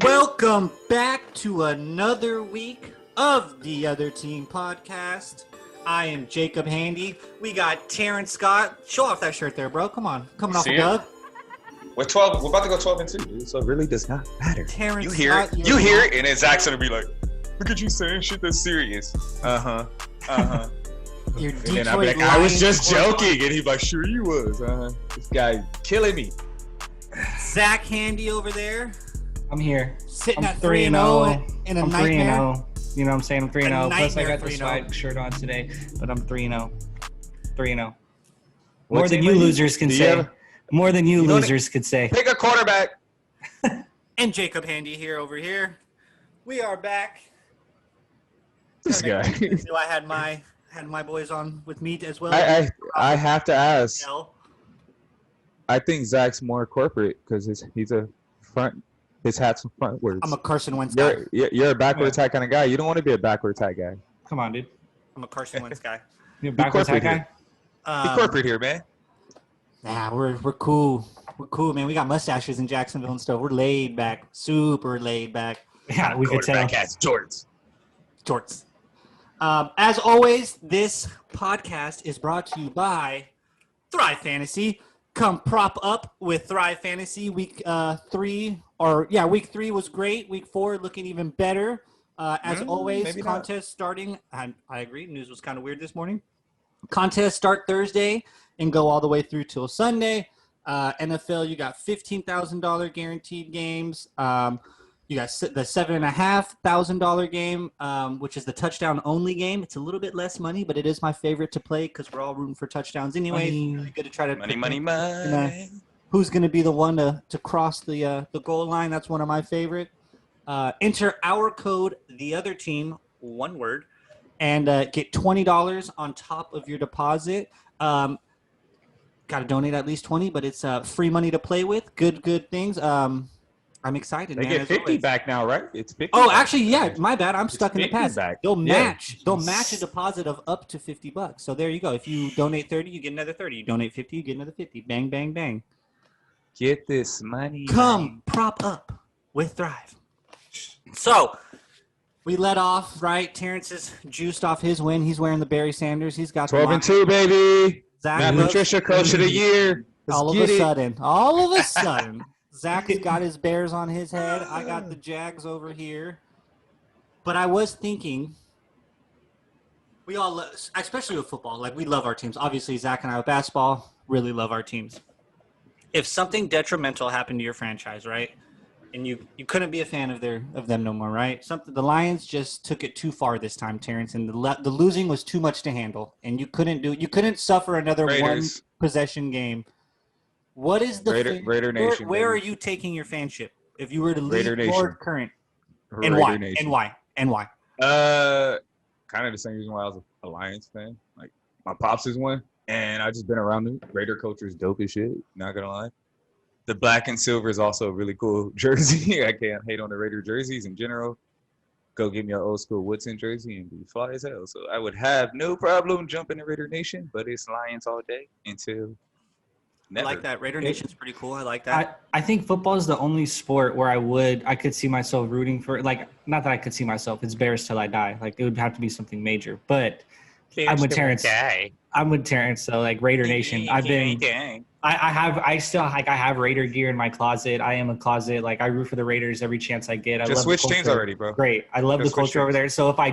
Welcome back to another week of the Other Team Podcast. I am Jacob Handy. We got Terrence Scott. Show off that shirt there, bro. Come on. Coming off a dub. We're 12. We're about to go 12 and 2, dude. So it really does not matter. Terrence you hear Scott, it. You hear it, and then Zach's gonna be like, "Look at you saying shit that's serious." Your And Detroit then I'll be like, "I was just Lions joking," and he's like, "Sure you was." This guy killing me. Zach Handy over there. I'm here. Sitting I'm at 3-0 in a I'm nightmare. 3-0. You know what I'm saying? I'm 3-0. Plus I got the 3-0. swag shirt on today, but I'm 3-0. 3-0. What More than team you are you? losers can Do you say. have- More than you You don't- losers could say. Pick a quarterback. And Jacob Handy here over here. We are back. This guy. So I had my boys on with me as well. I have to ask. Hell. I think Zach's more corporate because he's a front. His hat's frontwards. I'm a Carson Wentz guy. You're a backward attack kind of guy. You don't want to be a backward attack guy. Come on, dude. I'm a Carson Wentz guy. You're a backwards corporate hat guy? Be corporate here, man. Nah, we're cool. We're cool, man. We got mustaches in Jacksonville and stuff. We're laid back, super laid back. Yeah, we could tell. Quarterback has jorts. Jorts. As always, this podcast is brought to you by Thrive Fantasy. Come prop up with Thrive Fantasy. Week 3 was great. Week 4 looking even better. As always, maybe contest starting. I agree. News was kind of weird this morning. Contest start Thursday and go all the way through till Sunday. NFL, you got $15,000 guaranteed games. You got the $7,500 game, which is the touchdown only game. It's a little bit less money, but it is my favorite to play because we're all rooting for touchdowns anyway. It's really good to try to Money. who's going to be the one to cross the goal line. That's one of my favorite. Enter our code, the other team, one word, and get $20 on top of your deposit. Got to donate at least 20, but it's free money to play with. Good things. I'm excited, They man. get as 50 always. back now, right? It's 50. Oh, back. actually, yeah. My bad. I'm stuck in the 50 past. back. They'll Yeah. match. They'll match a deposit of up to $50. So there you go. If you donate 30, you get another 30. You donate 50, you get another 50. Bang, bang, bang. Get this money. Come prop up with Thrive. So we let off, right? Terrence is juiced off his win. He's wearing the Barry Sanders. He's got 12 the and 2, baby. Zach Matt loves- Patricia, coach of the year. Let's all of get a it. sudden, Zach's got his Bears on his head. I got the Jags over here. But I was thinking, we all, especially with football, like we love our teams. Obviously, Zach and I with basketball really love our teams. If something detrimental happened to your franchise, right, and you couldn't be a fan of them no more, right? The Lions just took it too far this time, Terrence, and the losing was too much to handle, and you couldn't suffer another Raiders. one possession game. What is the Raider Nation, Where are baby. you taking your fanship if you were to Raider leave Nation. Lord current? And Raider why? Nation. And why? Kind of the same reason why I was a Lions fan. Like my pops is one, and I just been around the Raider culture is dope as shit. Not gonna lie. The black and silver is also a really cool jersey. I can't hate on the Raider jerseys in general. Go get me an old school Woodson jersey and be fly as hell. So I would have no problem jumping to Raider Nation, but it's Lions all day until never. I like that. Raider Nation's pretty cool. I like that. I think football is the only sport where I could see myself rooting for, like, not that I could see myself, it's Bears till I die. Like, it would have to be something major. But I'm with Terrence. So, like, Raider Nation. I still have Raider gear in my closet. I am a closet. Like, I root for the Raiders every chance I get. I Just love switch the teams culture. already, bro. Great. I love Just the switch culture over teams. there. So if I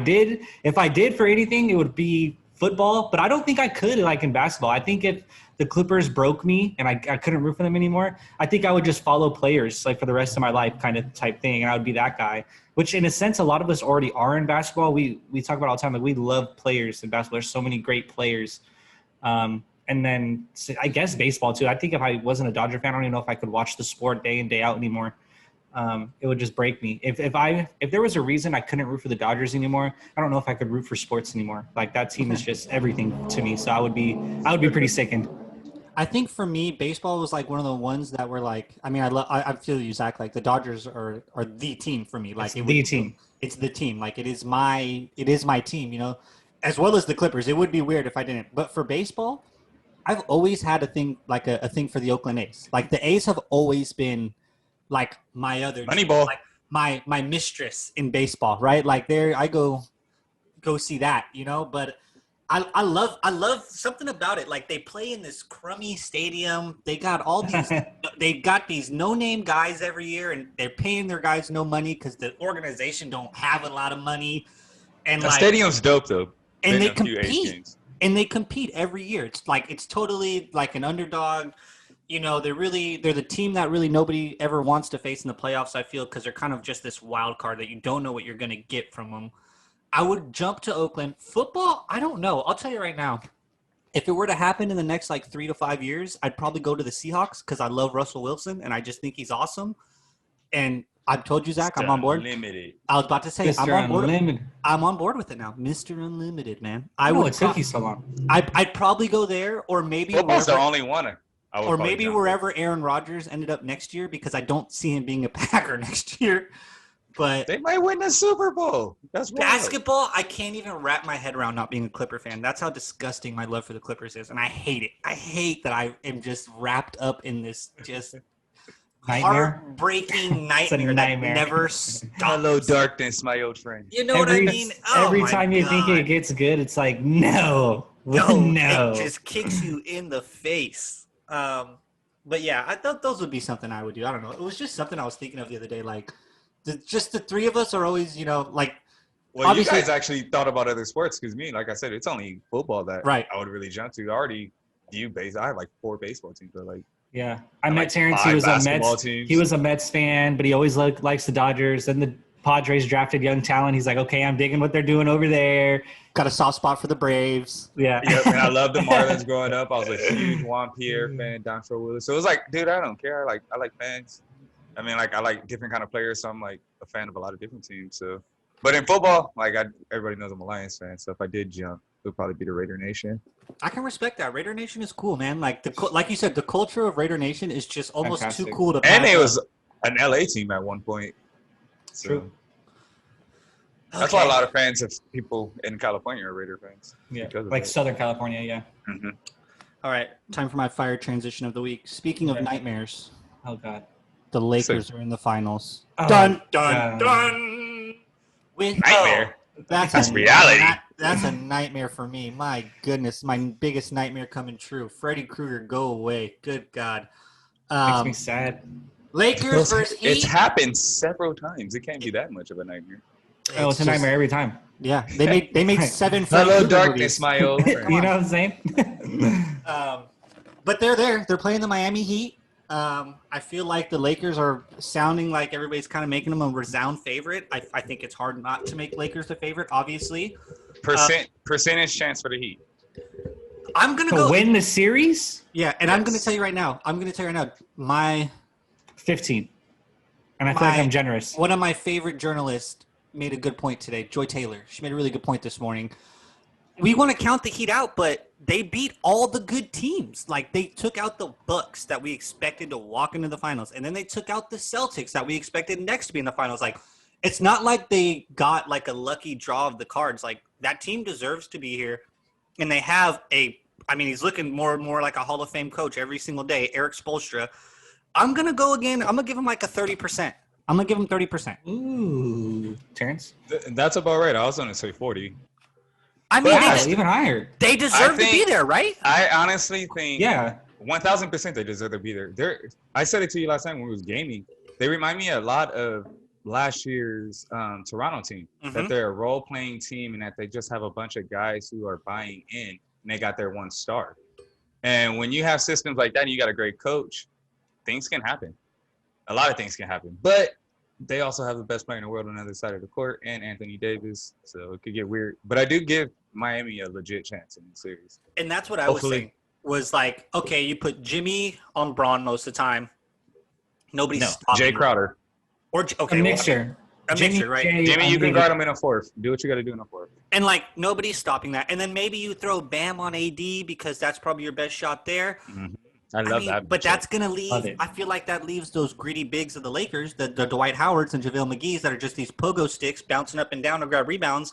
did for anything, it would be football. But I don't think I could, like, in basketball. I think if the Clippers broke me and I couldn't root for them anymore, I think I would just follow players, like, for the rest of my life kind of type thing. And I would be that guy, which in a sense, a lot of us already are in basketball. We talk about it all the time. Like, we love players in basketball. There's so many great players. And then I guess baseball too. I think if I wasn't a Dodger fan, I don't even know if I could watch the sport day in, day out anymore. It would just break me. If there was a reason I couldn't root for the Dodgers anymore, I don't know if I could root for sports anymore. Like, that team is just everything to me. So I would be pretty sickened. I think for me, baseball was like one of the ones that were like. I mean, I feel you, Zach. Like the Dodgers are the team for me. Like It's the team. It's the team. Like it is my team. You know, as well as the Clippers. It would be weird if I didn't. But for baseball, I've always had a thing like a thing for the Oakland A's. Like the A's have always been like my other Moneyball. Like my mistress in baseball, right? Like there, I go see that, you know. But I love something about it. Like they play in this crummy stadium. They got all these they got these no name guys every year, and they're paying their guys no money because the organization don't have a lot of money. And The like stadium's dope though. and Been they to a few A's compete. games. And they compete every year. It's totally like an underdog. You know, they're the team that really nobody ever wants to face in the playoffs, I feel, because they're kind of just this wild card that you don't know what you're going to get from them. I would jump to Oakland. Football, I don't know. I'll tell you right now. If it were to happen in the next like 3 to 5 years, I'd probably go to the Seahawks because I love Russell Wilson and I just think he's awesome. And I've told you, Zach, I'm on board. Unlimited. I was about to say, Mr. I'm on board. Unlimited. I'm on board with it now, Mr. Unlimited, man. I would took you so long. I'd probably go there, or maybe Football's the wherever, only one. I would or probably maybe jump wherever Aaron Rodgers ended up next year, because I don't see him being a Packer next year. But They might win the Super Bowl. That's wild. basketball, I can't even wrap my head around not being a Clipper fan. That's how disgusting my love for the Clippers is, and I hate it. I hate that I am just wrapped up in this just Nightmare. heartbreaking It's a nightmare, nightmare. that never stops. Hello, darkness, my old friend. You know what I mean? Oh every my time you think God. it gets good, it's like no. It just kicks you in the face. But yeah, I thought those would be something I would do. I don't know. It was just something I was thinking of the other day. Like, just the three of us are always, you know, like, Well, you obviously- guys actually thought about other sports because me, like I said, it's only football that Right. I would really jump to. I already view base. I have like 4 baseball teams, but like Yeah, I and, met like, Terrence. 5 He was a basketball Mets. teams. He was a Mets fan, but he always likes the Dodgers. Then the Padres drafted young talent. He's like, okay, I'm digging what they're doing over there. got a soft spot for the Braves. Yeah, Yep, and I loved the Marlins growing up. I was a huge Juan Pierre fan, Dontrell Willis. So it was like, dude, I don't care. I like fans. I mean, like I like different kind of players, so I'm like a fan of a lot of different teams. So, but in football, like everybody knows I'm a Lions fan. So if I did jump, it would probably be the Raider Nation. I can respect that. Raider Nation is cool, man. Like like you said, the culture of Raider Nation is just almost Fantastic. too cool to. And pass it up. was an LA team at one point. So True. that's why a lot of fans of people in California are Raider fans. yeah, because of like that. Southern California. Yeah. Mhm. All right, time for my fire transition of the week. Speaking of Okay. nightmares, Oh God. the Lakers are in the finals. Oh, Dun God. dun dun. With Nightmare. That's reality. That's a nightmare for me. My goodness, my biggest nightmare coming true. Freddy Krueger, go away. Good God. Makes me sad. Lakers versus It's Heat. happened several times. It can't be that much of a nightmare. Oh, it's a just- nightmare every time. Yeah, they made 7 Freddy Hello, Krueger darkness, movies. my old You friend. know what I'm saying? But they're there. They're playing the Miami Heat. I feel like the Lakers are sounding like everybody's kind of making them a resound favorite. I think it's hard not to make Lakers the favorite, obviously. Percentage chance for the Heat. I'm going to To go. win the series, Yeah, and I'm going to Yes. tell you right now. My 15. And I feel like My- I'm generous. one of my favorite journalists made a good point today, Joy Taylor. She made a really good point this morning. We want to count the Heat out, but they beat all the good teams. Like, they took out the Bucks that we expected to walk into the finals, and then they took out the Celtics that we expected next to be in the finals. Like, it's not like they got like a lucky draw of the cards. Like, that team deserves to be here, and they have he's looking more and more like a Hall of Fame coach every single day, Eric Spoelstra. I'm going to go again. I'm going to give him like a 30%. I'm going to give him 30%. Ooh, Terrence. That's about right. I was going to say 40. I mean, Wow, Wow, even higher. they deserve I to be think- there, right? I honestly think Yeah. 1,000% they deserve to be there. I said it to you last time when we was gaming. They remind me a lot of last year's Toronto team. That they're a role-playing team and that they just have a bunch of guys who are buying in and they got their one star. And when you have systems like that and you got a great coach, things can happen. A lot of things can happen. But they also have the best player in the world on the other side of the court and Anthony Davis. So it could get weird. But I do give Miami a legit chance in the series. And that's what I was Hopefully. saying. Was like, okay, you put Jimmy on Braun most of the time. Nobody's No, stopping Jay him. Crowder. Or okay, A well, mixture. a mixture, right? Jimmy, you can guard him in a fourth. Do what you got to do in a fourth. And like nobody's stopping that. And then maybe you throw Bam on AD because that's probably your best shot there. I love that. But matchup. that's gonna Love leave. it. I feel like that leaves those greedy bigs of the Lakers, the Dwight Howards and JaVale McGee's that are just these pogo sticks bouncing up and down to grab rebounds.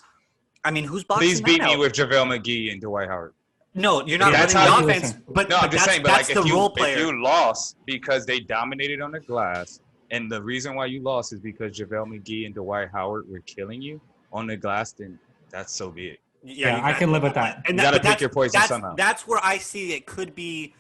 I mean, who's boxing Please that beat me out? with JaVale McGee and Dwight Howard. No, you're not That's running how the you offense. listen. But, No, but I'm just that's, saying. But that's like, the if role player. you lost because they dominated on the glass, and the reason why you lost is because JaVale McGee and Dwight Howard were killing you on the glass, then that's so be it. Yeah, I can live with that. You got to pick your poison somehow. That's where I see it could be,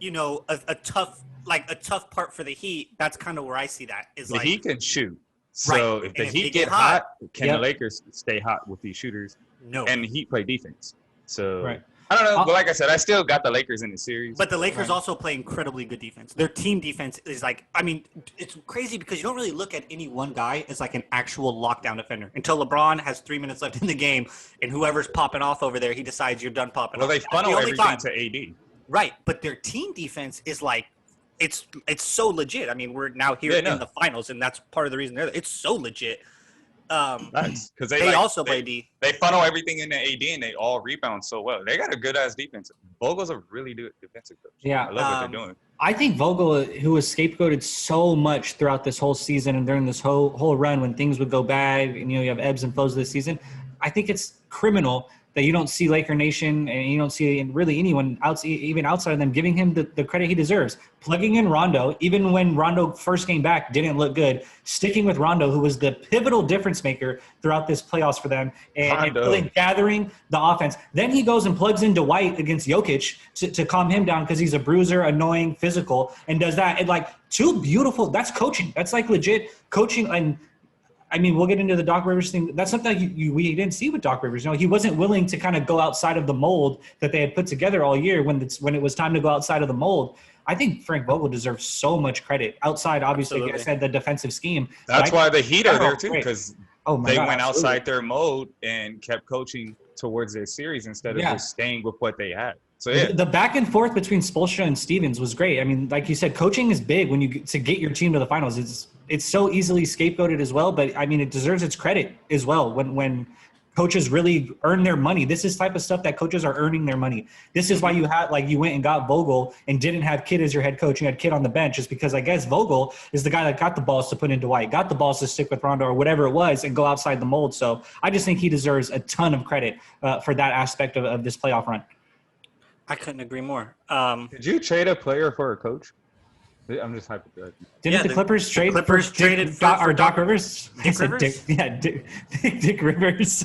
a tough part for the Heat. That's kind of where I see that is The like Heat can shoot. So right. if the And Heat they get hot, can Yep. the Lakers stay hot with these shooters? no. And the Heat play defense. So Right. I don't know. But like I said, I still got the Lakers in the series. But the Lakers Right. also play incredibly good defense. Their team defense is like, I mean, it's crazy because you don't really look at any one guy as like an actual lockdown defender until LeBron has 3 minutes left in the game, and whoever's popping off over there, he decides you're done popping well, off. they That's the funnel only everything time. to AD. Right, but their team defense is like, it's so legit. I mean, we're now here Yeah, no. in the finals, and that's part of the reason they're there. It's so legit. Nice. Because They also play D. They funnel everything into AD and they all rebound so well. They got a good ass defense. Vogel's a really good defensive coach. Yeah. I love what they're doing. I think Vogel, who was scapegoated so much throughout this whole season and during this whole run when things would go bad and you have ebbs and flows of this season, I think it's criminal that you don't see Laker Nation and you don't see really anyone even outside of them giving him the credit he deserves. Plugging in Rondo, even when Rondo first came back didn't look good, sticking with Rondo, who was the pivotal difference maker throughout this playoffs for them, and really gathering the offense. Then he goes and plugs in Dwight against Jokic to calm him down because he's a bruiser, annoying, physical, and does that. And like two beautiful, that's coaching. That's like legit coaching. And I mean, we'll get into the Doc Rivers thing. That's something we didn't see with Doc Rivers. He wasn't willing to kind of go outside of the mold that they had put together all year when it was time to go outside of the mold. I think Frank Vogel deserves so much credit outside, obviously, like I said, the defensive scheme. That's why the Heat are there too, great. because they went outside their mode and kept coaching towards their series instead of just staying with what they had. So yeah, the back and forth between Spoelstra and Stevens was great. I mean, like you said, coaching is big when to get your team to the finals. It's so easily scapegoated as well, but I mean, it deserves its credit as well when coaches really earn their money. This is type of stuff that coaches are earning their money. This is why you went and got Vogel and didn't have Kidd as your head coach. You had Kidd on the bench just because I guess Vogel is the guy that got the balls to put in Dwight, got the balls to stick with Rondo or whatever it was and go outside the mold. So I just think he deserves a ton of credit for that aspect of this playoff run. I couldn't agree more. Did you trade a player for a coach? I'm just hypothetical. Didn't the Clippers trade? Clippers traded for Doc Rivers. Dick Rivers? Dick Rivers.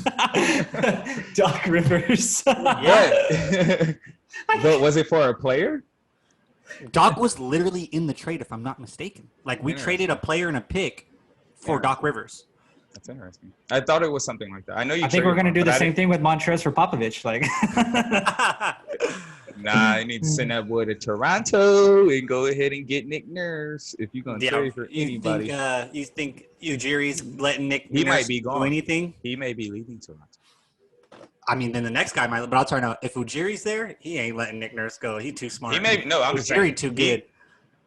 Doc Rivers. Yeah. But was it for a player? Doc was literally in the trade, if I'm not mistaken. Like we traded a player and a pick for Doc Rivers. That's interesting. I thought it was something like that. I know you. I think we're gonna do the same thing with Montrez for Popovich. Like, nah, I need to send that boy to Toronto and go ahead and get Nick Nurse if you're gonna trade for anybody. You think Ujiri's letting Nick? He Nurse might be gone. Do anything? He may be leaving Toronto. I mean, then the next guy might. But I'll tell you now, if Ujiri's there, he ain't letting Nick Nurse go. He's too smart. He may. No, I'm just saying. Ujiri too good.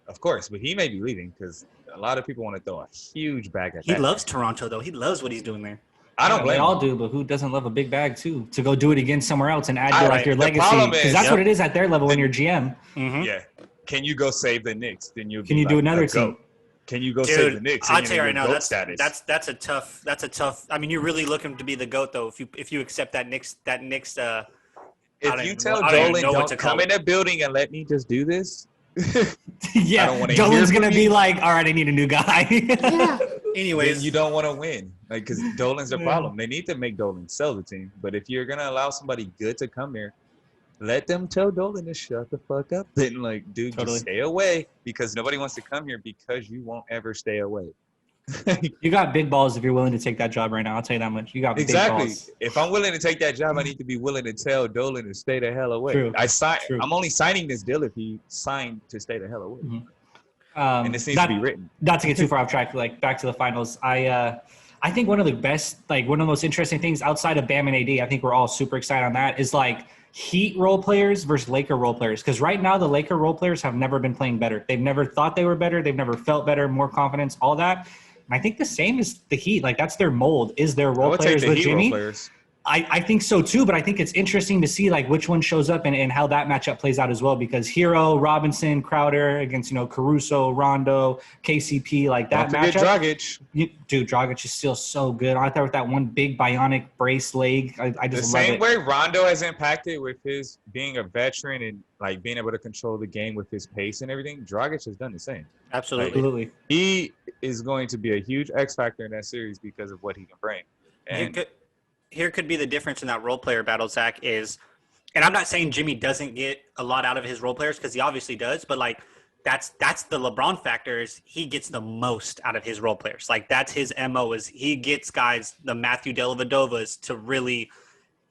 Of course, but he may be leaving because a lot of people want to throw a huge bag at He that. loves Toronto, though. He loves what he's doing there. I don't blame they him. all do, but who doesn't love a big bag too? To go do it again somewhere else and add to All like right, your the legacy, problem because is- that's what it is at their level when you're GM. Mm-hmm. Yeah. Can you go save the Knicks? Then you Can you do another team? Can you go Dude, save the Knicks? I'll And tell you right now, GOAT status? that's a tough. I mean, you're really looking to be the GOAT though. If you accept that Knicks. If you tell I don't even Dolan, know what don't to come call in the building and let me just do this. Yeah, I don't wanna Dolan's hear gonna from be you. like, all right, I need a new guy. Anyways, Then you don't want to win, like because Dolan's the problem. They need to make Dolan sell the team. But if you're gonna allow somebody good to come here, let them tell Dolan to shut the fuck up. Then like, dude, Totally. just stay away because nobody wants to come here because you won't ever stay away. You got big balls if you're willing to take that job right now. I'll tell you that much. You got big Exactly. balls. If I'm willing to take that job, I need to be willing to tell Dolan to stay the hell away. True. True. I'm only signing this deal if he signed to stay the hell away. Mhm. And this needs to be written. Not to get too far off track, like back to the finals. I think one of the best, like one of the most interesting things outside of Bam and AD, I think we're all super excited on that, is like Heat role players versus Laker role players. Because right now the Laker role players have never been playing better. They've never thought they were better. They've never felt better, more confidence, all that. And I think the same is the Heat. Like that's their mold. Is their I role would players take the with Heat role Jimmy? players. I think so too, but I think it's interesting to see like which one shows up and how that matchup plays out as well, because Hero, Robinson, Crowder against, Caruso, Rondo, KCP, like that Don't forget matchup. Dragic. Dude, Dragic is still so good. I thought with that one big bionic brace leg, I The just love same it. way Rondo has impacted with his being a veteran and like being able to control the game with his pace and everything, Dragic has done the same. Absolutely. Absolutely. He is going to be a huge X factor in that series because of what he can bring. And Here could be the difference in that role player battle, Zach, is, and I'm not saying Jimmy doesn't get a lot out of his role players, because he obviously does, but like that's the LeBron factor, is he gets the most out of his role players. Like that's his MO, is he gets guys, the Matthew Dellavedovas, to really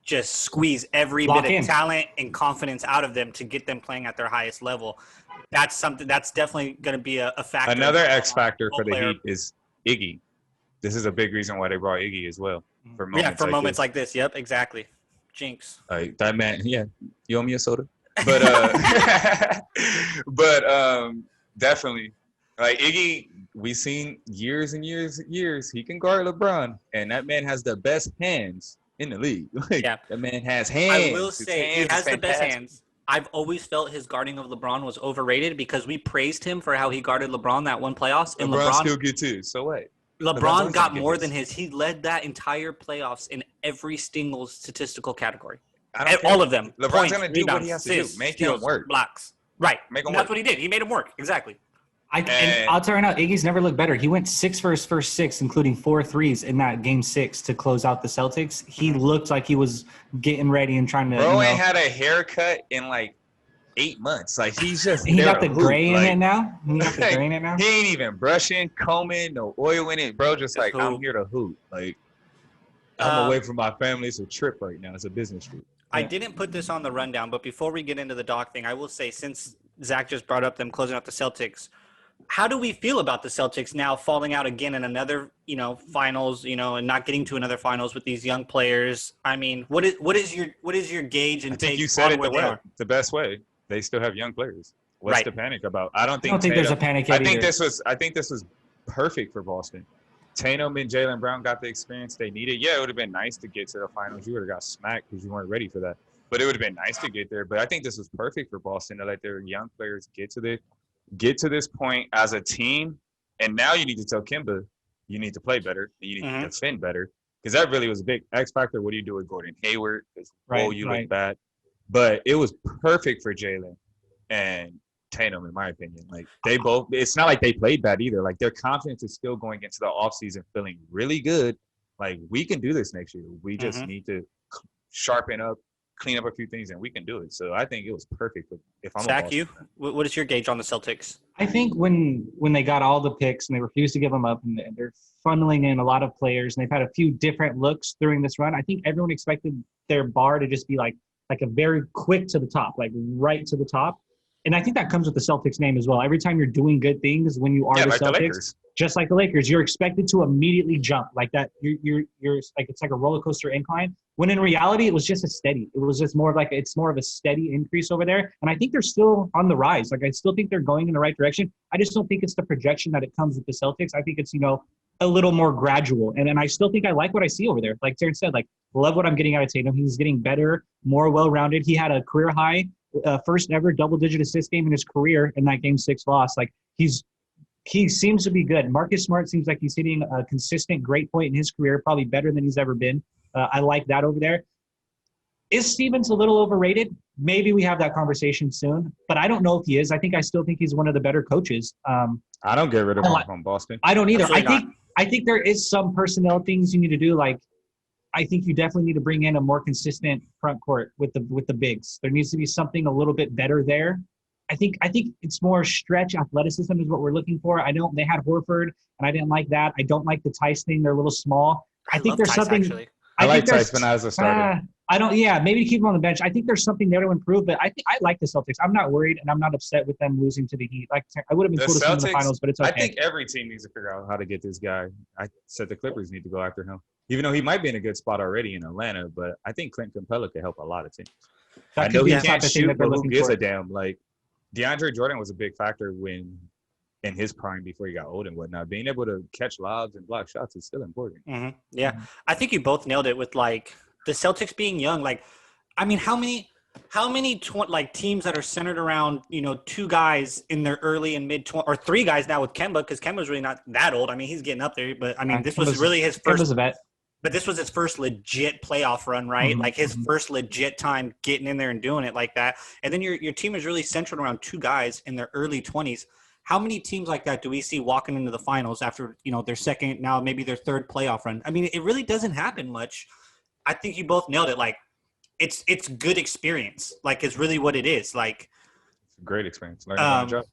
just squeeze every Lock bit in. of talent and confidence out of them to get them playing at their highest level. That's something that's definitely going to be a factor. another X factor for the player. Heat is Iggy. This is a big reason why they brought Iggy as well. For moments like this. Yep, exactly. Jinx. That man, yeah. You owe me a soda. But definitely. Like Iggy, we've seen years and years and years, he can guard LeBron. And that man has the best hands in the league. Like, Yeah. that man has hands. I will say he has the best hands. I've always felt his guarding of LeBron was overrated, because we praised him for how he guarded LeBron that one playoffs. And LeBron still good too. So what? LeBron got more than his. He led that entire playoffs in every single statistical category. All of them. LeBron's Points, going to do what rebounds, he has to do. assists, Make steals, him work. blocks. Right. Make him That's work. what he did. He made him work. Exactly. And I'll tell you now, Iggy's never looked better. He went 6 for his first 6, including 4 threes in that game 6 to close out the Celtics. He looked like he was getting ready and trying to. Bro ain't had a haircut in like 8 months. Like he's just. He got the hoop. gray in Like, it now. He got the gray in it now. He ain't even brushing, combing, no oil in it, bro. Just like, hoop. I'm here to hoop. Like, I'm away from my family. It's a trip right now. It's a business trip. I didn't put this on the rundown, but before we get into the doc thing, I will say, since Zach just brought up them closing out the Celtics, how do we feel about the Celtics now falling out again in another, finals, and not getting to another finals with these young players? I mean, what is your gauge and I think take you said on it where they are? the best way. They still have young players. What's Right. the panic about? I don't think there's a panic yet I think either. I think this was perfect for Boston. Tatum and Jaylen Brown got the experience they needed. Yeah, it would have been nice to get to the finals. You would have got smacked because you weren't ready for that. But it would have been nice to get there. But I think this was perfect for Boston to let their young players get to this point as a team. And now you need to tell Kimba, you need to play better. You need to defend better. Because that really was a big X factor. What do you do with Gordon Hayward? You look bad. But it was perfect for Jaylen and Tatum, in my opinion. Like they both, it's not like they played bad either. Like their confidence is still going into the offseason feeling really good. Like we can do this next year. We just need to sharpen up, clean up a few things, and we can do it. So I think it was perfect. If I'm Zach, what is your gauge on the Celtics? I think when they got all the picks and they refused to give them up, and they're funneling in a lot of players, and they've had a few different looks during this run, I think everyone expected their bar to just be like a very quick to the top, like right to the top. And I think that comes with the Celtics name as well. Every time you're doing good things, when you are the like Celtics, just like the Lakers, you're expected to immediately jump like that. You're like, it's like a roller coaster incline. When in reality, it was just it was just more of it's more of a steady increase over there. And I think they're still on the rise. Like I still think they're going in the right direction. I just don't think it's the projection that it comes with the Celtics. I think it's, a little more gradual. And I still think I like what I see over there. Like Terrence said, love what I'm getting out of Tatum. He's getting better, more well-rounded. He had a career high, first ever double-digit assist game in his career in that Game 6 loss. Like he seems to be good. Marcus Smart seems like he's hitting a consistent great point in his career, probably better than he's ever been. I like that over there. Is Stevens a little overrated? Maybe we have that conversation soon, but I don't know if he is. I still think he's one of the better coaches. I don't get rid of him from Boston. I don't either. I think there is some personnel things you need to do. Like, I think you definitely need to bring in a more consistent front court with the bigs. There needs to be something a little bit better there. I think it's more stretch athleticism is what we're looking for. They had Horford, and I didn't like that. I don't like the Tice thing. They're a little small. I think there's Tice, something. actually. I like Tice when I was a starter. Maybe to keep him on the bench. I think there's something there to improve, but I like the Celtics. I'm not worried, and I'm not upset with them losing to the Heat. Like I would have been cool to see them in the finals, but it's okay. I think every team needs to figure out how to get this guy. I said the Clippers need to go after him, even though he might be in a good spot already in Atlanta. But I think Clint Capella could help a lot of teams. I know he can't shoot, but who gives a damn? Like DeAndre Jordan was a big factor when in his prime before he got old and whatnot. Being able to catch lobs and block shots is still important. Yeah, I think you both nailed it with the Celtics being young, like, I mean, how many teams that are centered around, two guys in their early and mid 20s, or three guys now with Kemba, because Kemba's really not that old. I mean, he's getting up there, but I mean, this was really his first. Kemba's a vet. But this was his first legit playoff run, right? Mm-hmm. Like his first legit time getting in there and doing it like that. And then your team is really centered around two guys in their early 20s. How many teams like that do we see walking into the finals after, their second, now maybe their third playoff run? I mean, it really doesn't happen much. I think you both nailed it. Like, it's good experience. Like, it's really what it is. Like, It's a great experience. Learning on the job.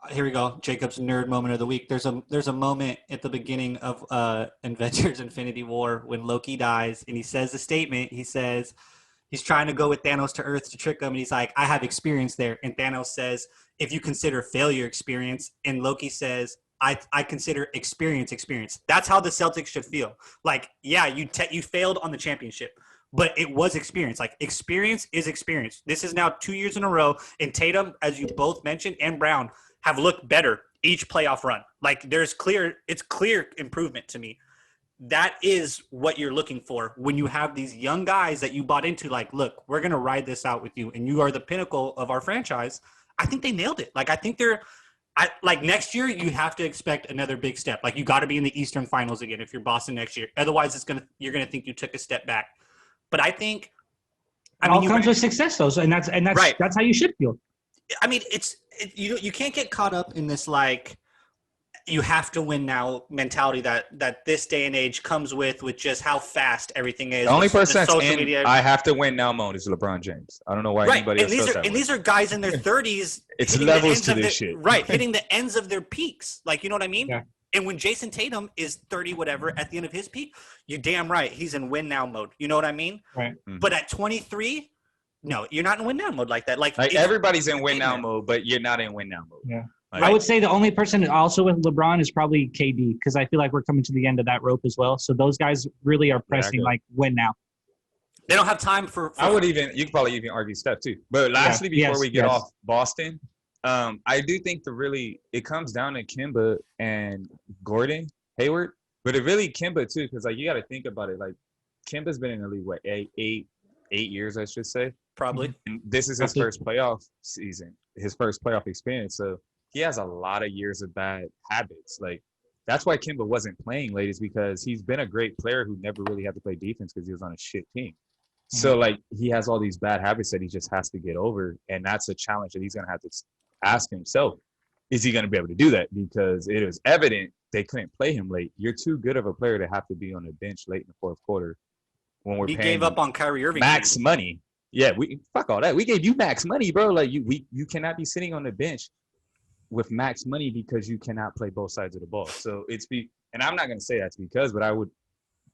Here we go. Jacob's nerd moment of the week. There's a moment at the beginning of Avengers Infinity War when Loki dies, and he says a statement. He says he's trying to go with Thanos to Earth to trick him, and he's like, I have experience there. And Thanos says, if you consider failure experience, and Loki says, I consider experience. That's how the Celtics should feel. Like, yeah, you failed on the championship, but it was experience. Like, experience is experience. This is now 2 years in a row, and Tatum, as you both mentioned, and Brown have looked better each playoff run. Like, it's clear improvement to me. That is what you're looking for when you have these young guys that you bought into. Like, look, we're going to ride this out with you, and you are the pinnacle of our franchise. I think they nailed it. Like, I think next year you have to expect another big step. Like, you got to be in the Eastern Finals again if you're Boston next year. Otherwise, you're going to think you took a step back. But I think all comes with success, though, and that's right. That's how you should feel. I mean, you can't get caught up in this, like, you have to win now mentality that this day and age comes with just how fast everything is. The only person that's in media. I have to win now mode is LeBron James. I don't know why anybody else feels that way. These are guys in their 30s. It's levels to this shit. Right, hitting the ends of their peaks. Like, you know what I mean? Yeah. And when Jason Tatum is 30, whatever, at the end of his peak, you're damn right. He's in win now mode. You know what I mean? Right. Mm-hmm. But at 23, no, you're not in win now mode like that. Like everybody's in win now mode, but you're not in win now mode. Yeah. Like, I would say the only person also with LeBron is probably KD, because I feel like we're coming to the end of that rope as well. So those guys really are pressing win now. They don't have time for you could probably even argue Steph too. But lastly, before we get off Boston, I do think it comes down to Kemba and Gordon Hayward, but it really Kemba too, because like you got to think about it. Like, Kemba's been in the league eight years, I should say. Probably. And this is his first playoff season, his first playoff experience. So he has a lot of years of bad habits. Like, that's why Kemba wasn't playing late, is because he's been a great player who never really had to play defense because he was on a shit team. So, like, he has all these bad habits that he just has to get over, and that's a challenge that he's going to have to ask himself. Is he going to be able to do that? Because it is evident they couldn't play him late. You're too good of a player to have to be on the bench late in the fourth quarter when we're he paying gave up on Kyrie Irving. Max money. Yeah, fuck all that. We gave you max money, bro. Like, you cannot be sitting on the bench with max money because you cannot play both sides of the ball. So and I'm not going to say that's because, but I would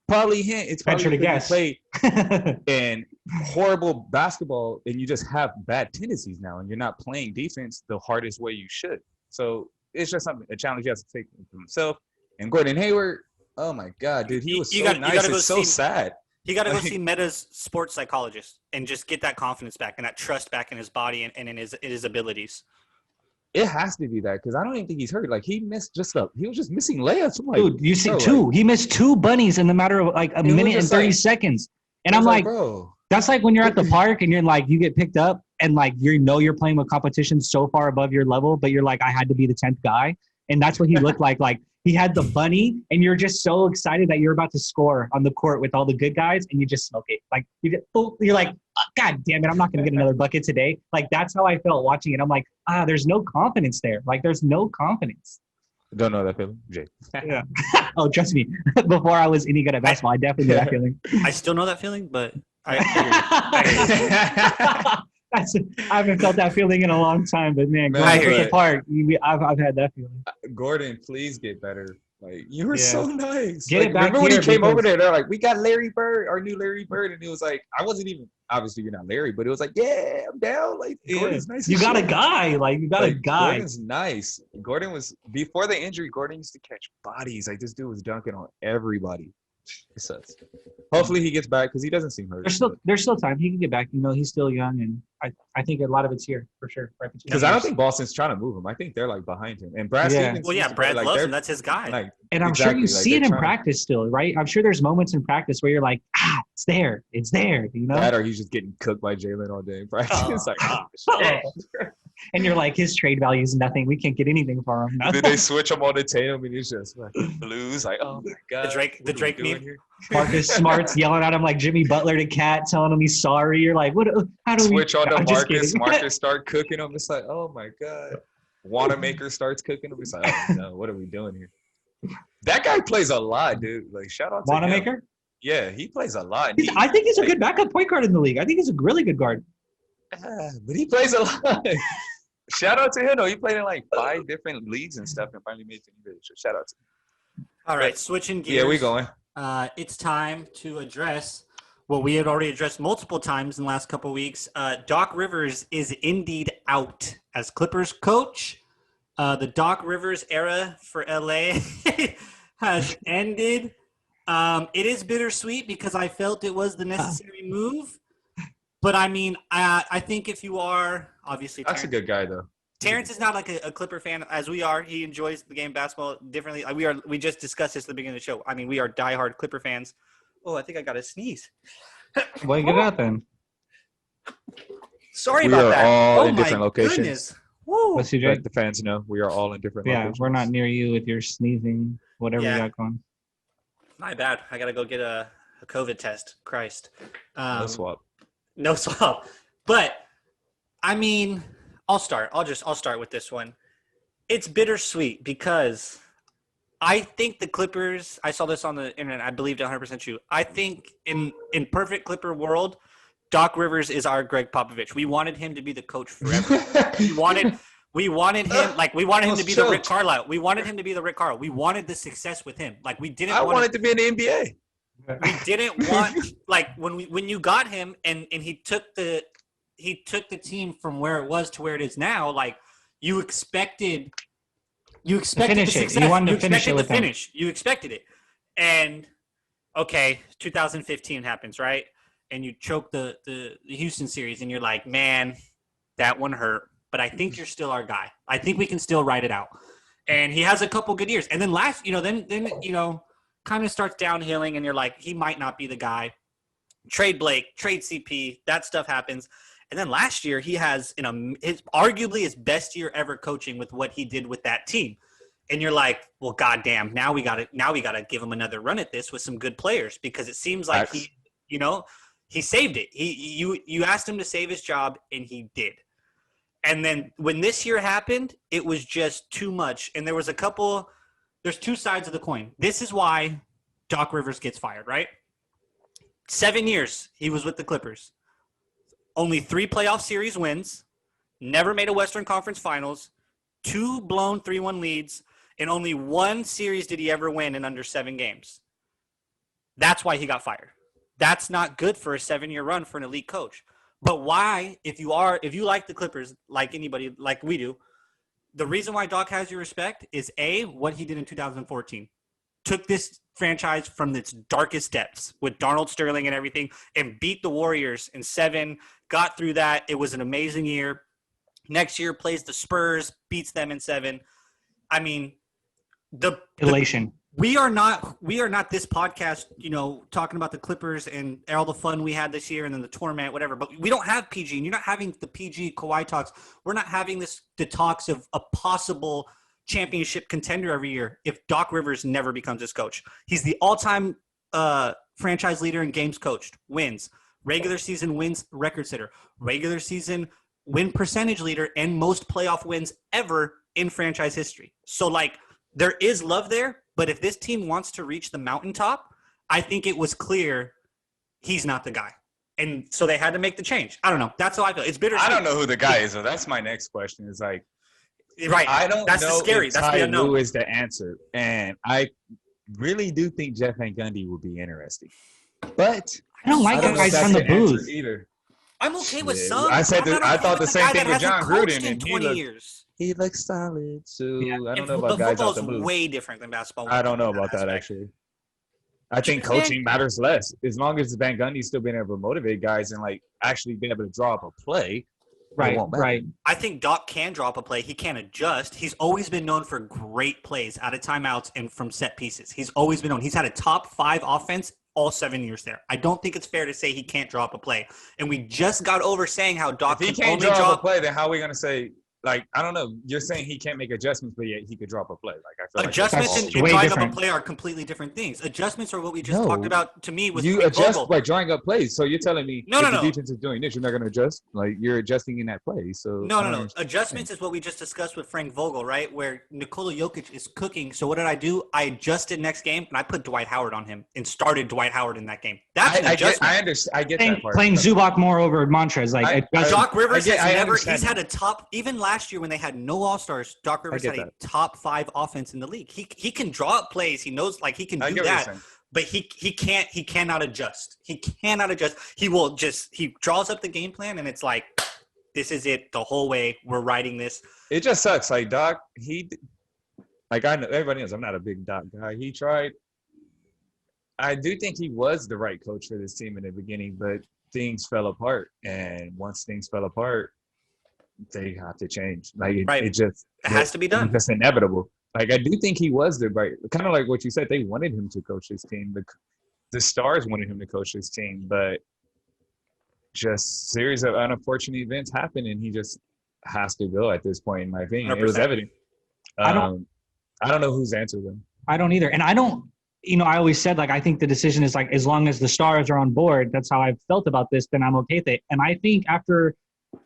probably hint it's probably because you play in horrible basketball and you just have bad tendencies now, and you're not playing defense the hardest way you should. So it's just a challenge he has to take for himself. And Gordon Hayward, oh my God, dude, he was nice. It's so sad. He got to go see Meta's sports psychologist and just get that confidence back and that trust back in his body and in his abilities. It has to be that, because I don't even think he's hurt. Like, he missed he was just missing layups. I'm like, dude, you see two. He missed two bunnies in the matter of like a minute and 30 seconds. And I'm like, bro, that's like when you're at the park and you're like, you get picked up and like, you're playing with competition so far above your level, but you're like, I had to be the 10th guy. And that's what he looked like. Like, he had the bunny and you're just so excited that you're about to score on the court with all the good guys and you just smoke it. Like, you're like, oh, God damn it, I'm not going to get another bucket today. Like, that's how I felt watching it. I'm like, there's no confidence there. Like, there's no confidence. Don't know that feeling, Jay. Yeah. Oh, trust me. Before I was any good at basketball, I definitely knew that feeling. I still know that feeling, but I haven't felt that feeling in a long time, but man, going to the park, I've had that feeling. Gordon, please get better. Like, you were so nice. Get it back. Remember when he came over there? They're like, we got Larry Bird, our new Larry Bird, and it was like, I wasn't even. Obviously, you're not Larry, but it was like, yeah, I'm down. Like, Gordon's nice. You got a guy. Like, you got a guy. Gordon's nice. Gordon was before the injury. Gordon used to catch bodies. Like, this dude was dunking on everybody. It sucks. Hopefully he gets back because he doesn't seem hurt. There's still time. He can get back. He's still young, and I think a lot of it's here for sure. Because I don't think Boston's trying to move him. I think they're like behind him. And Brad Stevens. Well, yeah, Brad loves him. That's his guy. Like, And I'm sure you Exactly, like, see it they're in trying- practice still, right? I'm sure there's moments in practice where you're like, it's there, you know? That or he's just getting cooked by Jalen all day in practice. It's like, shit. And you're like, his trade value is nothing. We can't get anything for him. Then they switch him on the tail, and he's just like blues. Like, oh my god, The Drake meme. Marcus Smart's yelling at him like Jimmy Butler to Cat, telling him he's sorry. You're like, what? How do Switch we? on to I'm just Marcus. kidding. Marcus start cooking him. It's like, oh my god. Wanamaker starts cooking him. It's like, oh no, what are we doing here? That guy plays a lot, dude. Like, shout out to him. Wanamaker? Yeah, he plays a lot. I think he's a good backup point guard in the league. I think he's a really good guard. But he plays a lot. Shout out to him, though. He played in like 5 different leagues and stuff and finally made it to the NBA. So shout out to him. All right, switching gears. Yeah, we going. It's time to address what we had already addressed multiple times in the last couple of weeks. Doc Rivers is indeed out as Clippers coach. The Doc Rivers era for LA has ended. It is bittersweet because I felt it was the necessary move. But I mean, I think if you are obviously That's a good guy, though. Terrence is not like a Clipper fan as we are. He enjoys the game of basketball differently. We just discussed this at the beginning of the show. I mean, we are diehard Clipper fans. Oh, I think I got a sneeze. Well, get it out then. Sorry We about are that. all Oh in my different locations. goodness. Woo. Let's see, Let Jake. the fans know we are all in different Yeah, locations. we're not near you with your sneezing, whatever Yeah. you got going. My bad. I gotta go get a COVID test. Christ. No swap. No swap. But I mean, I'll start with this one. It's bittersweet because I think the Clippers, I saw this on the internet, I believed 100% true. I think in perfect Clipper world, Doc Rivers is our Greg Popovich. We wanted him to be the coach forever. we wanted him to be the Rick Carlisle. We wanted him to be the Rick Carlisle. We wanted the success with him. Like we didn't I want wanted to be in the NBA. we didn't want like when you got him and he took the team from where it was to where it is now, like you expected the success. You wanted to finish it with him. You expected it. And okay, 2015 happens, right? And you choke the Houston series and you're like, man, that one hurt. But I think you're still our guy. I think we can still ride it out. And he has a couple good years. And then then kind of starts downhilling and you're like, he might not be the guy. Trade Blake, trade CP, that stuff happens. And then last year he has arguably his best year ever coaching with what he did with that team. And you're like, well, goddamn, now we gotta give him another run at this with some good players because it seems like he saved it. You asked him to save his job and he did. And then when this year happened, it was just too much. And there's two sides of the coin. This is why Doc Rivers gets fired, right? 7 years he was with the Clippers. Only 3 playoff series wins, never made a Western Conference Finals, 2 blown 3-1 leads, and only 1 series did he ever win in under 7 games. That's why he got fired. That's not good for a 7-year run for an elite coach. But why, if you like the Clippers, like anybody, like we do, the reason why Doc has your respect is A, what he did in 2014. Took this franchise from its darkest depths with Darnold, Sterling, and everything, and beat the Warriors in 7, got through that. It was an amazing year. Next year, plays the Spurs, beats them in 7. I mean, elation. We are not this podcast, talking about the Clippers and all the fun we had this year and then the tournament, whatever. But we don't have PG, and you're not having the PG Kawhi talks. We're not having the talks of a possible championship contender every year if Doc Rivers never becomes his coach. He's the all-time franchise leader in games coached, wins, regular season wins, record setter, regular season win percentage leader, and most playoff wins ever in franchise history. So, there is love there, but if this team wants to reach the mountaintop, I think it was clear he's not the guy. And so they had to make the change. I don't know. That's how I feel. It's bittersweet. I don't know who the guy is, so that's my next question. Is like, right. I don't That's know the scary. if That's the Ty unknown. Lue is the answer, and I really do think Jeff Van Gundy would be interesting. But I don't like I don't know if guys that's from the the answer booth. either. I'm okay with Yeah, some. I said I'm that- not I okay thought with the a guy same thing that with hasn't John coached Gruden, in and he 20 looked- years. He looks solid, so Yeah. I don't And know about guys football's off the move. way different than basketball. I don't know about that aspect. actually. I think Man. coaching matters less as long as Van Gundy's still being able to motivate guys and actually being able to draw up a play. Right, won't matter. right. I think Doc can drop a play. He can adjust. He's always been known for great plays out of timeouts and from set pieces. He's always been known. He's had a top 5 offense all 7 years there. I don't think it's fair to say he can't drop a play. And we just got over saying how Doc If he can can't only drop a play, then how are we gonna say? Like, I don't know. You're saying he can't make adjustments, but yet he could drop a play. Like, I feel adjustments That's and drawing way up a different. play are completely different things. Adjustments are what we just No. talked about to me with you Frank adjust Vogel. by drawing up plays. So you're telling me No, if no, the no. defense is doing this, you're not gonna adjust. Like, you're adjusting in that play. So No. I don't understand. Adjustments is what we just discussed with Frank Vogel, right? Where Nikola Jokic is cooking. So what did I do? I adjusted next game, and I put Dwight Howard on him and started Dwight Howard in that game. That's an adjustment. I understand. I get that part. Playing Zubac more over Montrez. Like, Doc Rivers he's he's had a top, even last year when they had no All-Stars, Doc Rivers had a top 5 offense in the league. He can draw up plays. He knows, like, he can do that. But he cannot adjust. He cannot adjust. He draws up the game plan, and it's like, this is it the whole way. We're writing this. It just sucks. Like, Doc, I know everybody knows I'm not a big Doc guy. He tried. I do think he was the right coach for this team in the beginning, but things fell apart. And once things fell apart, they have to change. Like, it has to be done. It's inevitable. Like, I do think he was the right, kind of like what you said. They wanted him to coach this team. The Stars wanted him to coach this team, but just series of unfortunate events happened, and he just has to go at this point. In my opinion, 100%. It was evident. I don't know who's answered them. I don't either. And I don't, I always said, like, I think the decision is, like, as long as the Stars are on board, that's how I've felt about this, then I'm okay with it. And I think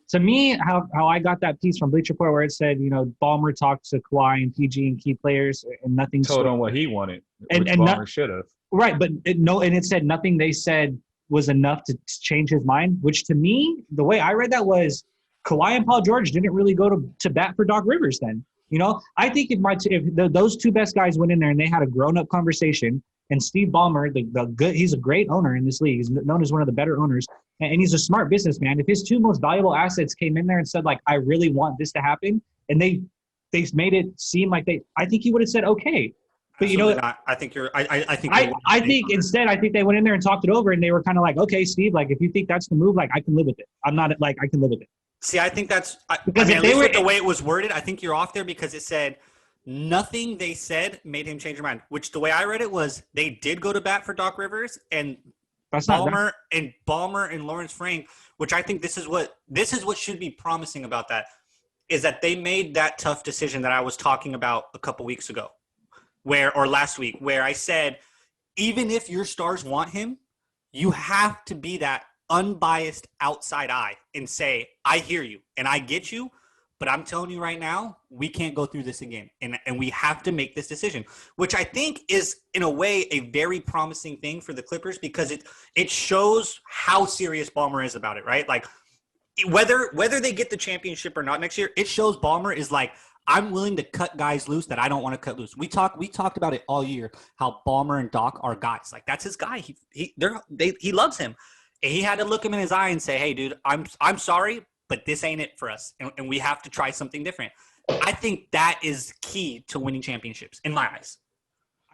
to me, how I got that piece from Bleacher Report where it said, Ballmer talked to Kawhi and PG and key players, and nothing Told him what he wanted, and Ballmer should have. Right, but it said nothing they said was enough to change his mind, which to me, the way I read that was Kawhi and Paul George didn't really go to bat for Doc Rivers then. I think if those two best guys went in there and they had a grown-up conversation, and Steve Ballmer, he's a great owner in this league. He's known as one of the better owners, and he's a smart businessman. If his 2 most valuable assets came in there and said, like, I really want this to happen, and they made it seem like I think he would have said, okay. But Not. I think you're. I think instead, I think they went in there and talked it over, and they were kind of like, okay, Steve, like, if you think that's the move, like, I can live with it. I'm not like, I can live with it. See, I think that's because at least with the way it was worded, I think you're off there because it said nothing they said made him change your mind. Which the way I read it was they did go to bat for Doc Rivers and Ballmer and Lawrence Frank, which I think this is what should be promising about that is that they made that tough decision that I was talking about a couple weeks ago, or last week, where I said, even if your Stars want him, you have to be that unbiased outside eye and say, I hear you and I get you, but I'm telling you right now, we can't go through this again. And we have to make this decision, which I think is in a way a very promising thing for the Clippers because it shows how serious Ballmer is about it, right? Like whether they get the championship or not next year, it shows Ballmer is like, I'm willing to cut guys loose that I don't want to cut loose. We talked about it all year, how Ballmer and Doc are guys. Like that's his guy. He loves him. And he had to look him in his eye and say, hey, dude, I'm sorry, but this ain't it for us. And we have to try something different. I think that is key to winning championships in my eyes.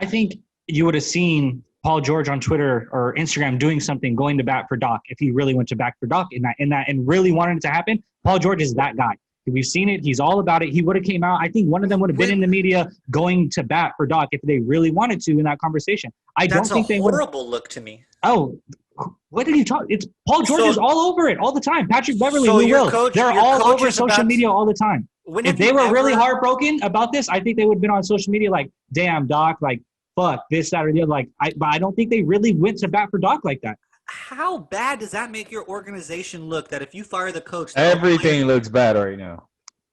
I think you would have seen Paul George on Twitter or Instagram doing something, going to bat for Doc. If he really went to bat for Doc in that and really wanted it to happen, Paul George is that guy. We've seen it. He's all about it. He would have came out. I think one of them would have been in the media going to bat for Doc if they really wanted to in that conversation. That's a horrible look to me. Oh, what did you talk? It's Paul George is all over it all the time. Patrick Beverly, they're all over social media all the time. If they were really heartbroken about this, I think they would have been on social media like, damn, Doc, like, fuck, this, that, or the other. Like, but I don't think they really went to bat for Doc like that. How bad does that make your organization look that if you fire the coach... Everything looks bad right now.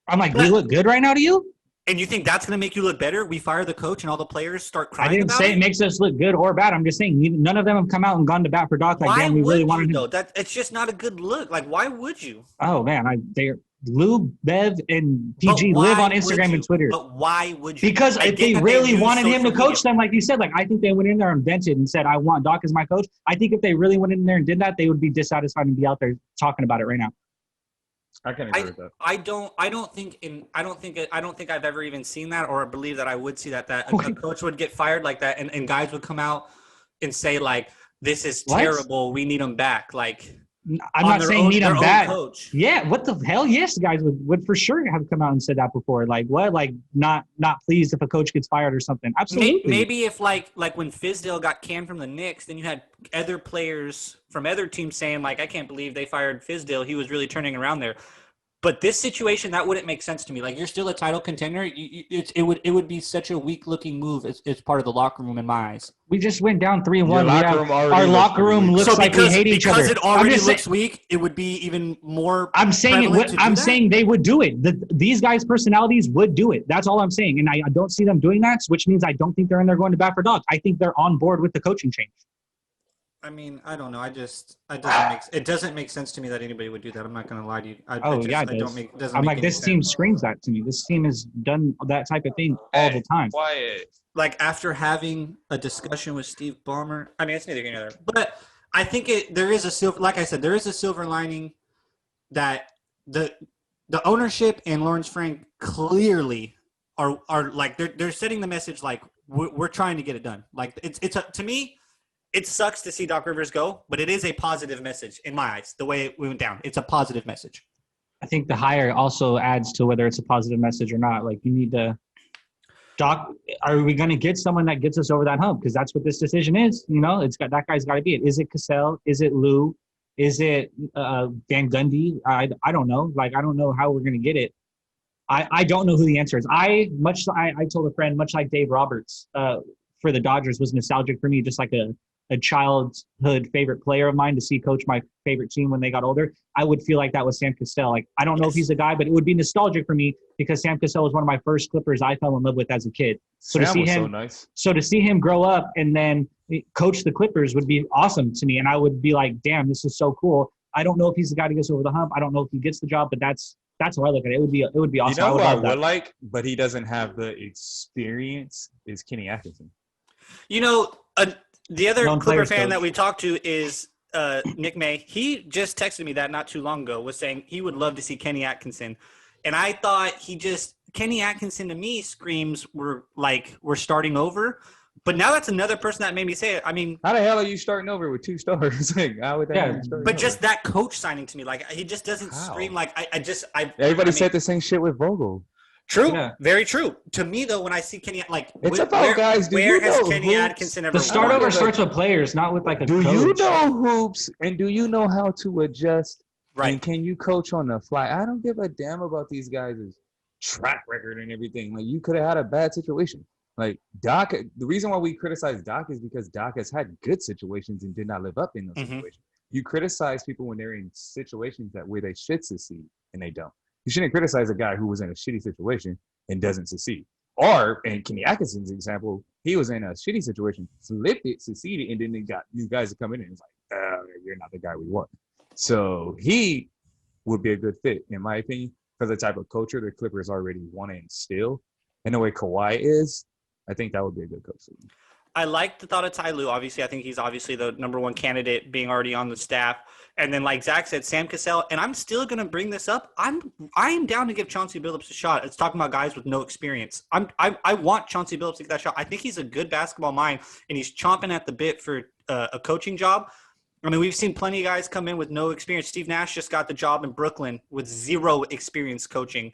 I'm like, we look good right now to you? And you think that's going to make you look better? We fire the coach and all the players start crying about it? I didn't say it makes us look good or bad. I'm just saying none of them have come out and gone to bat for Doc like, damn, we really wanted him. It's just not a good look. Like, why would you? Oh, man. Lou, Bev, and PG live on Instagram and Twitter. But why would you? Because if they really wanted him to coach them, like you said, like I think they went in there and vented and said, I want Doc as my coach. I think if they really went in there and did that, they would be dissatisfied and be out there talking about it right now. I can agree with that. I don't think I've ever even seen that or believe that I would see that a coach would get fired like that and guys would come out and say like, this is terrible. We need him back. Like, I'm On not their saying own- need their him own bad. coach. Yeah, what the hell? Yes, guys would for sure have come out and said that before. Like what? Like not pleased if a coach gets fired or something. Absolutely. Maybe if like when Fizdale got canned from the Knicks, then you had other players from other teams saying like, I can't believe they fired Fizdale. He was really turning around there. But this situation, that wouldn't make sense to me. Like, you're still a title contender. It would be such a weak looking move as part of the locker room in my eyes. We just went down 3-1. Your locker room already Our looks locker pretty room weak. looks like we hate each other. Because it already I'm just looks weak, it would be even more. I'm saying prevalent to do I'm that. saying they would do it. These guys' personalities would do it. That's all I'm saying. And I don't see them doing that, which means I don't think they're in there going to bat for dogs. I think they're on board with the coaching change. I mean, I don't know. It doesn't make sense to me that anybody would do that. I'm not going to lie to you. It does. Doesn't I'm make like, any this sense. team screams that to me. This team has done that type of thing all the time. Quiet. Like after having a discussion with Steve Ballmer, I mean, it's neither here nor there. But I think there is a silver. Like I said, there is a silver lining that the ownership and Lawrence Frank clearly are like they're setting the message like we're trying to get it done. Like to me. It sucks to see Doc Rivers go, but it is a positive message in my eyes. The way it went down, it's a positive message. I think the hire also adds to whether it's a positive message or not. Like you need to, Doc, are we going to get someone that gets us over that hump? Because that's what this decision is. You know, that guy's got to be it. Is it Cassell? Is it Lou? Is it Van Gundy? I don't know. Like I don't know how we're going to get it. I don't know who the answer is. I told a friend, much like Dave Roberts for the Dodgers was nostalgic for me, just like a childhood favorite player of mine to see coach my favorite team when they got older. I would feel like that was Sam Cassell. Like, I don't know if he's a guy, but it would be nostalgic for me because Sam Cassell was one of my first Clippers I fell in love with as a kid. So Sam to see was him, so nice. So to see him grow up and then coach the Clippers would be awesome to me. And I would be like, damn, this is so cool. I don't know if he's the guy to get us over the hump. I don't know if he gets the job, but that's how I look at it. It would be awesome. You know who I love that. would like, but he doesn't have the experience is Kenny Atkinson. You know, the other Lone Clipper players fan coach. that we talked to is Nick May. He just texted me that not too long ago, was saying he would love to see Kenny Atkinson. And I thought Kenny Atkinson to me screams we're starting over. But now that's another person that made me say it. I mean, How the hell are you starting over with 2 stars? Like, how would that Yeah, be starting but over? just that coach signing to me, like he just doesn't How? scream like Everybody I mean, said the same shit with Vogel. True, Yeah. very true. To me though, when I see Kenny, like It's about guys. Do where you has know Kenny hoops? Atkinson ever The start won? over like- starts with players, not with like a Do coach. you know hoops and do you know how to adjust? Right. And can you coach on the fly? I don't give a damn about these guys' track record and everything. Like you could have had a bad situation. Like Doc, the reason why we criticize Doc is because Doc has had good situations and did not live up in those situations. You criticize people when they're in situations where they should succeed and they don't. You shouldn't criticize a guy who was in a shitty situation and doesn't succeed. Or in Kenny Atkinson's example, he was in a shitty situation, flipped it, succeeded, and then they got these guys to come in and it's like, you're not the guy we want. So he would be a good fit, in my opinion, for the type of culture the Clippers already want to instill. And the way Kawhi is, I think that would be a good coach. I like the thought of Ty Lue. Obviously, I think he's obviously the number one candidate being already on the staff. And then, like Zach said, Sam Cassell. And I'm still going to bring this up. I'm down to give Chauncey Billups a shot. It's talking about guys with no experience. I want Chauncey Billups to get that shot. I think he's a good basketball mind, and he's chomping at the bit for a coaching job. I mean, we've seen plenty of guys come in with no experience. Steve Nash just got the job in Brooklyn with zero experience coaching.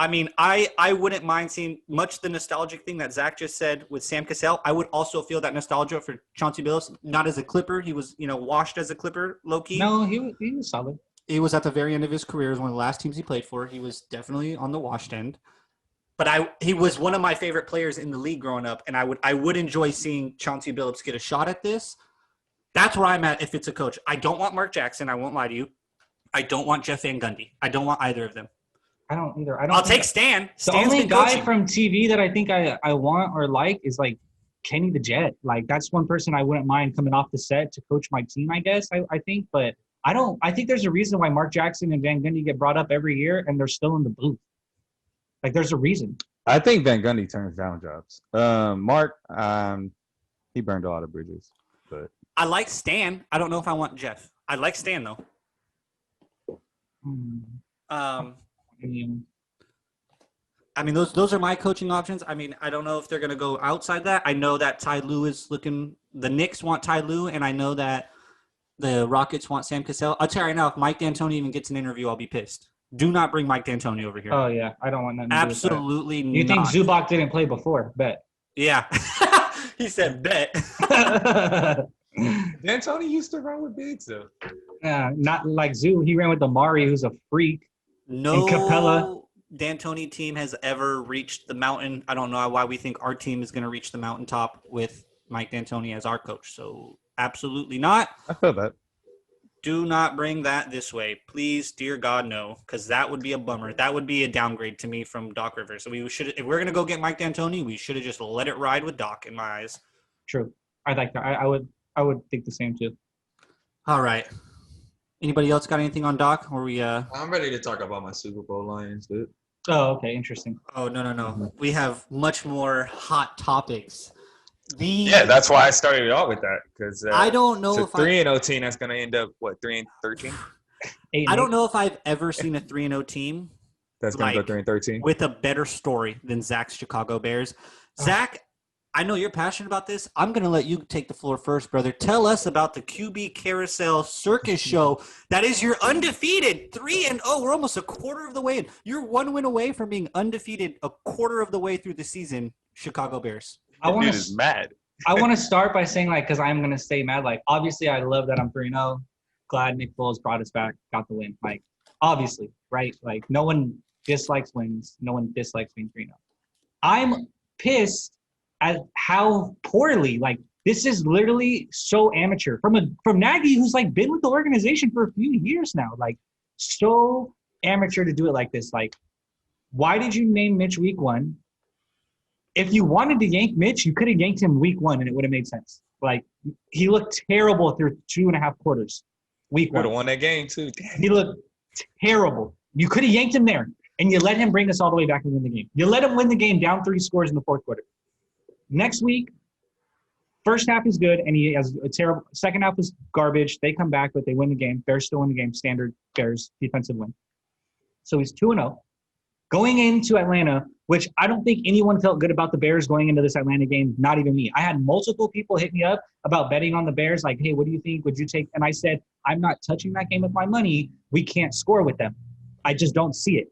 I mean, I wouldn't mind seeing much the nostalgic thing that Zach just said with Sam Cassell. I would also feel that nostalgia for Chauncey Billups, not as a Clipper. He was, washed as a Clipper, low-key. No, he was solid. He was at the very end of his career. It was one of the last teams he played for. He was definitely on the washed end. But he was one of my favorite players in the league growing up, and I would enjoy seeing Chauncey Billups get a shot at this. That's where I'm at if it's a coach. I don't want Mark Jackson. I won't lie to you. I don't want Jeff Van Gundy. I don't want either of them. I don't either. I'll take Stan. The Stan's only been guy coaching. from TV that I think I want or like is like Kenny the Jet. Like that's one person I wouldn't mind coming off the set to coach my team, I guess. I think, but I think there's a reason why Mark Jackson and Van Gundy get brought up every year and they're still in the booth. Like there's a reason. I think Van Gundy turns down jobs. Mark, he burned a lot of bridges. But I like Stan. I don't know if I want Jeff. I like Stan though. I mean, those are my coaching options. I mean, I don't know if they're going to go outside that. I know that Ty Lue is looking – the Knicks want Ty Lue, and I know that The Rockets want Sam Cassell. I'll tell you right now, if Mike D'Antoni even gets an interview, I'll be pissed. Do not bring Mike D'Antoni over here. Oh yeah, I don't want nothing to do with that. Absolutely not. You think Zubac didn't play before? Bet. Yeah. He said bet. D'Antoni used to run with bigs though. Not like Zoo. He ran with Amari, who's a freak. No And Capella. D'Antoni team has ever reached the mountain. I don't know why we think our team is going to reach the mountaintop with Mike D'Antoni as our coach. So absolutely not. I feel that. Do not bring that this way. Please, dear God, no, because that would be a bummer. That would be a downgrade to me from Doc Rivers. So we should, if we're going to go get Mike D'Antoni, we should have just let it ride with Doc in my eyes. True. I like that. I would think the same too. All right. Anybody else got anything on Doc? Or we I'm ready to talk about my Super Bowl Lions, dude. Oh, okay, interesting. Oh, no. We have much more hot topics. Yeah, that's why I started it off with that because I don't know it's if a 3-0 team that's going to end up 3-13. I don't know if I've ever seen a 3-0 team That's going to go 3-13 with a better story than Zach's Chicago Bears. Zach, I know you're passionate about this. I'm going to let you take the floor first, brother. Tell us about the QB Carousel Circus show. That is your undefeated 3-0. We're almost a quarter of the way in. You're one win away from being undefeated a quarter of the way through the season, Chicago Bears. Dude is mad. I want to start by saying, because I'm going to stay mad. Obviously, I love that I'm 3-0. Glad Nick Foles brought us back, got the win. Obviously, right? No one dislikes wins. No one dislikes being 3-0. I'm pissed at how poorly, this is literally so amateur. From Nagy, who's, been with the organization for a few years now. So amateur to do it like this. Why did you name Mitch week 1? If you wanted to yank Mitch, you could have yanked him week 1 and it would have made sense. He looked terrible through 2.5 quarters. Week 1. Would have won that game too. Damn. He looked terrible. You could have yanked him there and you let him bring us all the way back and win the game. You let him win the game down 3 scores in the 4th quarter. Next week, first half is good and he has a terrible – second half is garbage. They come back, but they win the game. Bears still win the game. Standard Bears defensive win. So he's 2-0. Going into Atlanta, which I don't think anyone felt good about the Bears going into this Atlanta game, not even me. I had multiple people hit me up about betting on the Bears, hey, what do you think? Would you take? And I said, I'm not touching that game with my money. We can't score with them. I just don't see it.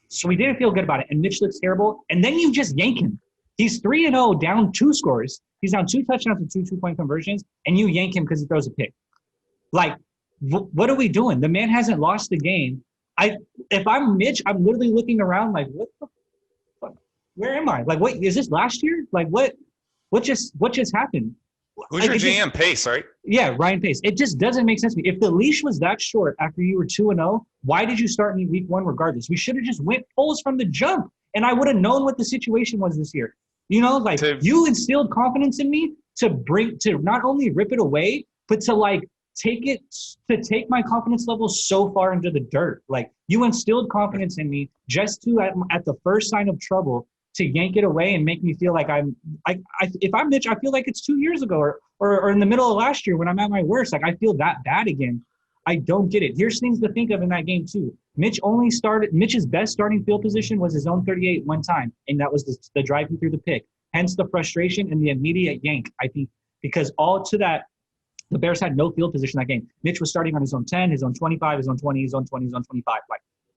So we didn't feel good about it. And Mitch looks terrible. And then you just yank him. He's 3-0, down 2 scores. He's down 2 touchdowns and 2 2-point conversions, and you yank him because he throws a pick. What are we doing? The man hasn't lost the game. If I'm Mitch, I'm literally looking around what the fuck? Where am I? What is this last year? What just happened? Who's your GM? Pace, right? Yeah, Ryan Pace. It just doesn't make sense to me. If the leash was that short after you were 2-0, why did you start me week 1 regardless? We should have just went Foles from the jump, and I would have known what the situation was this year. You instilled confidence in me to not only rip it away, but to take my confidence level so far into the dirt. You instilled confidence in me just to at the first sign of trouble to yank it away and make me feel like if I'm Mitch, I feel like it's 2 years ago or in the middle of last year when I'm at my worst. I feel that bad again. I don't get it. Here's things to think of in that game too. Mitch's best starting field position was his own 38 one time, and that was the drive he threw the pick. Hence the frustration and the immediate yank, I think, because all to that, the Bears had no field position that game. Mitch was starting on his own 10, his own 25, his own 20, his own 20, his own 25.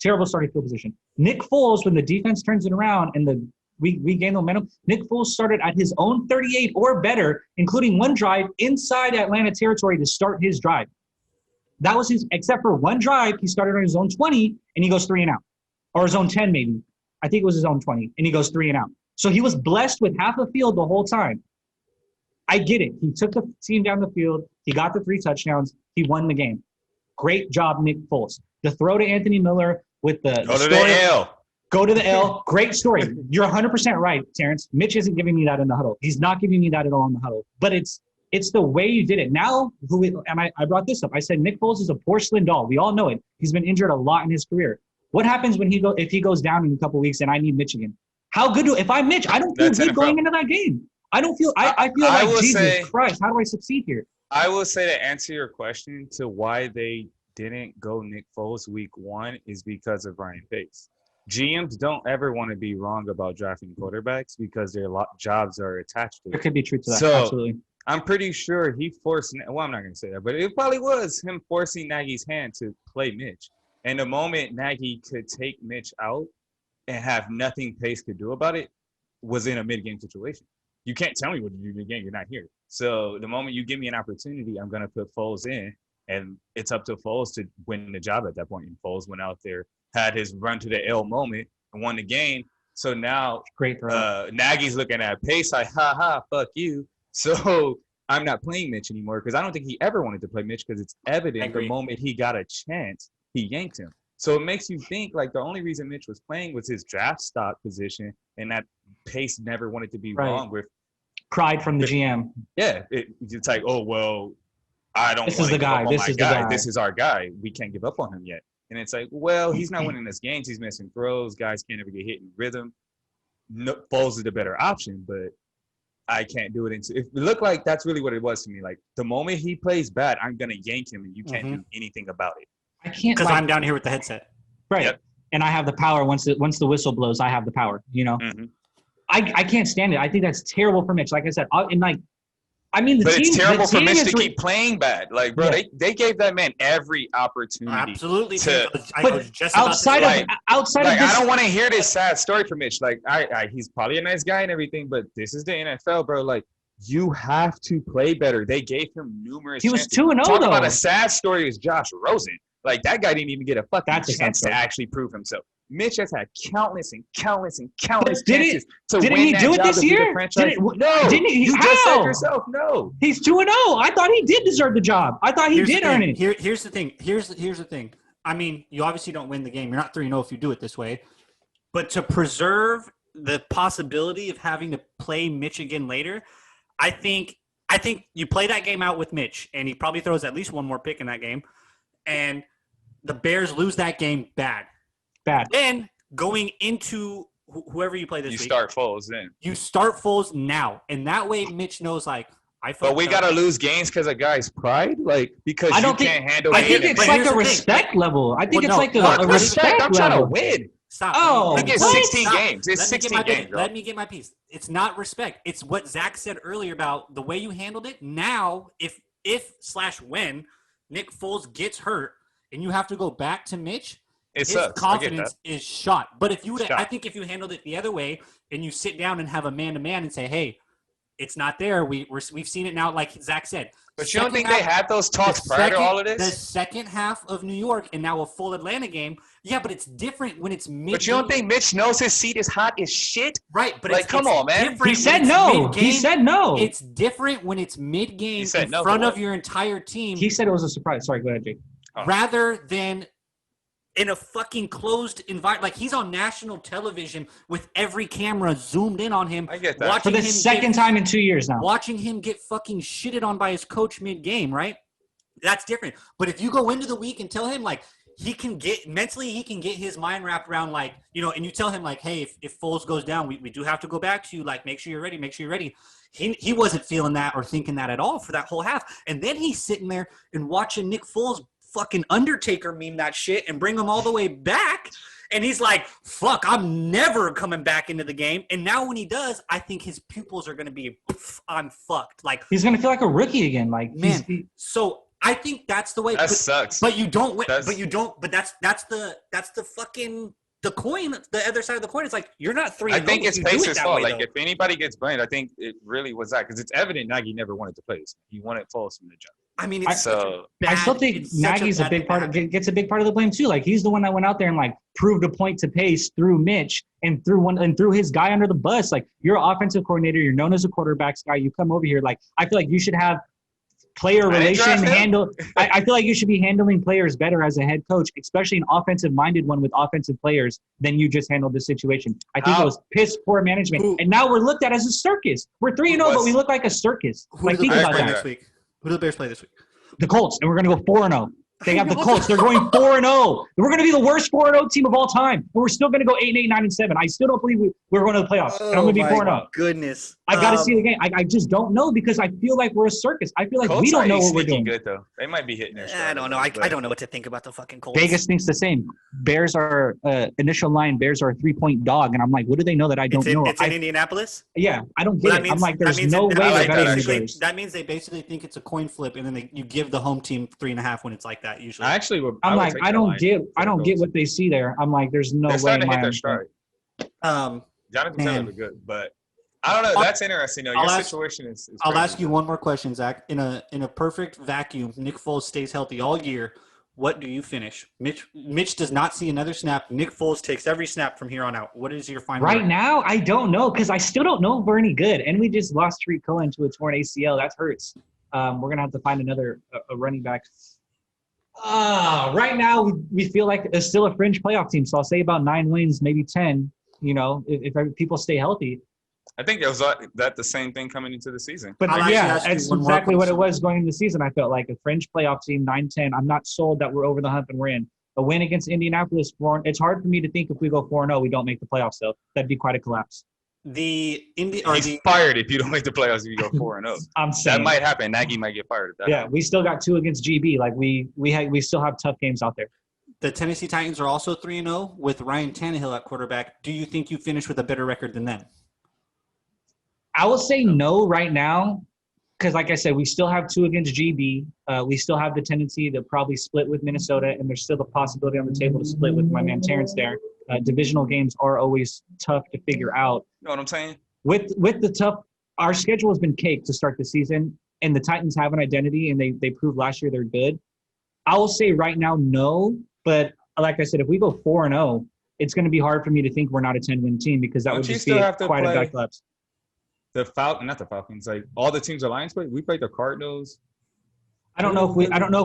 Terrible starting field position. Nick Foles, when the defense turns it around and we gain momentum, Nick Foles started at his own 38 or better, including one drive inside Atlanta territory to start his drive. That was except for one drive, he started on his own 20 and he goes 3 and out. Or his own 10 maybe. I think it was his own 20 and he goes 3 and out. So he was blessed with half the field the whole time. I get it. He took the team down the field. He got the 3 touchdowns. He won the game. Great job, Nick Foles. The throw to Anthony Miller with the Go to the L. Go to the L. Great story. You're 100% right, Terrence. Mitch isn't giving me that in the huddle. He's not giving me that at all in the huddle. But it's the way you did it. Now, I brought this up. I said Nick Foles is a porcelain doll. We all know it. He's been injured a lot in his career. What happens if he goes down in a couple of weeks and I need Michigan? How good if I'm Mitch, I don't feel good going into that game. I don't feel I feel like Jesus Christ, how do I succeed here? I will say to answer your question to why they didn't go Nick Foles week 1 is because of Ryan Pace. GMs don't ever want to be wrong about drafting quarterbacks because their jobs are attached to it. There could be truth to that. So, Absolutely. I'm pretty sure he forced. Well, I'm not gonna say that, but it probably was him forcing Nagy's hand to play Mitch. And the moment Nagy could take Mitch out and have nothing Pace could do about it, was in a mid-game situation. You can't tell me what to do in the game. You're not here. So the moment you give me an opportunity, I'm gonna put Foles in, and it's up to Foles to win the job at that point. And Foles went out there, had his run to the L moment, and won the game. So now Great throw. Nagy's looking at Pace like, ha, fuck you. So I'm not playing Mitch anymore because I don't think he ever wanted to play Mitch because it's evident the moment he got a chance, he yanked him. So it makes you think like the only reason Mitch was playing was his draft stock position, and that Pace never wanted to be wrong with pride from the GM. Yeah, it's like, oh well, I don't. This is the guy. This is the guy. This is our guy. We can't give up on him yet. And it's like, well, he's not winning us games. He's missing throws. Guys can't ever get hit in rhythm. No, Foles is the better option, but I can't do it. It looked like that's really what it was to me. Like the moment he plays bad, I'm gonna yank him, and you can't do anything about it. I can't because I'm down here with the headset. Right. Yep. And I have the power. Once the whistle blows, I have the power. You know. Mm-hmm. I can't stand it. I think that's terrible for Mitch. Like I said, the team. But it's terrible for Mitch to keep playing bad. Like, bro, they gave that man every opportunity. Absolutely. Outside of this, I don't want to hear this sad story for Mitch. Like, he's probably a nice guy and everything, but this is the NFL, bro. Like, you have to play better. They gave him numerous. He was 2-0. Talk about a sad story is Josh Rosen. Like that guy didn't even get a fucking chance to actually prove himself. Mitch has had countless chances to win. Didn't he do it this year? No. Didn't he? You just said yourself, no. He's 2-0. I thought he did deserve the job. I thought he did earn it. Here's the thing. Here's the thing. I mean, you obviously don't win the game. You're not 3-0 if you do it this way. But to preserve the possibility of having to play Mitch again later, I think you play that game out with Mitch, and he probably throws at least one more pick in that game. And the Bears lose that game bad. Then going into whoever you play this week. You start Foles then. You start Foles now. And that way Mitch knows like, but we got to lose games because of guys' pride? Like, because you can't handle it. I think it's like a respect level. I think it's like a respect level. I'm trying to win. Stop. Oh, I get 16 games. It's 16 games, bro. Let me get my piece. It's not respect. It's what Zach said earlier about the way you handled it. Now, if/when Nick Foles gets hurt and you have to go back to Mitch, his confidence is shot. But if you would, I think if you handled it the other way and you sit down and have a man-to-man and say, hey, it's not there. We've seen it now, like Zach said. But you don't think they had those talks prior to all of this? The second half of New York and now a full Atlanta game. Yeah, but it's different when it's mid. But you don't think Mitch knows his seat is hot as shit? Right, but like, come on, man. He said no. He said no. It's different when it's mid-game in front of your entire team. He said it was a surprise. Sorry, go ahead, Jake. Rather than in a fucking closed environment. Like, he's on national television with every camera zoomed in on him. I get that. For the second time in 2 years now. Watching him get fucking shitted on by his coach mid-game, right? That's different. But if you go into the week and tell him, like, he can get his mind wrapped around, like, you know, and you tell him, like, hey, if Foles goes down, we do have to go back to you. Like, make sure you're ready. He wasn't feeling that or thinking that at all for that whole half. And then he's sitting there and watching Nick Foles fucking Undertaker meme that shit and bring him all the way back. And he's like, fuck, I'm never coming back into the game. And now when he does, I think his pupils are going to be, I'm fucked. Like, he's going to feel like a rookie again. Like, man. So I think that's the way. That sucks. But you don't win. But you don't. But that's the fucking the coin. The other side of the coin. It's like you're not 3-0. I think it's Pace's fault. Like, if anybody gets blamed, I think it really was that, because it's evident Nagy never wanted to play this. He wanted Foles from the jump. I mean, I still think Nagy's a big part. Gets a big part of the blame too. Like, he's the one that went out there and like proved a point to Pace through Mitch and threw his guy under the bus. Like, you're an offensive coordinator. You're known as a quarterbacks guy. You come over here. Like, I feel like you should have player relation handle. I feel like you should be handling players better as a head coach, especially an offensive-minded one with offensive players, than you just handled the situation. I think it was piss poor management. And now we're looked at as a circus. We're 3-0, but we look like a circus. Like, think about that. Who do the Bears play this week? The Colts, and we're going to go 4-0. They have the Colts. They're going 4-0. We're going to be the worst 4-0 team of all time. And we're still going to go 8-8, 9-7. I still don't believe we're going to the playoffs. And I'm going to be 4-0. Goodness. I got to see the game. I just don't know because I feel like we're a circus. I feel like Colts we don't know what we're sneaky doing. good though. They might be hitting their stride. I don't know. I don't know what to think about the fucking Colts. Vegas thinks the same. Bears are initial line. Bears are a 3-point dog, and I'm like, what do they know that I don't know? It's in Indianapolis. Yeah, I don't get it. I'm like, there's no way I they're like betting that, the actually. Bears. That means they basically think it's a coin flip, and then you give the home team 3.5 when it's like that. Usually, I'm like, I don't get what they see there. I'm like, there's no They're way. starting to hit their stride. Jonathan Man. Taylor look good, but I don't know. That's interesting though. Your situation is I'll crazy. ask you one more question, Zach. In a perfect vacuum, Nick Foles stays healthy all year. What do you finish? Mitch does not see another snap. Nick Foles takes every snap from here on out. What is your final? Right now, I don't know because I still don't know if we're any good. And we just lost Tariq Cohen to a torn ACL. That hurts. We're going to have to find another running back. Right now, we feel like it's still a fringe playoff team. So I'll say about 9 wins, maybe 10, if people stay healthy. I think it was that the same thing coming into the season. But I'll yeah, actually that's ask you one more exactly what it question. was going into the season. I felt like a fringe playoff team, 9-10. I'm not sold that we're over the hump and we're in. A win against Indianapolis, it's hard for me to think if we go 4-0, we don't make the playoffs, though. That'd be quite a collapse. He's fired if you don't make the playoffs if you go 4-0. I'm saying. That might happen. Nagy might get fired if that happens. We still got 2 against GB. Like, we still have tough games out there. The Tennessee Titans are also 3-0 with Ryan Tannehill at quarterback. Do you think you finish with a better record than them? I will say no right now because, like I said, we still have 2 against GB. We still have the tendency to probably split with Minnesota, and there's still the possibility on the table to split with my man Terrence there. Divisional games are always tough to figure out. You know what I'm saying? With the tough – our schedule has been caked to start the season, and the Titans have an identity, and they proved last year they're good. I will say right now no, but like I said, if we go 4-0, it's going to be hard for me to think we're not a 10-win team because that would just be quite a bad collapse. Not the Falcons. Like all the teams the Lions play, we played the Cardinals. I don't know if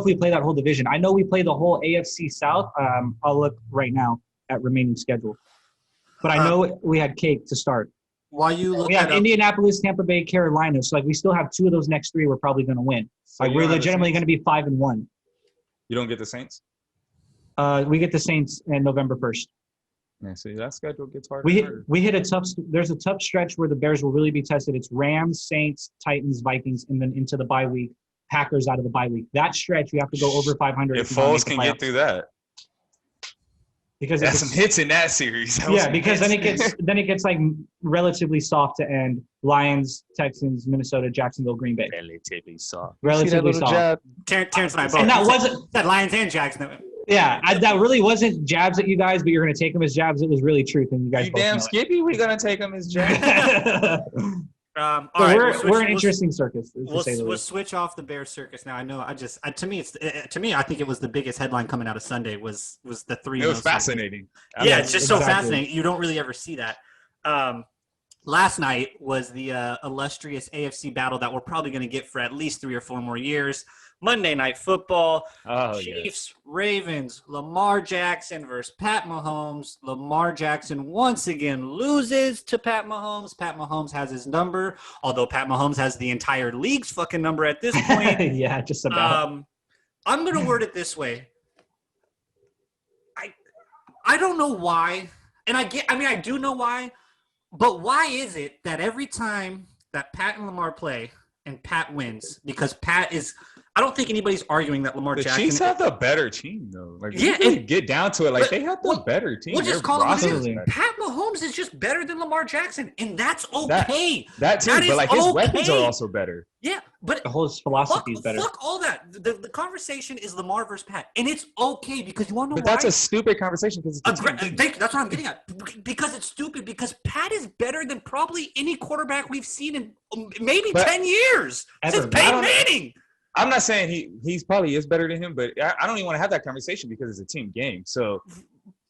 we play that whole division. I know we play the whole AFC South. I'll look right now at remaining schedule, but I know we had cake to start. While you look we have at Indianapolis, Tampa Bay, Carolina. So like we still have 2 of those next 3 we're probably going to win. So we're legitimately going to be 5-1. You don't get the Saints? We get the Saints in November 1st. Yeah, see, that schedule gets harder. We hit there's a tough stretch where the Bears will really be tested. It's Rams, Saints, Titans, Vikings, and then into the bye week, Packers out of the bye week. That stretch, you have to go over 500. If Foles can get through that. Because that's some hits in that series. Because then it gets like relatively soft to end. Lions, Texans, Minnesota, Jacksonville, Green Bay. Relatively soft. Relatively soft. Terrence and I both. And that wasn't that Lions and Jacksonville. Yeah, that really wasn't jabs at you guys, but you're going to take them as jabs. It was really truth, and you guys both damn know Skippy, we're going to take them as jabs. All right, we're an interesting circus. We'll switch off the Bears circus now. I know. To me, I think it was the biggest headline coming out of Sunday was the 3. It was fascinating. Yeah, it's just so fascinating. You don't really ever see that. Last night was the illustrious AFC battle that we're probably going to get for at least 3 or 4 more years. Monday Night Football, Chiefs, Ravens, Lamar Jackson versus Pat Mahomes. Lamar Jackson once again loses to Pat Mahomes. Pat Mahomes has his number, although Pat Mahomes has the entire league's fucking number at this point. Yeah, just about. I'm going to word it this way. I don't know why, and I do know why, but why is it that every time that Pat and Lamar play and Pat wins, because Pat is – I don't think anybody's arguing that Lamar Jackson. The Chiefs have the better team, though. Like, yeah, get down to it. Like, they have the better team. We'll just call it what it is. Pat Mahomes is just better than Lamar Jackson, and that's okay. That too, but like his weapons are also better. Yeah, but the whole philosophy is better. Fuck all that. The conversation is Lamar versus Pat, and it's okay because you want to know why? That's a stupid conversation because that's what I'm getting at. Because it's stupid because Pat is better than probably any quarterback we've seen in maybe 10 years since Peyton Manning. I'm not saying he's probably is better than him, but I don't even want to have that conversation because it's a team game. So,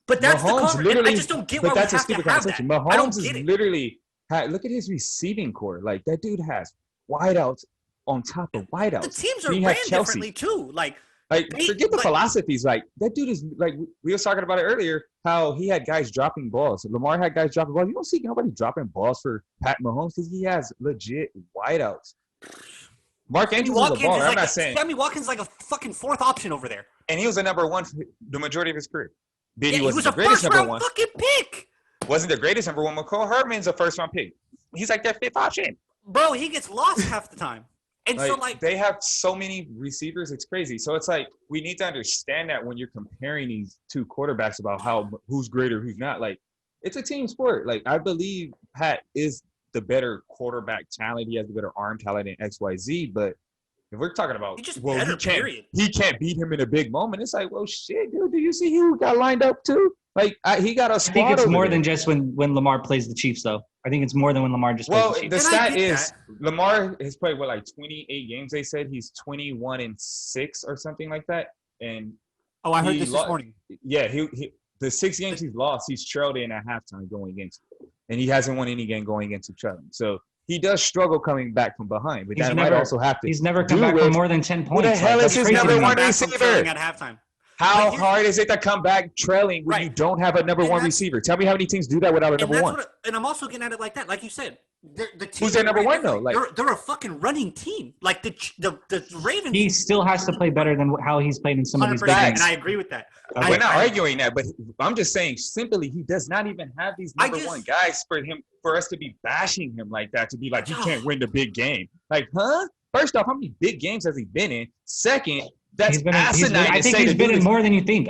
but that's Mahomes the conversation. I just don't get why we have to have that. Mahomes is literally look at his receiving core. Like that dude has wideouts on top of wideouts. The teams are ran differently too. Like forget the philosophies. Like that dude is like we were talking about it earlier. How he had guys dropping balls. Lamar had guys dropping balls. You don't see nobody dropping balls for Pat Mahomes because he has legit wideouts. Mark Andrews is a baller. I'm not saying. Sammy Watkins is like a fucking fourth option over there. And he was a number one for the majority of his career. But Yeah, he he wasn't was a the greatest number first-round one. fucking pick. Wasn't the greatest number one. McCall Hardman's a first-round pick. He's like their fifth option. Bro, he gets lost half the time. And so, like, they have so many receivers, it's crazy. So it's like we need to understand that when you're comparing these two quarterbacks about who's greater, who's not. Like, it's a team sport. Like, I believe Pat is the better quarterback talent. He has the better arm talent in XYZ. But if we're talking about, he's just better, period. He can't beat him in a big moment. It's like, well, shit, dude. Do you see who got lined up too? Like, he got a spot. I think it's more there. than just when Lamar plays the Chiefs, though. I think it's more than when Lamar just plays the Chiefs. The stat is Lamar has played, like 28 games, they said. He's 21-6 or something like that. And I heard this morning. Yeah, the 6 games he's lost, he's trailed in at halftime going against him. And he hasn't won any game going against each other. So he does struggle coming back from behind. But that might also have to. He's never come back for more than 10 points. Who the hell is his number one receiver? At halftime. How hard is it to come back trailing when you don't have a number one receiver? Tell me how many teams do that without a number one. And I'm also getting at it like that. Like you said, the team. Who's their number one, though? Like, they're a fucking running team. Like the Ravens. He still has to play better than how he's played in some of these big games. And I agree with that. We're not arguing that, but I'm just saying simply he does not even have these number one guys for us to be bashing him like that, to be like, he can't win the big game. Like, huh? First off, how many big games has he been in? Second, that's asinine. I think he's been in more than you think.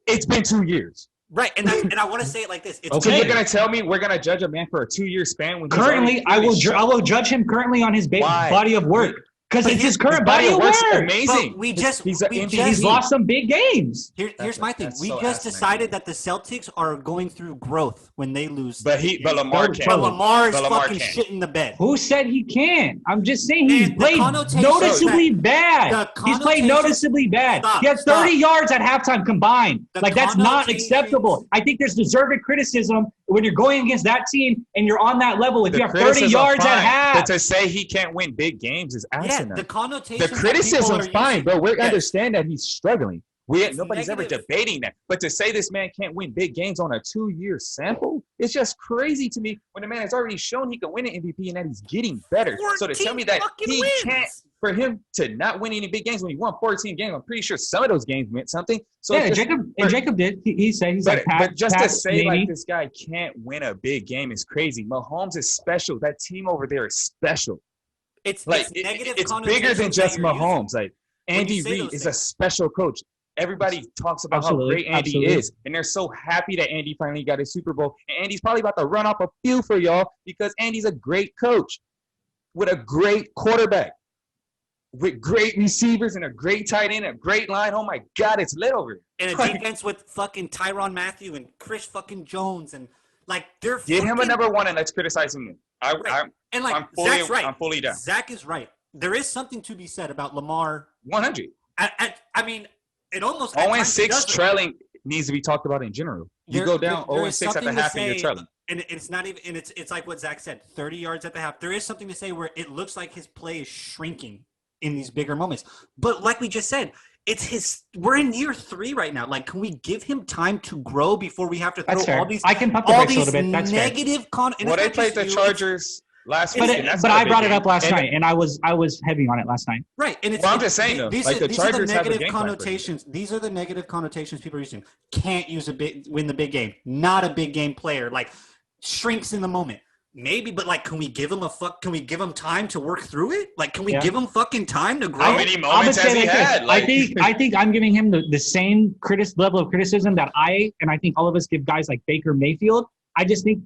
It's been 2 years. Right, and I want to say it like this. So you're gonna tell me we're gonna judge a man for a 2-year span when currently I will judge him currently on his body of work. Because it's his current body of work. Amazing. He's lost some big games. Here's my thing. We just decided that the Celtics are going through growth when they lose. But Lamar can't. But Lamar's fucking shit in the bed. Who said he can't? I'm just saying he's played noticeably bad. He's played noticeably bad. He had 30 yards at halftime combined. Like, that's not acceptable. I think there's deserved criticism when you're going against that team and you're on that level. If you have 30 yards at half. But to say he can't win big games is asinine. The connotation. The criticism's fine, but we understand that he's struggling. Nobody's ever debating that. But to say this man can't win big games on a 2-year sample, it's just crazy to me when the man has already shown he can win an MVP and that he's getting better. So to tell me that he can't, for him to not win any big games when he won 14 games, I'm pretty sure some of those games meant something. So yeah, Jacob did. He said he's like, but just to say like this guy can't win a big game is crazy. Mahomes is special. That team over there is special. It's negative. It's bigger than just Mahomes. Like, Andy Reid is a special coach. Everybody talks about how great Andy is, and they're so happy that Andy finally got his Super Bowl. And Andy's probably about to run off a few for y'all because Andy's a great coach with a great quarterback, with great receivers and a great tight end, a great line. Oh my God, it's lit over here. And a defense with fucking Tyrann Mathieu and Chris fucking Jones, and like they're get him a number one and let's criticize him. I'm fully down. Zach is right. There is something to be said about Lamar. 100. I mean, it almost 0-6 trailing needs to be talked about in general. You go down 0-6 at the half and you're trailing. And it's not even, and it's like what Zach said, 30 yards at the half. There is something to say where it looks like his play is shrinking in these bigger moments. But like we just said, we're in year 3 right now. Like, can we give him time to grow before we have to throw all these, I can pump the brakes a little bit. That's negative content? Well, they played the Chargers last week. But I brought it up last night, and I was heavy on it last night. Right, and I'm just saying though, these like the Chargers have a game connotations. These are the negative connotations people are using. Can't win the big game. Not a big game player. Like, shrinks in the moment. Maybe, but like, can we give him Can we give him time to work through it? Like, can we give him fucking time to grow? How many moments has he had? Like, I think I'm giving him the same level of criticism that I think all of us give guys like Baker Mayfield. I just think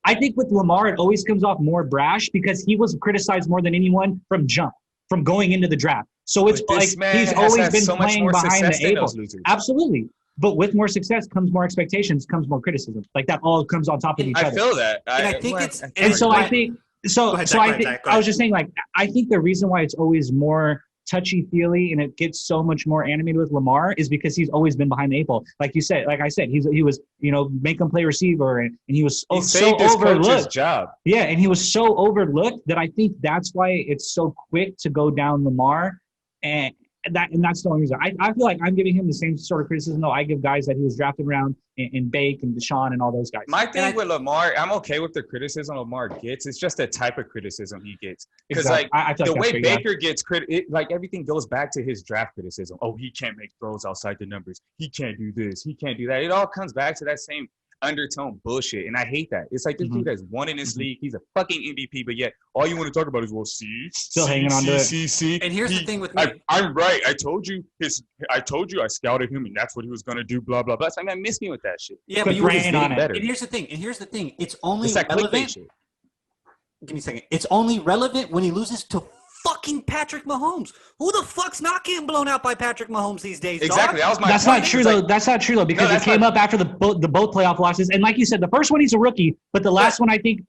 I think with Lamar, it always comes off more brash because he was criticized more than anyone from going into the draft. So it's like he's always been so playing behind the eight ball. Absolutely. But with more success comes more expectations, comes more criticism. Like, that all comes on top of each other. I feel that. I think it's – And so I think – I was just saying, like, I think the reason why it's always more touchy-feely and it gets so much more animated with Lamar is because he's always been behind the eight ball. Like I said, he was, make him play receiver, and he was so overlooked. Job. Yeah, and he was so overlooked that I think that's why it's so quick to go down Lamar. And that's the only reason. I feel like I'm giving him the same sort of criticism though I give guys that he was drafted around in Bake and Deshaun and all those guys. My thing with Lamar, I'm okay with the criticism Lamar gets. It's just the type of criticism he gets. Because Exactly. like I feel the like way that's fair, Baker gets credit, like everything goes back to his draft criticism. Oh, he can't make throws outside the numbers. He can't do this. He can't do that. It all comes back to that same undertone bullshit, and I hate that. It's like this dude has won in this league. He's a fucking MVP, but yet all you want to talk about is Still hanging on to it. see. And here's the thing with me. I'm right. I told you I scouted him, and that's what he was gonna do. Blah blah blah. So, man, miss me with that shit. Yeah, Quit but you praying on it. better. And here's the thing. It's only It's that clickbait relevant. shit. Give me a second. It's only relevant when he loses to fucking Patrick Mahomes. Who the fuck's not getting blown out by Patrick Mahomes these days? Exactly. That Dog? was my That's point. not true It's though. like, That's not true though because it that's came not- up after the both playoff losses. And like you said, the first one he's a rookie, but the last one I think.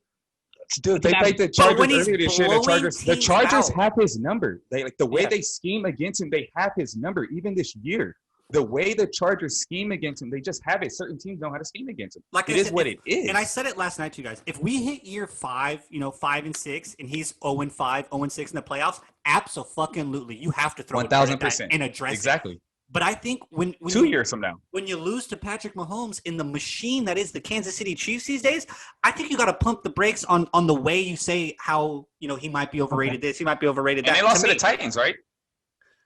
dude, they played the But Chargers when he's earlier this year. blowing The teams Chargers out. have his number. They like the way Yeah. they scheme against him. They have his number even this year. The way the Chargers scheme against him, they just have it. Certain teams know how to scheme against him. Like It I is said, what it is. And I said it last night to you guys. If we hit year 5, 5 and 6, and he's 0-5, 0-6 in the playoffs, absolutely, you have to throw it at that 1000% and address it. exactly. But I think when 2 years from now. when you lose to Patrick Mahomes in the machine that is the Kansas City Chiefs these days, I think you got to pump the brakes on the way you say how he might be overrated. This, he might be overrated. And that. they lost to me, the Titans, right?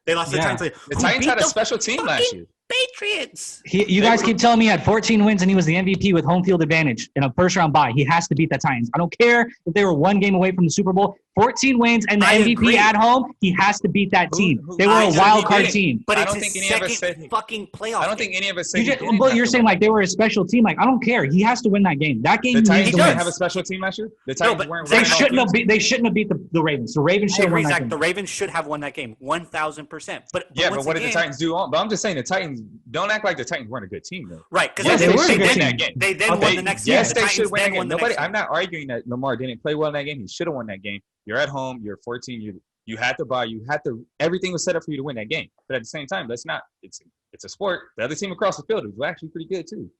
They lost to the Yeah. Titans. The Who Titans beat had a the special team last year. Patriots. You guys keep telling me he had 14 wins and he was the MVP with home field advantage in a first round bye. He has to beat the Titans. I don't care if they were one game away from the Super Bowl. 14 wins and the I MVP agree. at home. He has to beat that team. They were I a agree. wild He card did. team. But I it's don't his think any of us second said- fucking playoff. I don't game. think any of us said You he just, didn't but have you're to saying win. like they were a special team. Like I don't care. He has to win that game. That game The he Titans needs to didn't win. have a special team last year. The No, Titans but weren't. They running all shouldn't have games. beat. They shouldn't have beat the Ravens. The Ravens I should have agree, won that Zach. game. The Ravens should have won that game, 1,000%. But Yeah, once but what did the again- Titans do? But I'm just saying the Titans don't act like the Titans weren't a good team though. Right, because Yes, they, they were a they, good then, team. that game. they then Okay, won the next game. Yes, The they Titans should win then that won game. the Nobody. next I'm not arguing that Lamar didn't play well in that game. He should have won that game. You're at home. You're 14. You had to buy. You had to. Everything was set up for you to win that game. But at the same time, that's not. It's a sport. The other team across the field is actually pretty good too.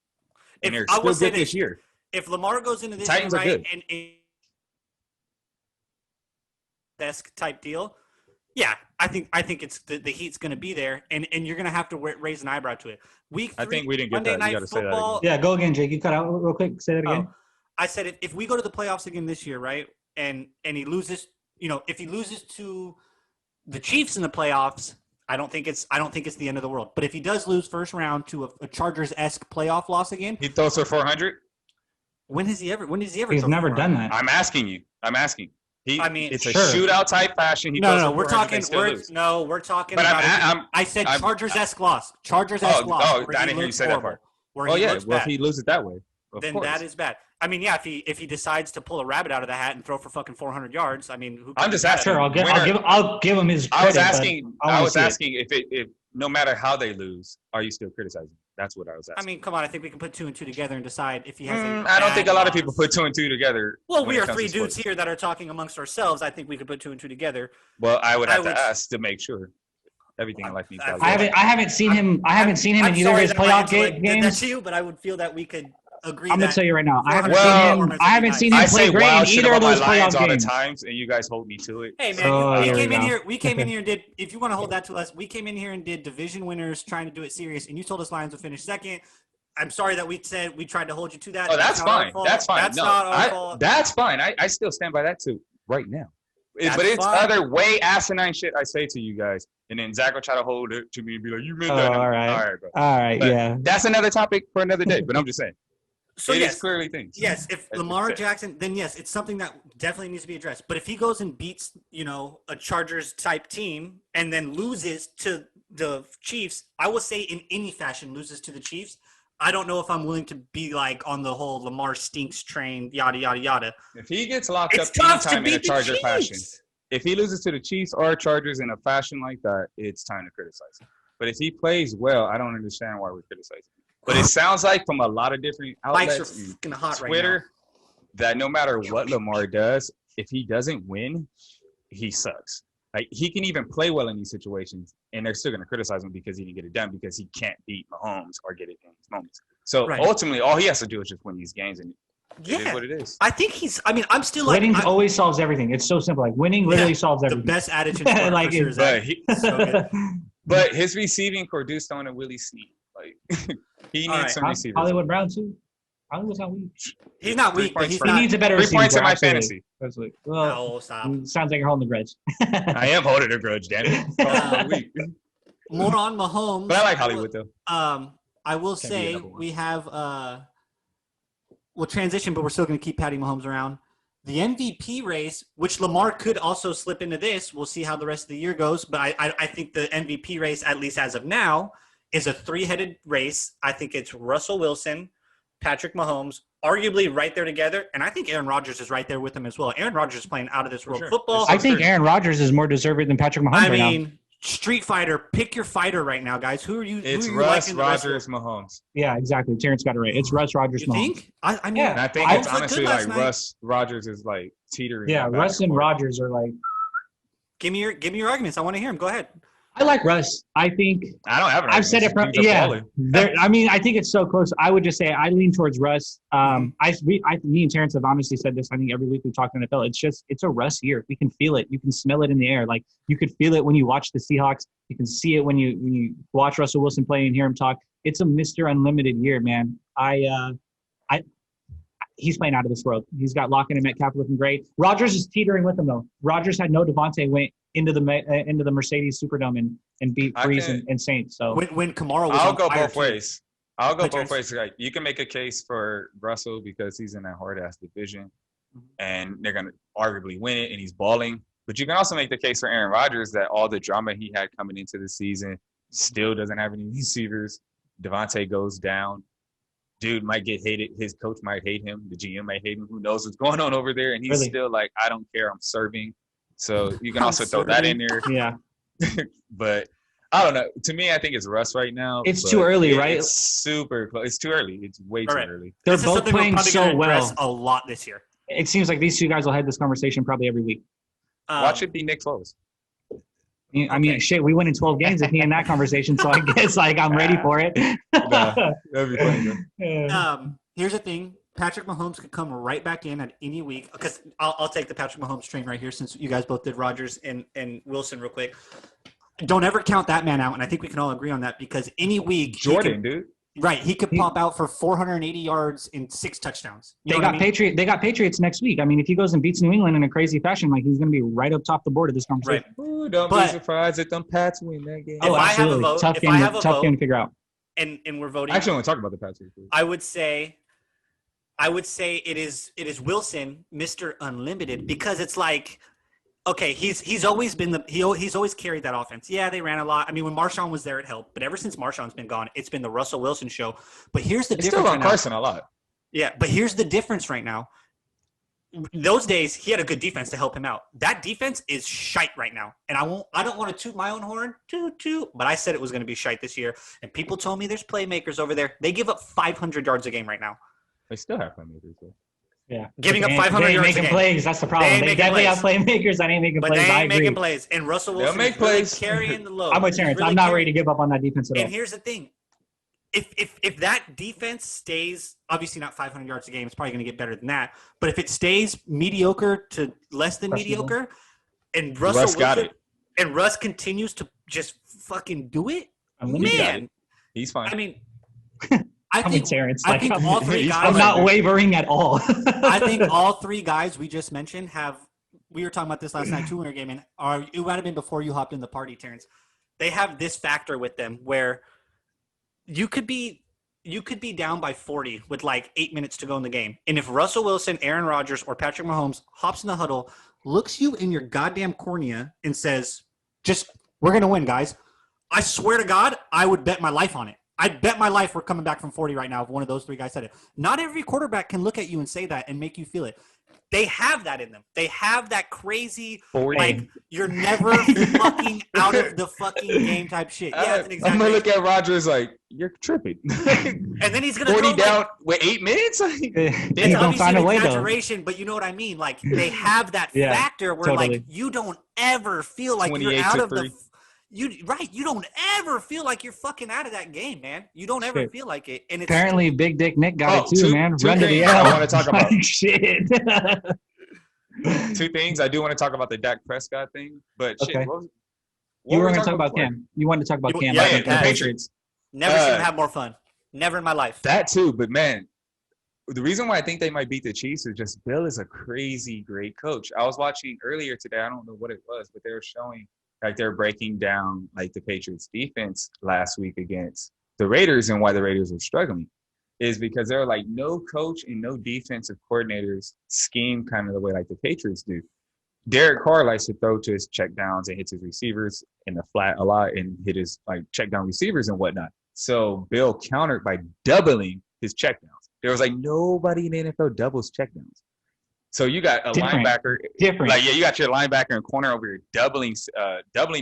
And they're I will still say good this year. If Lamar goes into this Titans year are right good. and desk type deal, yeah, I think it's the heat's going to be there, and you're going to have to raise an eyebrow to it. Week 3, I think we didn't get Monday that. You Night got to say that Football. again. Yeah, go again, Jake. You cut out real quick. Say that again. Oh, I said if we go to the playoffs again this year, right, and he loses, if he loses to the Chiefs in the playoffs, I don't think it's the end of the world. But if he does lose first round to a Chargers-esque playoff loss again, He throws for 400. when has he ever? He's thrown never for done 400? that. I'm asking you. I mean, it's a sure. shootout type fashion. He No, throws no, for we're 400 talking. and still lose. We're talking But about. I said I'm- Chargers-esque loss. Chargers-esque loss. Oh, where I he didn't hear you looks say that horrible, part. where Oh he yeah. looks Well, if bad. he loses that way, of Then course. that is bad. I mean, yeah, if he decides to pull a rabbit out of the hat and throw for fucking 400 yards, I mean, who I'm just asking. Sure, I'll give him his credit. I was but asking. I wanna I was see it. asking if no matter how they lose, are you still criticizing? That's what I was I asking. mean, come on. I think we can put 2 and 2 together and decide if he has. I don't think a lot of people put 2 and 2 together. Well, when we it are comes 3 to dudes sports. here that are talking amongst ourselves. I think we could put 2 and 2 together. Well, I would have would- to ask to make sure everything in life needs to have I logic. I haven't seen him. I haven't seen him in I'm either of sorry his that my playoff intellect did that games. to you, but I would feel that we could agree. I'm gonna that tell you right now. I haven't Well, seen him. I haven't seen him I play say great in wild shit either of about my those Lions playoff all the games. times, and you guys hold me to it. Hey man, Oh, we here came we in go. here. We came in here and did. If you want to hold that to us, we came in here and did division winners, trying to do it serious, and you told us Lions would finish second. I'm sorry that we said we tried to hold you to that. Oh, that's not our fine. fault. That's fine. That's No, not our fault. That's fine. I still stand by that too right now. That's But it's fine. other way asinine shit I say to you guys, and then Zach will try to hold it to me and be like, "You meant that." all right. All right, bro. All right, But yeah. That's another topic for another day. But I'm just saying, So it is yes, clearly things. yes. If That's Lamar what it is. Jackson, then yes, it's something that definitely needs to be addressed. But if he goes and beats, a Chargers type team and then loses to the Chiefs, I will say in any fashion loses to the Chiefs. I don't know if I'm willing to be like on the whole Lamar stinks train, yada yada yada. If he gets locked It's up tough to anytime in a beat the Charger fashion, Chiefs. if he loses to the Chiefs or Chargers in a fashion like that, it's time to criticize him. But if he plays well, I don't understand why we're criticizing him. But it sounds like from a lot of different Bikes are outlets, and fucking hot Twitter, right that no matter what Lamar does, if he doesn't win, he sucks. Like he can even play well in these situations, and they're still going to criticize him because he didn't get it done because he can't beat Mahomes or get it in his moments. So Right. ultimately, all he has to do is just win these games, and now. it is Yeah, what it is. I think he's. I mean, I'm still like Winning I'm- always solves everything. It's so simple. Like winning literally solves the everything. best attitude sport Like for sure. it- Zach. But he, So good. But his receiving produced on a Willie Snead. Like he needs right. some receivers. Hollywood Brown too. Hollywood's not weak. He's not weak, but he's He not. needs a better 3 receiver. points in my absolutely. fantasy. Absolutely. Well, Oh, stop. sounds like you're holding the grudge. I am holding a grudge, damn it. More on Mahomes. But I like Hollywood though. I will Can't be say number one. we have we'll transition, but we're still going to keep patting Mahomes around. The MVP race, which Lamar could also slip into this, we'll see how the rest of the year goes. But I think the MVP race, at least as of now, is a three-headed race. I think it's Russell Wilson, Patrick Mahomes, arguably right there together. And I think Aaron Rodgers is right there with them as well. Aaron Rodgers is playing out of this world sure. football. I think Aaron Rodgers is more deserving than Patrick Mahomes I right now. mean, Street Fighter, pick your fighter right now, guys. Who are you? It's who are you Russ, liking the rest of? Rodgers, Mahomes. Yeah, exactly. Terrence got it right. It's Russ, Rodgers, You Mahomes. think? I mean, Yeah. And I think Mahomes it's looked good honestly last like night. Russ, Rodgers is like teetering. Yeah, back Russ and forth. Rodgers are like. Give me your arguments. I want to hear them. Go ahead. I like Russ. I think I don't have an I've said it from argument. Dude's a yeah. baller. I mean, I think it's so close. I would just say I lean towards Russ. Me and Terrence have honestly said this. I think every week we talk NFL. It's a Russ year. We can feel it. You can smell it in the air. Like you could feel it when you watch the Seahawks. You can see it when you watch Russell Wilson play and hear him talk. It's a Mr. Unlimited year, man. He's playing out of this world. He's got Lockett and Metcalf looking great. Rodgers is teetering with him though. Rodgers had no Devontae, went into the Mercedes Superdome and beat Breeze and Saints. So When Kamara was I'll on go fire, both too. ways. I'll go But both Terrence- ways. Like you can make a case for Russell because he's in that hard ass division, and they're gonna arguably win it, and he's balling. But you can also make the case for Aaron Rodgers that all the drama he had coming into the season still doesn't have any receivers. Devontae goes down. Dude might get hated. His coach might hate him. The GM might hate him. Who knows what's going on over there? And he's Really? still like, I don't care. I'm serving. So you can I'm also throw that in there. yeah, But I don't know. To me, I think it's Russ right now. It's but too early, right? It's super close. It's too early. It's way too All right. early. they're This is both something we're playing probably so gonna address well. a lot this year. It seems like these two guys will have this conversation probably every week. Watch it be Nick Foles. I mean, shit, we win in 12 games with me in that conversation, so I guess like I'm ready for it. That'd be funny, though. Here's the thing. Patrick Mahomes could come right back in at any week because I'll take the Patrick Mahomes train right here since you guys both did Rodgers and Wilson real quick. Don't ever count that man out, and I think we can all agree on that because any week Jordan, dude. he could pop out for 480 yards and 6 touchdowns. You They know what I mean? They got Patriots next week. I mean, if he goes and beats New England in a crazy fashion, like he's going to be right up top the board of this conversation. Right. Ooh, don't But- be surprised if them Pats win that game. If I have a vote- tough if game, I have a tough vote- game to figure out. And we're voting. I actually want to talk about the Pats. Real quick. I would say it is Wilson, Mr. Unlimited, because it's like, okay, he's always been he's always carried that offense. Yeah, they ran a lot. I mean, when Marshawn was there, it helped. But ever since Marshawn's been gone, it's been the Russell Wilson show. But here's the It's difference still on right now. Carson a lot. Yeah, but here's the difference right now. Those days, he had a good defense to help him out. That defense is shite right now. And I don't want to toot my own horn, toot, but I said it was going to be shite this year. And people told me there's playmakers over there. They give up 500 yards a game right now. They still have playmakers. Though. Yeah, Giving up They 500 ain't yards a making game. plays. That's the problem. ain't They making definitely have playmakers that ain't making But plays. they I ain't agree. making plays. And Russell They'll Wilson make is really plays. carrying the load. I'm with He's Terrence. really I'm not carrying- ready to give up on that defense at all. And here's the thing. If that defense stays, obviously not 500 yards a game, it's probably going to get better than that. But if it stays mediocre to less than Questionable. mediocre, and Russ got Wilson, it. and Russ continues to just fucking do it, Unlimited. man. He's fine. I mean, I'm with Terrence. I Like, think all three he's guys. I'm not wavering at all. I think all 3 guys we just mentioned have. We were talking about this last night, 2-winner game, and it might have been before you hopped in the party, Terrence. They have this factor with them where you could be down by 40 with like 8 minutes to go in the game, and if Russell Wilson, Aaron Rodgers, or Patrick Mahomes hops in the huddle, looks you in your goddamn cornea, and says, "Just we're gonna win, guys." I swear to God, I would bet my life on it. I'd bet my life we're coming back from 40 right now if one of those 3 guys said it. Not every quarterback can look at you and say that and make you feel it. They have that in them. They have that crazy, 40. like, you're never fucking out of the fucking game type shit. Yeah, it's an I'm gonna look exaggeration. at Rodgers like you're tripping. And then he's going to 40 throw, down like, with 8 minutes. He's it's gonna obviously find a an way though. exaggeration, but you know what I mean? Like, they have that Yeah, factor where, totally. like, you don't ever feel like you're 28 out to of 3. you don't ever feel like you're fucking out of that game, man. You don't ever Shit. feel like it. And it's Apparently, Big Dick Nick got it too, two- man. two Run to the things L. I wanna talk about. Like, shit. 2 things. I do want to talk about the Dak Prescott thing, but shit, Okay. what was What You were were we going to talk talking about before? Cam. You wanted to talk about You- Cam. yeah, I yeah, think, and the Pat. Patriots. Never seen him Uh, have more fun. Never in my life. That too, but man, the reason why I think they might beat the Chiefs is just Bill is a crazy great coach. I was watching earlier today. I don't know what it was, but they were showing like they're breaking down like the Patriots defense last week against the Raiders and why the Raiders are struggling is because they're like no coach and no defensive coordinators scheme kind of the way like the Patriots do. Derek Carr likes to throw to his check downs and hits his receivers in the flat a lot and hit his like check down receivers and whatnot. So Bill countered by doubling his check downs. There was like nobody in the NFL doubles check downs. So you got a Different. linebacker, Different. like you got your linebacker and corner over here doubling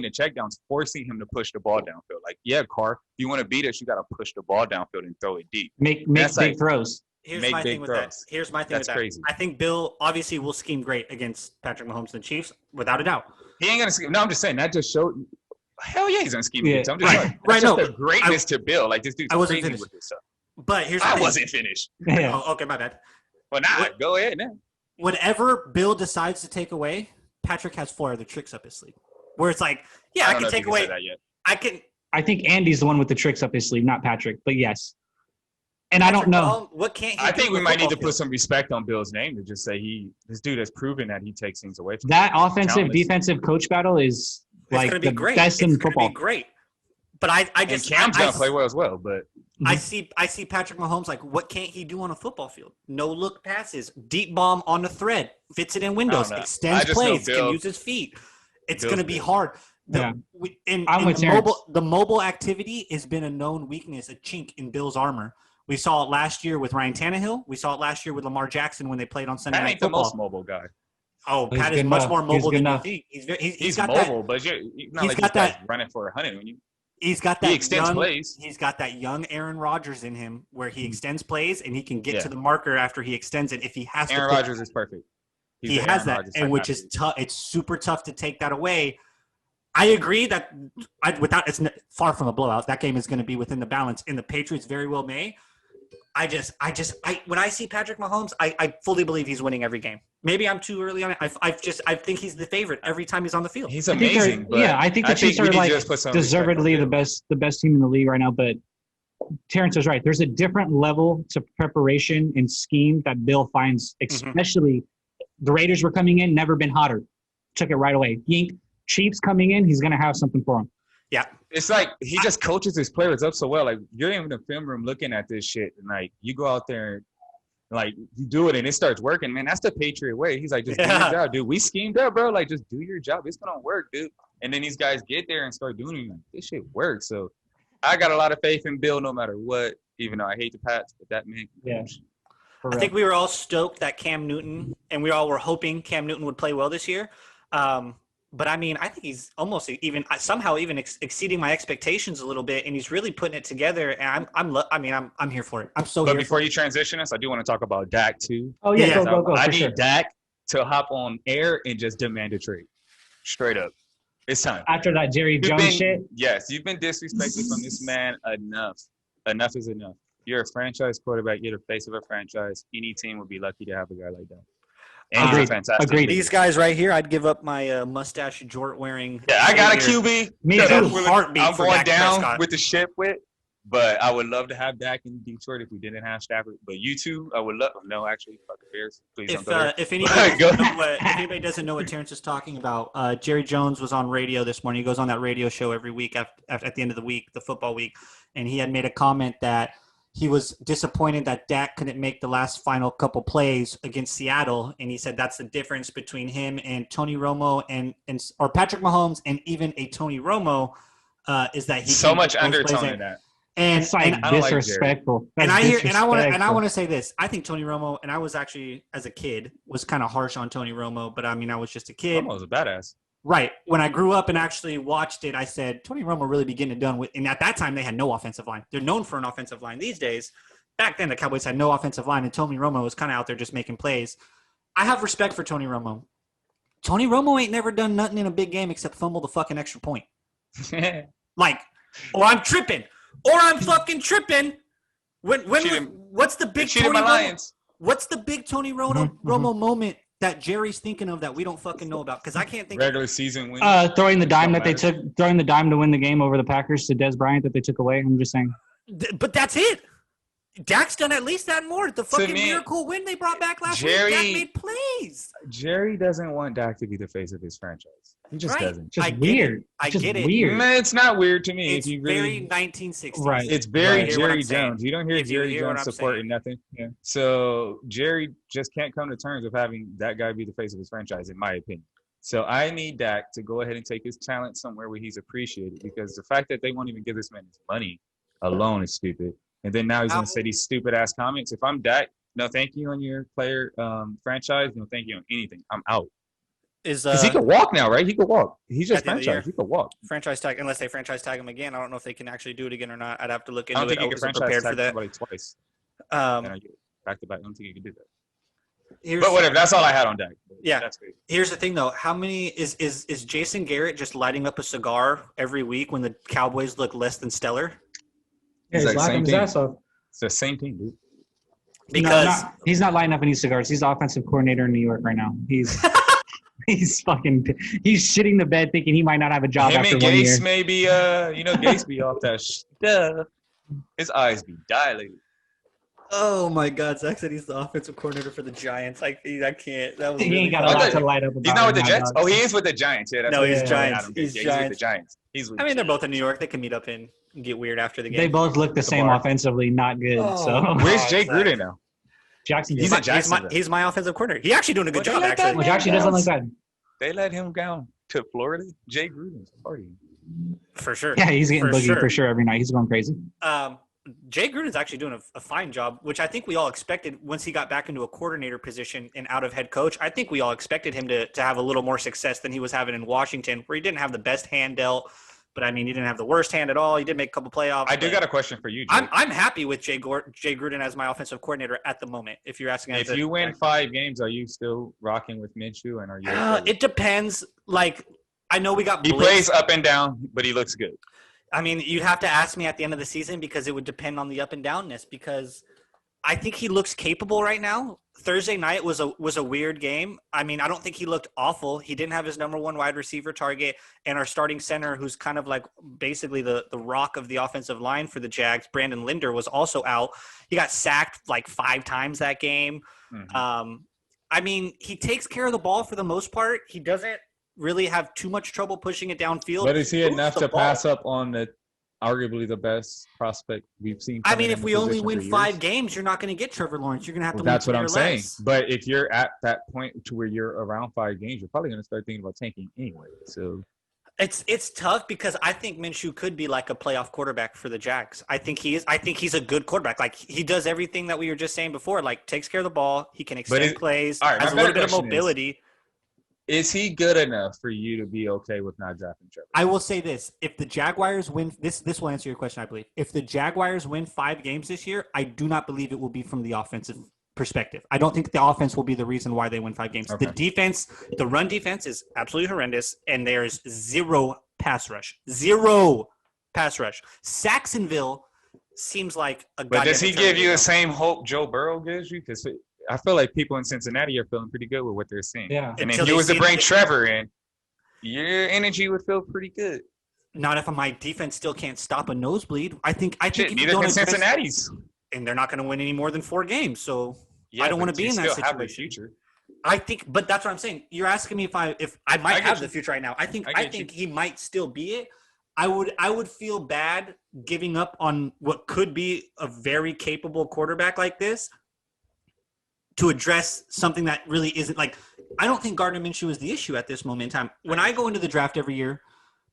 the check downs, forcing him to push the ball downfield. Like, yeah, Carr, if you want to beat us, you got to push the ball downfield and throw it deep. Make That's big like- throws. Here's Make my big thing with throws. that. Here's my thing That's with that. crazy. I think Bill obviously will scheme great against Patrick Mahomes and the Chiefs, without a doubt. He ain't gonna scheme. No, I'm just saying that just showed. Hell yeah, he's gonna scheme. Yeah. Against. I'm just Right, like, right, that's just no, the greatness to Bill. Like this dude's I wasn't crazy finished. with this stuff. But here's the I thing. wasn't finished. Yeah. Oh, okay, my bad. Well, nah, go ahead now. Whatever Bill decides to take away, Patrick has 4 other tricks up his sleeve. Where it's like, yeah, I don't can know if take you say away. that yet. I can. I think Andy's the one with the tricks up his sleeve, not Patrick. But yes. And I don't Patrick know. Mahomes, what can't he I do think we on the might need to football put some respect on Bill's name to just say this dude has proven that he takes things away from That offensive Countless. defensive coach battle is It's like going to the be great. best It's in going to football. be great. But I And just Cam's I, gonna play well as well, but I see Patrick Mahomes like, what can't he do on a football field? No look passes, deep bomb on the thread, fits it in windows, I don't know. extends I just know plays, can Bill- use his feet. It's Bill's going to be good. hard. Yeah. I'm In with Terrence. the mobile activity has been a known weakness, a chink in Bill's armor. We saw it last year with Ryan Tannehill. We saw it last year with Lamar Jackson when they played on Sunday Pat Night ain't the Football. most mobile guy. Oh, He's Pat good is much enough. more He's mobile good than you enough. think. He's He's got mobile, that. but you're not he's like got this guy's that- running for 100 when you. He's got that He extends young, plays. He's got that young Aaron Rodgers in him, where he extends plays and he can get Yeah. to the marker after he extends it. If he has Aaron to, put- Rodgers is perfect. He's he the has Aaron that, Rodgers and type which is athlete. tough. It's super tough to take that away. I agree that it's far from a blowout. That game is going to be within the balance, and the Patriots very well may. When I see Patrick Mahomes, I fully believe he's winning every game. Maybe I'm too early on it. I think he's the favorite every time he's on the field. He's I think they're- amazing. But yeah, I think the Chiefs we are need to like just put some respect deservedly on the Bill. best team in the league right now. But Terrence is right. There's a different level to preparation and scheme that Bill finds, especially the Raiders were coming in, never been hotter. Took it right away. Yink. Chiefs coming in, he's gonna have something for him. Yeah, It's like he just coaches his players up so well. Like you're in the film room looking at this shit, and like you go out there and like you do it, and it starts working. Man, that's the Patriot way. He's like, just do Yeah. your job, dude. We schemed up, bro. Like just do your job. It's gonna work, dude. And then these guys get there and start doing it. Like this shit works. So I got a lot of faith in Bill, no matter what. Even though I hate the Pats, but that man. Yeah. For I real. think we were all stoked that Cam Newton, and we all were hoping Cam Newton would play well this year. But I mean, I think he's almost even somehow even exceeding my expectations a little bit, and he's really putting it together. And I'm here for it. I'm so But here. before you transition us, I do want to talk about Dak too. Oh yeah, Yeah. go I for need sure. Dak to hop on air and just demand a trade. Straight up. It's time. After that Jerry You've Jones been- shit. Yes, you've been disrespected from this man enough. Enough is enough. You're a franchise quarterback. You're the face of a franchise. Any team would be lucky to have a guy like that. And he's a Agreed. fantastic. Agreed. These guys right here, I'd give up my mustache jort wearing. Yeah, I got a savior. QB. Me that too. I'm willing- Heartbeat I'm for going Dak down Prescott. with the ship with, but I would love to have Dak in Detroit if we didn't have Stafford. But you two, I would love. No, actually, fuck the Bears. Please don't If go there. if anybody, Go. if anybody doesn't know what Terrence is talking about, Jerry Jones was on radio this morning. He goes on that radio show every week at the end of the week, the football week, and he had made a comment that he was disappointed that Dak couldn't make the last final couple plays against Seattle, and he said that's the difference between him and Tony Romo or Patrick Mahomes and even a Tony Romo is that he So can't much get those plays undertone in. in that. And It's like I don't like Jerry. disrespectful. and That's I hear, and I want disrespectful. to say this. I think Tony Romo, and I was actually as a kid was kind of harsh on Tony Romo, but I mean I was just a kid, Romo's a badass. right? When I grew up and actually watched it, I said Tony Romo really be getting it done with. And at that time, they had no offensive line. They're known for an offensive line these days. Back then, the Cowboys had no offensive line, and Tony Romo was kind of out there just making plays. I have respect for Tony Romo. Tony Romo ain't never done nothing in a big game except fumble the fucking extra point. Like, or I'm tripping, or I'm fucking tripping. What's the big Cheated Tony my Romo? Lions. What's the big Tony Romo Mhm, mhm. moment that Jerry's thinking of that we don't fucking know about? Because I can't think. Regular season win. Throwing the dime Don't that they matter. took, throwing the dime to win the game over the Packers to Des Bryant that they took away. I'm just saying. But that's it. Dak's done at least that more. The fucking me, miracle win they brought back last Jerry- week. Dak made plays. Jerry doesn't want Dak to be the face of his franchise. He just Right. doesn't. Just I get weird. it. I Just get it. Weird. Man, it's not weird to me. It's if you very really, 1960s. Right. it's very You hear what Jerry I'm saying? Jones. You don't hear If you Jerry hear what Jones I'm supporting saying. nothing. Yeah. So Jerry just can't come to terms with having that guy be the face of his franchise, in my opinion. So I need Dak to go ahead and take his talent somewhere where he's appreciated, because the fact that they won't even give this man his money alone is stupid. And then now he's going to say these stupid ass comments. If I'm Dak, no thank you on your player franchise. No thank you on anything. I'm out. Because he can walk now, right? He can walk. He's just At the end of the franchise. He can walk. franchise tag, unless they franchise tag him again. I don't know if they can actually do it again or not. I'd have to look I into don't think it. I you can wasn't franchise prepared for tag that. somebody twice. And I Um, get back to back. I don't think you can do that. here's, But whatever. That's all I had on Dak. Yeah. That's great. Here's the thing, though. How many is Jason Garrett just lighting up a cigar every week when the Cowboys look less than stellar? Yeah, It's he's like laughing same his thing. ass off. It's the same team, dude. Because He's not lighting up any cigars. He's the offensive coordinator in New York right now. He's he's shitting the bed thinking he might not have a job Him after and 1 year. Gase maybe, Gase be off that stuff. His eyes be dilated. oh my God, Zach said he's the offensive coordinator for the Giants. I can't. That was He really ain't got a funny. lot to light up about. He's not with the right Jets? now, Oh, dog. he is with the Giants. Yeah, that's No, what he's he's Giants. Adam He's He's with the Giants. Giants. He's with I mean, they're both in New York. They can meet up and get weird after the game. They both look the same Lamar. offensively, not good. Oh. So Where's Oh, Jay Zach. Gruden now? Jackson, He's my, at Jacksonville. he's my offensive coordinator. He's actually doing a good Well, job, they let that actually. which actually doesn't look bad. They let him down to Florida. Jay Gruden's partying. For sure. Yeah, he's getting For boogie sure. for sure every night. He's going crazy. Jay Gruden's actually doing a fine job, which I think we all expected once he got back into a coordinator position and out of head coach. I think we all expected him to have a little more success than he was having in Washington, where he didn't have the best hand dealt. But, I mean, he didn't have the worst hand at all. He did make a couple playoffs. I do but got a question for you, Jay. I'm happy with Jay Gruden as my offensive coordinator at the moment, if you're asking. If you win 5 games, are you still rocking with Minshew, and are you? It depends. Like, I know we got He blitzed. plays up and down, but he looks good. I mean, you'd have to ask me at the end of the season, because it would depend on the up and downness, because I think he looks capable right now. Thursday night was a weird game. I mean, I don't think he looked awful. He didn't have his number one wide receiver target, and our starting center, who's kind of like basically the rock of the offensive line for the Jags, Brandon Linder, was also out. He got sacked like 5 times that game. Mm-hmm. I mean, he takes care of the ball for the most part. He doesn't really have too much trouble pushing it downfield. But is he Moves enough the to ball. pass up on the arguably the best prospect we've seen? I coming mean, in if the we only position win for years? 5 games, you're not going to get Trevor Lawrence. You're going to have to Well, win that's 10 what I'm or saying. less. But if you're at that point to where you're around 5 games, you're probably going to start thinking about tanking anyway. So It's tough, because I think Minshew could be like a playoff quarterback for the Jags. I think he is. I think he's a good quarterback. Like, he does everything that we were just saying before. Like, takes care of the ball. He can extend plays. all right, Has a my little better bit of question is- mobility. is he good enough for you to be okay with not drafting Trevor? I will say this: if the Jaguars win, this will answer your question, I believe. If the Jaguars win 5 games this year, I do not believe it will be from the offensive perspective. I don't think the offense will be the reason why they win 5 games. Okay. The defense, the run defense, is absolutely horrendous, and there's zero pass rush. Zero pass rush. Saxonville seems like a. But does he goddamn give you tornado. the same hope Joe Burrow gives you? Because I feel like people in Cincinnati are feeling pretty good with what they're seeing. Yeah. And Until if you they was to see bring that- Trevor in, your energy would feel pretty good. Not if my defense still can't stop a nosebleed. I think Shit, if you neither don't can address- Cincinnati's. and they're not going to win any more than 4 games. So Yeah, I don't but want to be you in that still have the situation. future. I think, but that's what I'm saying. You're asking me if I I might get have you. the future right now. I think I get you. he might still be it. I would feel bad giving up on what could be a very capable quarterback like this to address something that really isn't. Like, I don't think Gardner Minshew is the issue at this moment in time. When I go into the draft every year,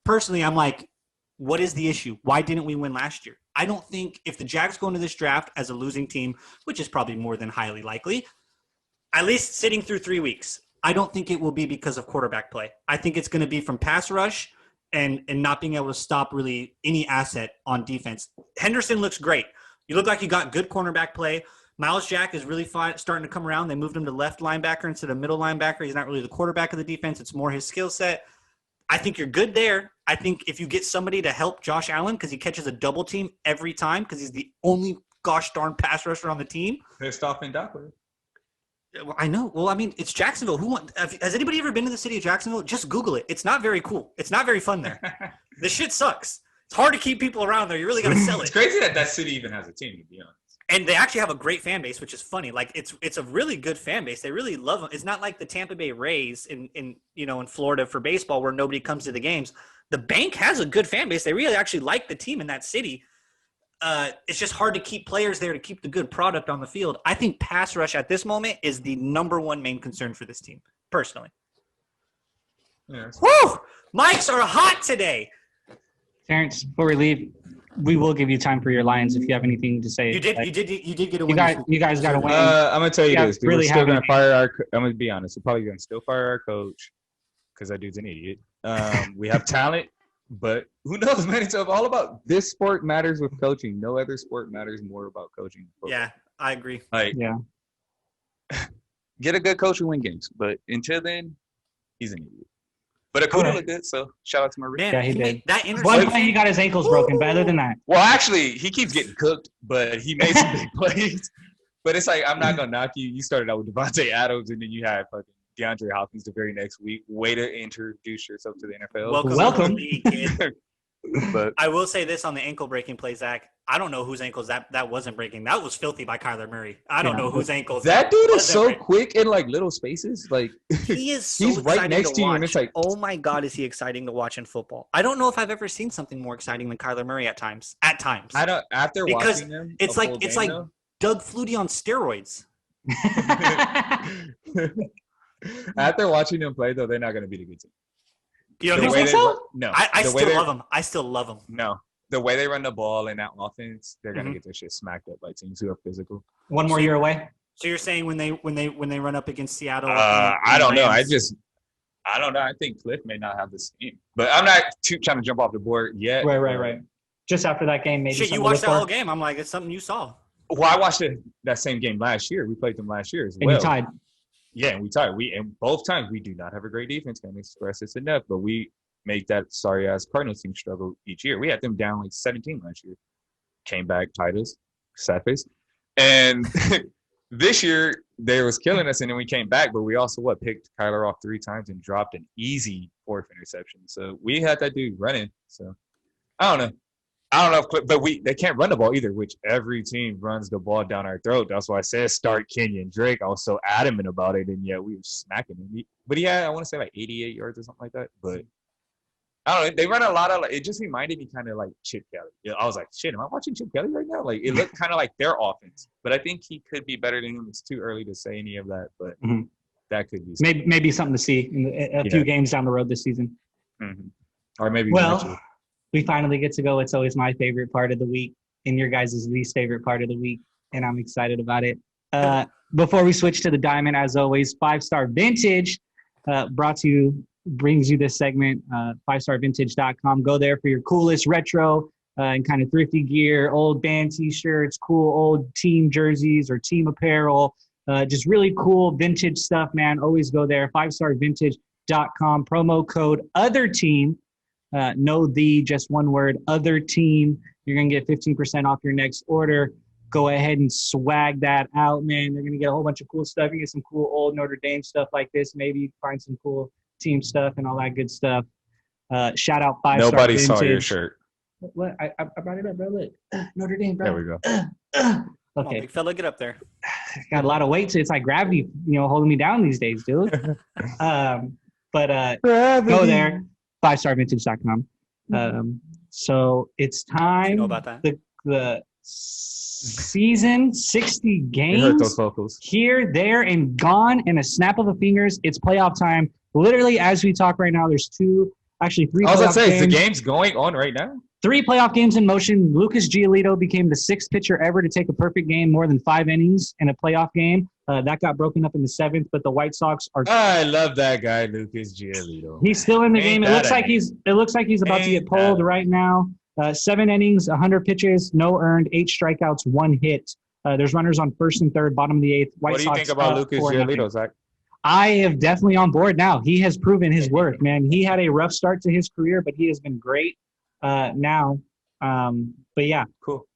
personally, I'm like, what is the issue? Why didn't we win last year? I don't think if the Jags go into this draft as a losing team, which is probably more than highly likely, at least sitting through 3 weeks, I don't think it will be because of quarterback play. I think it's going to be from pass rush and not being able to stop really any asset on defense. Henderson looks great. You look like you got good cornerback play. Miles Jack is really starting to come around. They moved him to left linebacker instead of middle linebacker. He's not really the quarterback of the defense. It's more his skill set. I think you're good there. I think if you get somebody to help Josh Allen, because he catches a double team every time because he's the only gosh darn pass rusher on the team. Pissed off in Dockler. I know. Well, I mean, it's Jacksonville. Has anybody ever been to the city of Jacksonville? Just Google it. It's not very cool. It's not very fun there. This shit sucks. It's hard to keep people around there. You really got to sell it. It's crazy that city even has a team, to be honest. And they actually have a great fan base, which is funny. Like it's a really good fan base. They really love them. It's not like the Tampa Bay Rays in Florida for baseball where nobody comes to the games. The Bank has a good fan base. They really actually like the team in that city. It's just hard to keep players there to keep the good product on the field. I think pass rush at this moment is the number one main concern for this team, personally. Yeah. Woo! Mics are hot today. Terrence, before we leave, we will give you time for your Lions if you have anything to say. You did get a win. You guys got to win. I'm gonna tell you this. Dude, really we're still gonna fire our. I'm gonna be honest. We're probably gonna still fire our coach because that dude's an idiot. We have talent, but who knows, man? It's all about this sport matters with coaching. No other sport matters more about coaching. Yeah, I agree. Get a good coach and win games, but until then, he's an idiot. But Akuda looked good, so shout out to Marie. Yeah, he did. That One play he got his ankles broken, but other than that. Well, actually, he keeps getting cooked, but he made some big plays. But it's like, I'm not going to knock you. You started out with Devontae Adams, and then you had fucking DeAndre Hopkins the very next week. Way to introduce yourself to the NFL. Welcome. Kid. But I will say this on the ankle breaking play, Zach. I don't know whose ankles that wasn't breaking. That was filthy by Kyler Murray. I don't know whose ankles. That dude is so quick in like little spaces. Like he is. So he's right next to you, and it's like, oh my god, is he exciting to watch in football? I don't know if I've ever seen something more exciting than Kyler Murray at times. At times, I don't. After because watching him, it's like Doug Flutie on steroids. After watching him play, though, they're not going to beat a good team. You don't think so? No. I still love them. I still love them. No. The way they run the ball in that offense, they're going to get their shit smacked up by teams who are physical. One more year away? So you're saying when they run up against Seattle? I don't know. I don't know. I think Cliff may not have this team. But I'm not trying to jump off the board yet. Right. Just after that game, maybe. Shit, you watched that whole game. I'm like, it's something you saw. Well, I watched that same game last year. We played them last year as well. And you tied. Yeah, and we tied. And both times we do not have a great defense. Can't express this enough, but we make that sorry-ass Cardinals team struggle each year. We had them down like 17 last year. Came back, tied us, sad face. And this year, they was killing us, and then we came back, but we also, picked Kyler off 3 times and dropped an easy 4th interception. So we had that dude running. So I don't know. But they can't run the ball either, which every team runs the ball down our throat. That's why I said start Kenyon Drake. I was so adamant about it, and yet we were smacking him. But he had, I want to say, like 88 yards or something like that. But I don't know. They run a lot of. It just reminded me kind of like Chip Kelly. I was like, shit, am I watching Chip Kelly right now? Like it looked kind of like their offense. But I think he could be better than him. It's too early to say any of that, but that could be maybe something to see in a few games down the road this season. Mm-hmm. Or maybe we finally get to go. It's always my favorite part of the week and your guys' least favorite part of the week, and I'm excited about it. Before we switch to the diamond, as always, 5-Star Vintage brings you this segment, 5starvintage.com. Go there for your coolest retro and kind of thrifty gear, old band T-shirts, cool old team jerseys or team apparel, just really cool vintage stuff, man. Always go there, 5starvintage.com. Promo code OTHERTEAM. Just one word, other team. You're going to get 15% off your next order. Go ahead and swag that out, man. They're going to get a whole bunch of cool stuff. You get some cool old Notre Dame stuff like this. Maybe you find some cool team stuff and all that good stuff. Shout out 5-Star Nobody Vintage. saw your shirt. What? I brought it up, bro. Look. Notre Dame, bro. There we go. Okay. Big fella, get up there. Got a lot of weight, so it's like gravity, holding me down these days, dude. But go there. 5starvintage.com. So it's time. You know about that? The season, 60 games. Hurt those vocals. Here, there, and gone in a snap of the fingers. It's playoff time. Literally, as we talk right now, there's 3 I was playoff going to say, games. is the game's going on right now? 3 playoff games in motion. Lucas Giolito became the 6th pitcher ever to take a perfect game, more than 5 innings in a playoff game. That got broken up in the 7th, but the White Sox are. I love that guy, Lucas Giolito. He's still in the game. It looks like he's about to get pulled right now. 7 innings, 100 pitches, no earned, 8 strikeouts, 1 hit. There's runners on 1st and 3rd, bottom of the 8th. What do you think about Lucas Giolito, Zach? I am definitely on board now. He has proven his worth, man. He had a rough start to his career, but he has been great now. But yeah, cool.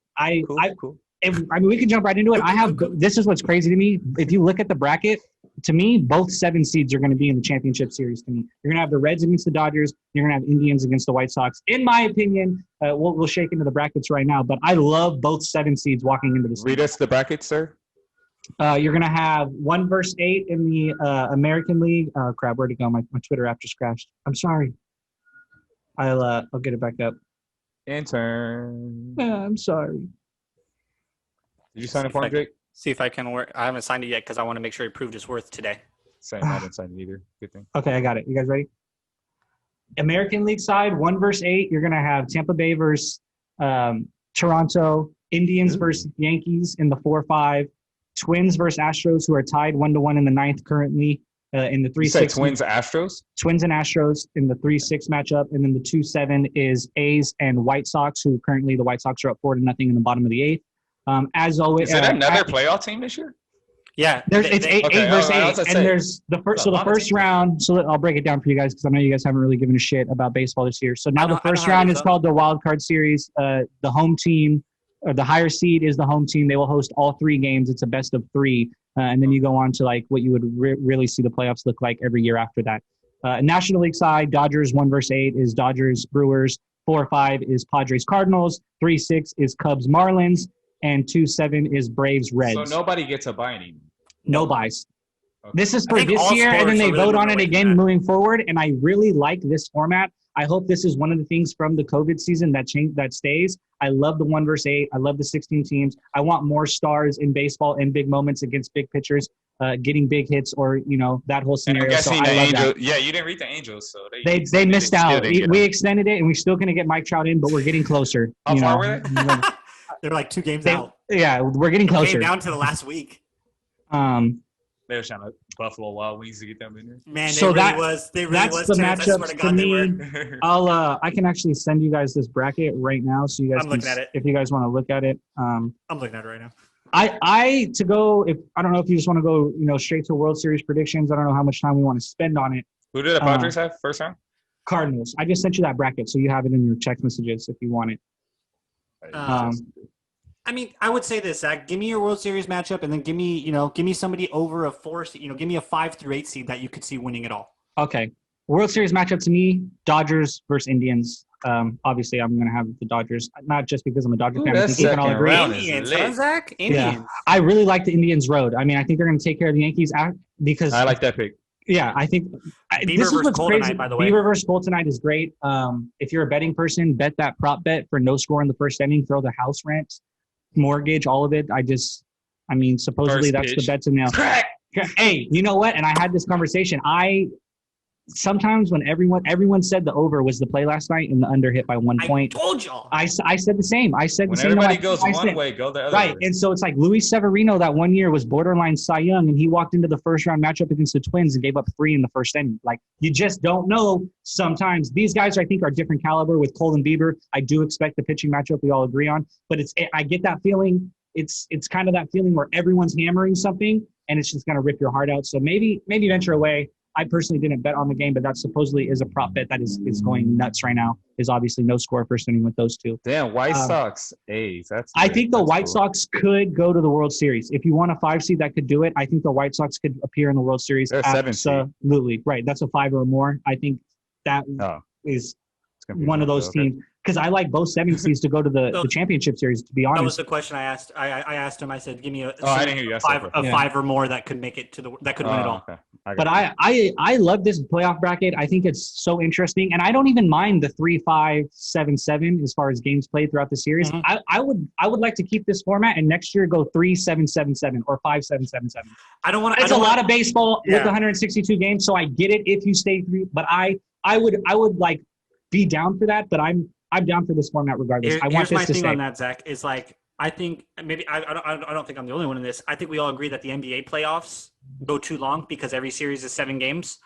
We can jump right into it. This is what's crazy to me. If you look at the bracket, to me, both 7 seeds are going to be in the championship series. To me, you're going to have the Reds against the Dodgers. You're going to have Indians against the White Sox. In my opinion, we'll shake into the brackets right now. But I love both 7 seeds walking into this. Read us the brackets, sir. You're going to have 1 versus 8 in the American League. Oh, crap. Where'd it go? My Twitter app just crashed. I'm sorry. I'll get it back up. Intern. I'm sorry. Did you sign a form, Jake? See if I can work. I haven't signed it yet because I want to make sure he proved his worth today. Same. I didn't sign it either. Good thing. Okay, I got it. You guys ready? American League side, 1 versus 8. You're going to have Tampa Bay versus Toronto, Indians versus Yankees in the 4-5, Twins versus Astros, who are tied 1-1 in the 9th currently in the 3-6. You said Twins, Astros? Twins and Astros in the 3-6 matchup, and then the 2-7 is A's and White Sox, who currently the White Sox are up 4-0 in the bottom of the 8th. As always, is it another playoff team this year? Yeah, it's 8 versus 8, and there's the first. So the first round. So I'll break it down for you guys because I know you guys haven't really given a shit about baseball this year. So now the first round is called the wild card series. The home team, or the higher seed, is the home team. They will host all 3 games. It's a best of 3, and then you go on to like what you would really see the playoffs look like every year after that. National League side, Dodgers 1 versus 8 is Dodgers Brewers. 4-5 is Padres Cardinals. 3-6 is Cubs Marlins. And 2-7 is Braves Reds. So nobody gets a bye anymore. No buys. Okay. This is for this year, and then they vote on it again moving forward. And I really like this format. I hope this is one of the things from the COVID season that stays. I love the 1 versus 8. I love the 16 teams. I want more stars in baseball in big moments against big pitchers, getting big hits, or that whole scenario. I'm guessing so the Angels. Yeah, you didn't read the Angels, so they missed out. We extended it, and we're still going to get Mike Trout in, but we're getting closer. How far were they? They're like 2 games out. Yeah, we're getting closer. Came down to the last week. They were trying to Buffalo Wild Wings to get them in there. Man, so that's the matchups to me. I can actually send you guys this bracket right now, so you guys. I'm looking at it. If you guys want to look at it. I'm looking at it right now. I don't know if you just want to go straight to World Series predictions. I don't know how much time we want to spend on it. Who did the Padres have first round? Cardinals. I just sent you that bracket, so you have it in your text messages if you want it. I mean, I would say this, Zach. Give me your World Series matchup, and then give me somebody over a 4. Give me a 5 through 8 seed that you could see winning it all. Okay, World Series matchup to me: Dodgers versus Indians. Obviously, I'm going to have the Dodgers, not just because I'm a Dodger fan. I think you can all agree. Indians, huh, Zach? Indians. Yeah, I really like the Indians road. I mean, I think they're going to take care of the Yankees because I like that pick. Yeah, I think this is what's crazy. By the way, Beaver versus Cole tonight is great. If you're a betting person, bet that prop bet for no score in the first inning. Throw the house rent, mortgage, all of it. Supposedly that's the bet to nail. Hey, you know what? And I had this conversation. Sometimes when everyone said the over was the play last night and the under hit by 1 point. I told y'all. I said the same. I said the same. When everybody goes one way, go the other way. Right, and so it's like Luis Severino that one year was borderline Cy Young, and he walked into the first round matchup against the Twins and gave up 3 in the first inning. Like, you just don't know sometimes. These guys, I think, are different caliber with Cole and Bieber. I do expect the pitching matchup we all agree on, but I get that feeling. It's kind of that feeling where everyone's hammering something, and it's just going to rip your heart out. So maybe venture away. I personally didn't bet on the game, but that supposedly is a prop bet that is going nuts right now. Is obviously no score first inning with those 2. Damn, White Sox, A's. I think the White Sox could go to the World Series. If you want a 5 seed that could do it, I think the White Sox could appear in the World Series. They're 7 seed. Absolutely. Right. That's a 5 or more. I think that is one of those teams. Because I like both 7 seeds to go to the championship series, to be honest. That was the question I asked. I asked him. I said, "Give me a I didn't hear you. 5 or more that could make it to win it all." Okay. But I love this playoff bracket. I think it's so interesting, and I don't even mind the 3-5, 7-7 as far as games played throughout the series. Mm-hmm. I would like to keep this format and next year go 3-7-7-7 or 5-7-7-7. I don't want. It's a lot of baseball with 162 games, so I get it if you stay 3. But I would like be down for that. But I'm down for this format regardless. I want this to stay. Here's my thing on that, Zach, is like, I think maybe I don't think I'm the only one in this. I think we all agree that the NBA playoffs go too long because every series is 7 games.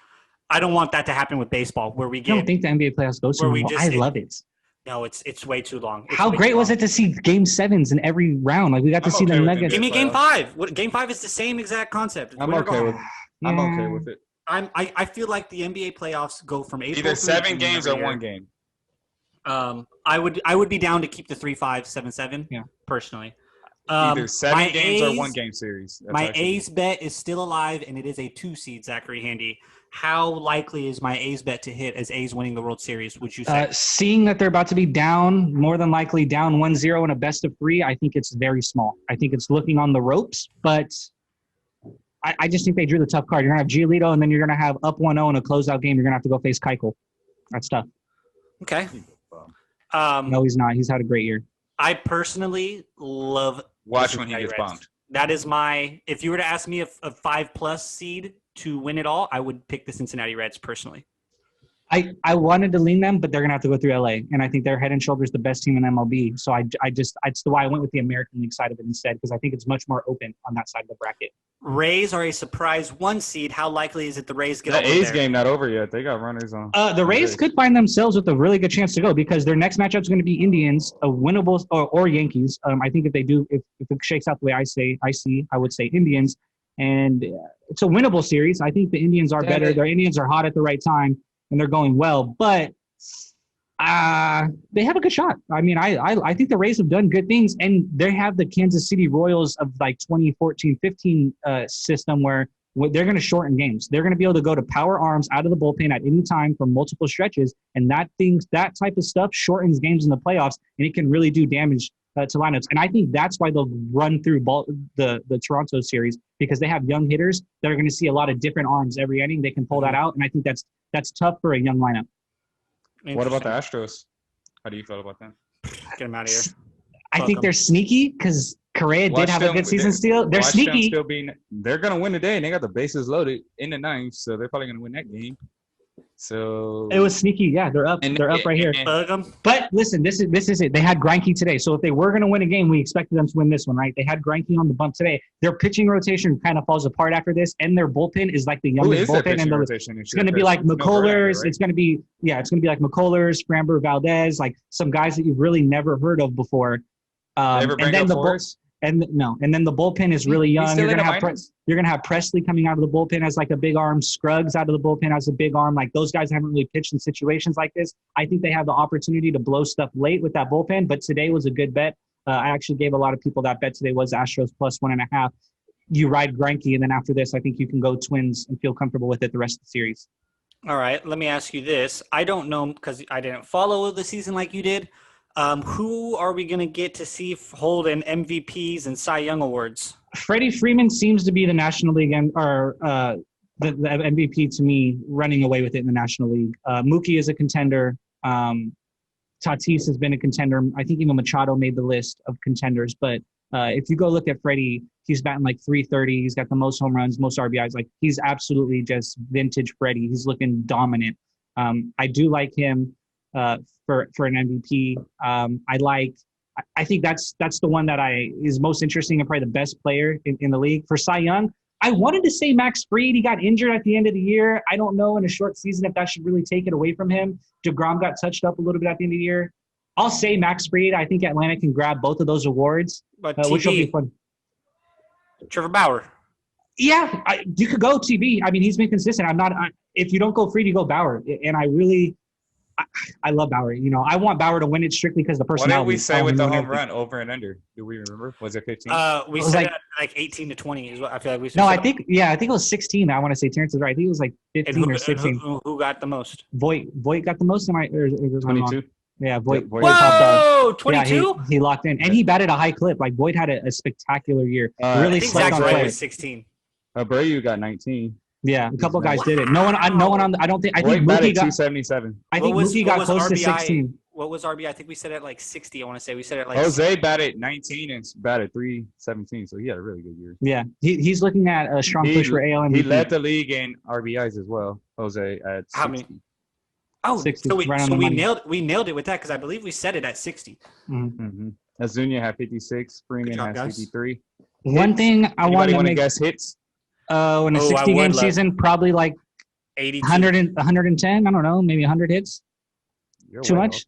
I don't want that to happen with baseball, where we get. I don't think the NBA playoffs go too long. I love it. No, it's way too long. How great was it to see Game 7s in every round? Like, we got to see the Nuggets. Give me Game 5. Game 5 is the same exact concept. I'm okay with it. I feel like the NBA playoffs go from April either 7 games or 1 game. I would be down to keep the 3-5, 7-7. Yeah. Personally. Either 7 my games or A's- 1 game series. That's My how it should be. A's bet is still alive, and it is a 2 seed, Zachary Handy. How likely is my A's bet to hit as A's winning the World Series, would you say? Seeing that they're about to be down, more than likely down 1-0 in a best of 3, I think it's very small. I think it's looking on the ropes, but I just think they drew the tough card. You're going to have Giolito, and then you're going to have up 1-0 in a closeout game. You're going to have to go face Keuchel. That's tough. Okay. No, he's not. He's had a great year. I personally love Watch the when he Cincinnati gets Reds. bombed. That is my – if you were to ask me a 5+ seed to win it all, I would pick the Cincinnati Reds personally. I wanted to lean them, but they're going to have to go through LA. And I think they're head and shoulders the best team in MLB. So it's why I went with the American League side of it instead, because I think it's much more open on that side of the bracket. Rays are a surprise 1 seed. How likely is it the Rays get The over A's there? game not over yet. They got runners on. The Rays could find themselves with a really good chance to go because their next matchup is going to be Indians, a winnable or Yankees. I think if it shakes out the way I would say Indians, and it's a winnable series. I think the Indians are better. Their Indians are hot at the right time and they're going well, but they have a good shot. I mean, I think the Rays have done good things, and they have the Kansas City Royals of like 2014-15 system where they're going to shorten games. They're going to be able to go to power arms out of the bullpen at any time for multiple stretches, and that type of stuff shortens games in the playoffs, and it can really do damage to lineups. And I think that's why they'll run through the Toronto series, because they have young hitters that are going to see a lot of different arms every inning. They can pull that out, and I think that's tough for a young lineup. What about the Astros? How do you feel about them? Get them out of here. I think they're sneaky because Correa did have a good season steal. They're sneaky. They're going to win today, and they got the bases loaded in the 9th, so they're probably going to win that game. So it was sneaky. Yeah, they're up. They're up right here. Bug them. But listen, this is it. They had Greinke today, so if they were going to win a game, we expected them to win this one, right? They had Greinke on the bump today. Their pitching rotation kind of falls apart after this, and their bullpen is like the youngest bullpen. And it's going to be like McCullers. It's going to be like McCullers, Framber Valdez, like some guys that you've really never heard of before. And then the bullpen is really young. You're gonna have Presley coming out of the bullpen as like a big arm. Scruggs out of the bullpen as a big arm. Like those guys haven't really pitched in situations like this. I think they have the opportunity to blow stuff late with that bullpen. But today was a good bet. I actually gave a lot of people that bet today was Astros plus 1.5. You ride Greinke, and then after this, I think you can go Twins and feel comfortable with it the rest of the series. All right, let me ask you this. I don't know because I didn't follow the season like you did. Who are we going to get to see hold in MVPs and Cy Young awards? Freddie Freeman seems to be the National League the MVP to me, running away with it in the National League. Mookie is a contender. Tatis has been a contender. I think even Machado made the list of contenders. But if you go look at Freddie, he's batting like 330. He's got the most home runs, most RBIs. Like he's absolutely just vintage Freddie. He's looking dominant. I do like him. For an MVP. I think that's the one that is most interesting and probably the best player in the league. For Cy Young, I wanted to say Max Fried. He got injured at the end of the year. I don't know in a short season if that should really take it away from him. DeGrom got touched up a little bit at the end of the year. I'll say Max Fried. I think Atlanta can grab both of those awards, which will be fun. Trevor Bauer. Yeah, you could go TV. I mean, he's been consistent. If you don't go Fried, you go Bauer. And I love Bauer. You know, I want Bauer to win it strictly because the personality. What did we say with the home run over and under? Do we remember? Was it 15? We said like 18 to 20 is what I feel like we said. No, I think it was 16. I want to say Terrence is right. I think it was like 15 or 16. Who got the most? Voit got the most. 22. Yeah, Voit. Whoa, 22. Yeah, he locked in, and he batted a high clip. Like Voit had a spectacular year. Really slept on play. Was 16. Abreu got 19. Yeah, a couple of guys did it. No one on. I don't think. I think Mookie Mookie got 277. I think Mookie got close to 16. What was RBI? I think we said it like 60. I want to say we said it like. Jose batted 19 and batted 317, so he had a really good year. Yeah, he's looking at a strong push for AL MVP. He led the league in RBIs as well. Jose at 60. How many? Oh, 60, so we right nailed it with that because I believe we said it at 60. Mm-hmm. Azuña had 56. Freeman has 53. One thing I wanted to make. Guess hits. In a 60-game season, probably like 82. 110. I don't know, maybe 100 hits. You're Too much?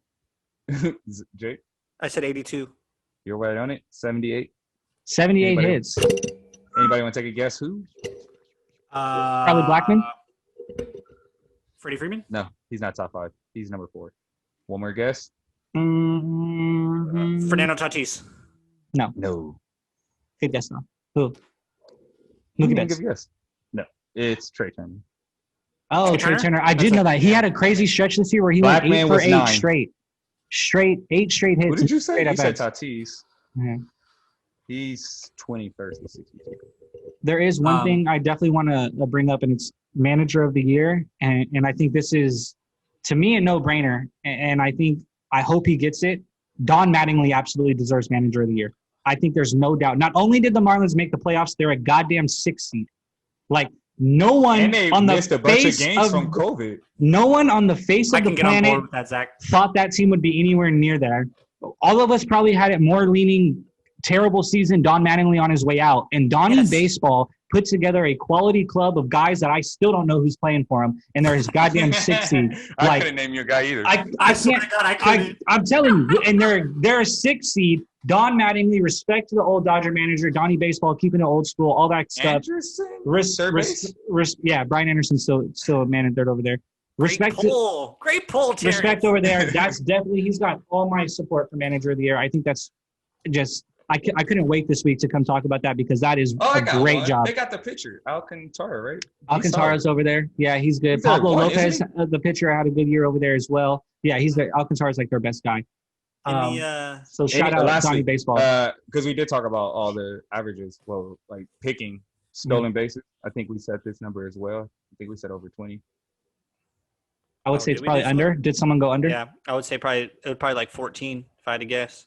Jake? I said 82. You're right on it. 78. 78 hits. Anybody want to take a guess who? Probably Blackman? Freddie Freeman? No, he's not top 5. He's number 4. One more guess? Mm-hmm. Fernando Tatis. No. Good guess now. Who? You Mookie can Betts. give a guess. No, it's Trey Turner. Oh, Trey Trey Turner. I That's did know a- that. He yeah. had a crazy stretch this year where he Black went 8 man for was 8 9. straight. 8 straight hits. What did you say? straight You said at-bats. Tatis. Yeah. He's 21st and 62. There is one thing I definitely want to bring up, and it's manager of the year. And I think this is, to me, a no-brainer. And I hope he gets it. Don Mattingly absolutely deserves manager of the year. I think there's no doubt. Not only did the Marlins make the playoffs, they're a goddamn 6th seed. Like, no one And they on the missed a bunch of face games of from COVID. no one on the face I of can the get on board planet with that, Zach. thought that team would be anywhere near there. All of us probably had it more leaning terrible season, Don Mattingly on his way out. And Donnie Yes. Baseball put together a quality club of guys that I still don't know who's playing for him, and they're his goddamn 6th seed. I Like, couldn't name your guy either. I swear can't. to God, I couldn't. I'm telling you, and they're a 6th seed. Don Mattingly, respect to the old Dodger manager, Donnie Baseball, keeping it old school, all that stuff. Anderson? Third base? Yeah, Brian Anderson still a man in third over there. Respect Great pull. Great pull, Terry. respect over there. That's definitely, he's got all my support for manager of the year. I think that's just, I couldn't wait this week to come talk about that because that is I a got great one. job. They got the picture. Alcantara, right? Alcantara's over there. Yeah, he's good. He's there, Pablo what, Lopez, isn't the pitcher, had a good year over there as well. Yeah, Alcantara's like their best guy. In the, So shout out lastly, Donnie Baseball. because we did talk about all the averages. Well, like picking stolen bases. I think we set this number as well. I think we said over 20. I would say did it's we probably do under. something? Did someone go under? yeah, I would say it would probably like 14 if I had to guess.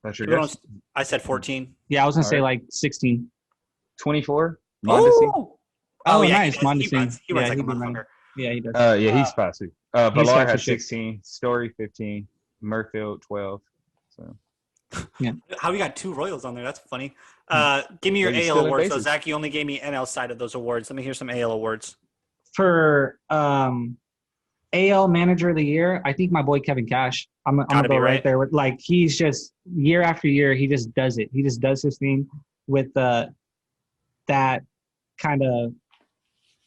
That's your To be guess. honest, I said 14. Yeah, I was gonna say Alright. like 16. 24. Mondesi. Oh, Oh, yeah, nice, he runs, Mondesi. he runs Yeah, like a he be running. motherfucker. Yeah, he does. Yeah, he's fast too. he's Villar fast had as shit. 16. Story 15. Murfield 12. So How we got 2 Royals on there? That's funny. Give me your Yeah, he's AL stealing awards. So bases. Zach, you only gave me NL side of those awards. Let me hear some AL awards. For AL Manager of the Year, I think my boy Kevin Cash. I'm gonna Gotta go be right right. there. With, like, he's just year after year, he just does it. He just does his thing with that kind of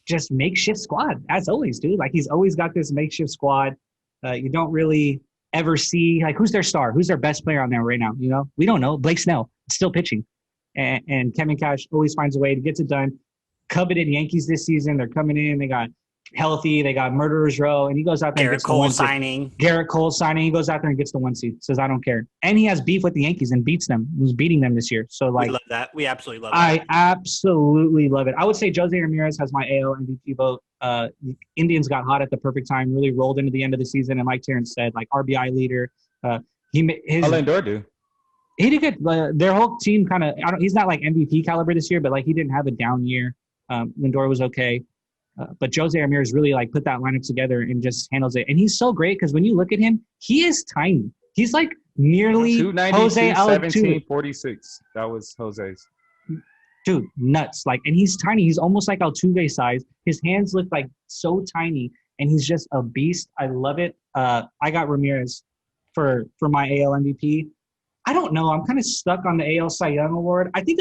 just makeshift squad, as always, dude. Like, he's always got this makeshift squad. You don't really ever see, like, who's their star? Who's their best player on there right now? You know, we don't know. Blake Snell, still pitching. And Kevin Cash always finds a way to get it done. Coveted Yankees this season. They're coming in. They got healthy. They got Murderers Row. And he goes out there and Garrett gets the Cole 1 seed. signing. Garrett Cole signing. He goes out there and gets the 1 seed. Says, I don't care. And he has beef with the Yankees and beats them. He's beating them this year. So, like, We love that. We absolutely love that. I absolutely love it. I would say Jose Ramirez has my AL MVP vote. Indians got hot at the perfect time, really rolled into the end of the season. And like Terrence said, like, RBI leader. How Lindor do? He did good. Their whole team kind of – he's not like MVP caliber this year, but, like, he didn't have a down year. Lindor was okay. But Jose Ramirez really, like, put that lineup together and just handles it. And he's so great because when you look at him, he is tiny. He's like nearly 292, Jose 17, Altuve. 46. That was Jose's. Dude, nuts. Like, and he's tiny. He's almost like Altuve size. His hands look like so tiny, and he's just a beast. I love it. I got Ramirez for my AL MVP. I don't know. I'm kind of stuck on the AL Cy Young Award. I think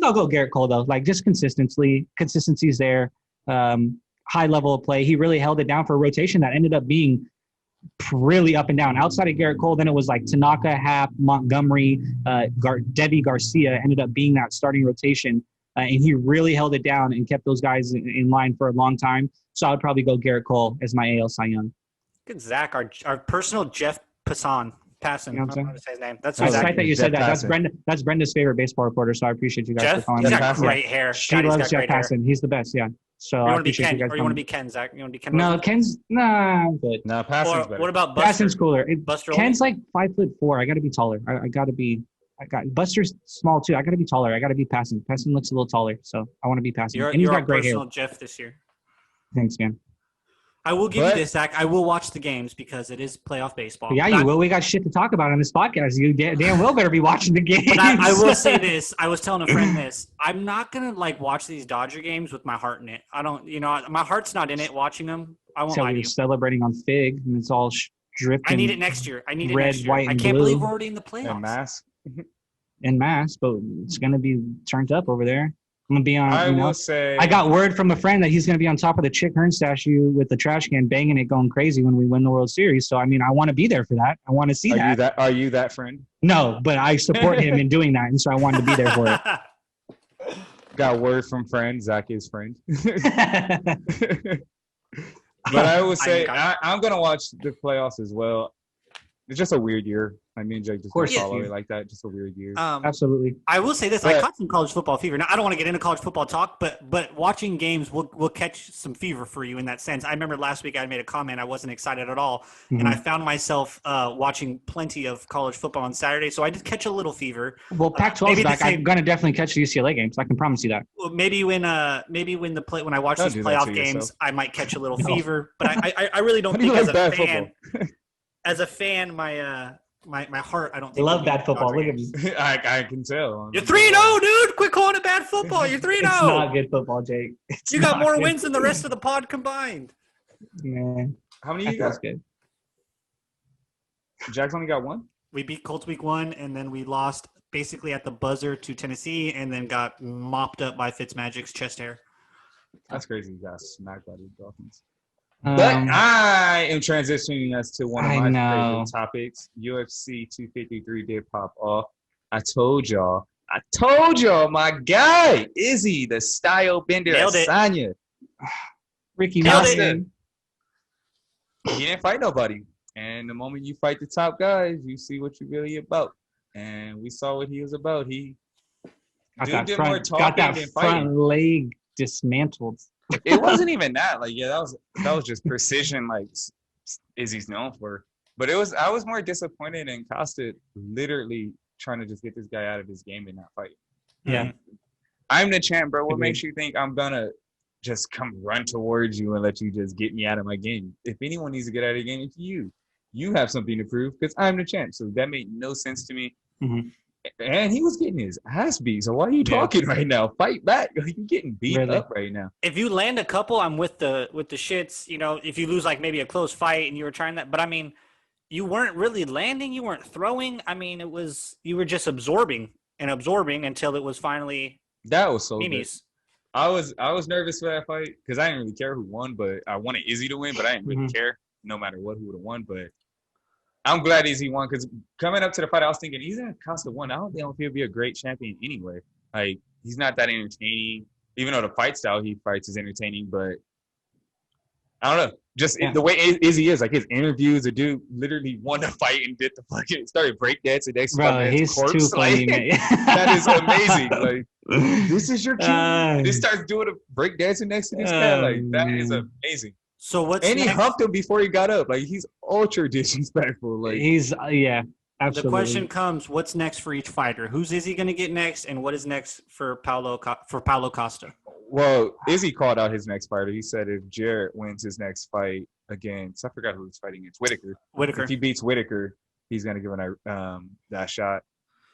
I'll go Garrett Cole though. Like, just consistency's there. High level of play. He really held it down for a rotation that ended up being really up and down. Outside of Garrett Cole, then it was like Tanaka, Happ, Montgomery, Debbie Garcia ended up being that starting rotation. And he really held it down and kept those guys in line for a long time. So I would probably go Garrett Cole as my AL Cy Young. Good, Zach, our personal Jeff Passan. Passan. You know what I'm I don't know how to say his name. That's I Zach. like that you said Jeff that. That's Passan. Brenda. That's Brenda's favorite baseball reporter. So I appreciate you guys for Jeff, calling he's me. got Passan. great hair. She God, he's loves got Jeff great hair. Passan. He's the best. Yeah. So You I want to be appreciate Ken, you guys. or you want to calling be Ken, Zach? You want to be Ken? me. No, Wilson? Ken's I'm good. Nah, Passan's Or better. what about Buster? Passan's cooler. Buster Ken's like 5'4". I got to be taller. I got to be. Buster's small too. I got to be taller. I got to be Passan. Passan looks a little taller, so I want to be Passan. You're, And he's you're our got great hair. personal Jeff this year. Thanks, man. I will give But- you this, Zach. I will watch the games because it is playoff baseball. Yeah, But you will. We got shit to talk about on this podcast. You damn well better be watching the game. But I will say this. I was telling a friend this. I'm not going to, like, watch these Dodger games with my heart in it. I don't, my heart's not in it watching them. I won't So lie to we're you. celebrating on Fig, and it's all dripping. I need it next year. I need it red, next year. white, I and can't blue. believe we're already in the playoffs. And mask. en masse, but it's going to be turned up over there. I'm gonna be on. I You know, will say I got word from a friend that he's gonna be on top of the Chick Hearn statue with the trash can, banging it, going crazy when we win the World Series. So I mean, I want to be there for that. I want to see that. Are you that friend? No, but I support him in doing that, and so I wanted to be there for it. Got word from friend. Zach is friend. But I would say I'm gonna watch the playoffs as well. It's just a weird year. I mean, Jake just didn't follow it like that. Just a weird year. Absolutely. I will say this: I caught some college football fever. Now, I don't want to get into college football talk, but watching games will catch some fever for you in that sense. I remember last week I made a comment. I wasn't excited at all, and I found myself watching plenty of college football on Saturday. So I did catch a little fever. Well, Pac-12 is back. I'm gonna definitely catch the UCLA games. I can promise you that. When I watch these playoff games, I might catch a little fever. But I really don't think as a fan. As a fan, my heart, I don't think. Love bad football. Look at me. I can tell. You're 3-0, dude. Quit calling it bad football. You're 3-0. It's not good football, Jake. You got more wins than the rest of the pod combined. Yeah. How many you got? Good. Jack's only got one? We beat Colts week 1, and then we lost basically at the buzzer to Tennessee, and then got mopped up by Fitzmagic's chest hair. That's crazy. You got smacked by the Dolphins. But I am transitioning us to one of my favorite topics. UFC 253 did pop off. I told y'all, my guy, Izzy, the style bender, Asanya. Ricky Costa. He didn't fight nobody. And the moment you fight the top guys, you see what you're really about. And we saw what he was about. He got that front leg dismantled. It wasn't even that. Like, yeah, that was just precision, like Izzy's known for. But I was more disappointed in Costa literally trying to just get this guy out of his game and not fight. Yeah. I'm the champ, bro. What makes you think I'm gonna just come run towards you and let you just get me out of my game? If anyone needs to get out of the game, it's you. You have something to prove because I'm the champ. So that made no sense to me. Mm-hmm. And he was getting his ass beat. So why are you talking right now? Fight back. You're getting beat up right now. If you land a couple, I'm with the shits. You know, if you lose like maybe a close fight and you were trying that, but I mean, you weren't really landing. You weren't throwing. I mean, you were just absorbing until it was finally. That was so good. I was nervous for that fight because I didn't really care who won, but I wanted Izzy to win, but I didn't really care no matter what who would have won. But I'm glad Izzy won because coming up to the fight, I was thinking even Costa won. I don't think he'll be a great champion anyway. Like, he's not that entertaining, even though the fight style he fights is entertaining. But I don't know, just the way Izzy is, like his interviews, the dude literally won the fight and did the fucking started breakdancing next to my he's corpse. Too funny, like, that is amazing. Like, this is your cue. He starts doing a breakdancing next to this guy. Like, that is amazing. So what's and he humped him before he got up. Like, he's ultra disrespectful. Like, he's absolutely. The question comes: what's next for each fighter? Who's Izzy going to get next, and what is next for Paulo Costa? Well, Izzy called out his next fighter. He said if Jarrett wins his next fight against, I forgot who he's fighting against, Whitaker. If he beats Whitaker, he's going to give him that shot.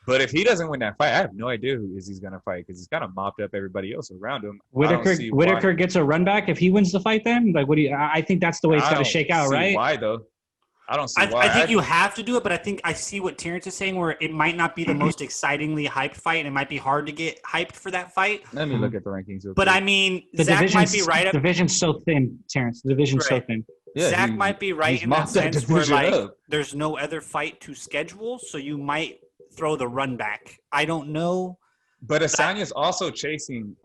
But if he doesn't win that fight, I have no idea who Izzy's going to fight because he's kind of mopped up everybody else around him. Whitaker gets a run back if he wins the fight. Then, like, what do you? I think that's the way it's got to shake out, right? Why though? I don't see why. I think you have to do it, but I think I see what Terrence is saying, where it might not be the most excitingly hyped fight, and it might be hard to get hyped for that fight. Let me look at the rankings. But I mean, Zach might be right. The division's so thin, Terrence. The division's so thin. Yeah, Zach might be right in that sense where, like, there's no other fight to schedule, so you might throw the run back. I don't know. But Asanya's also chasing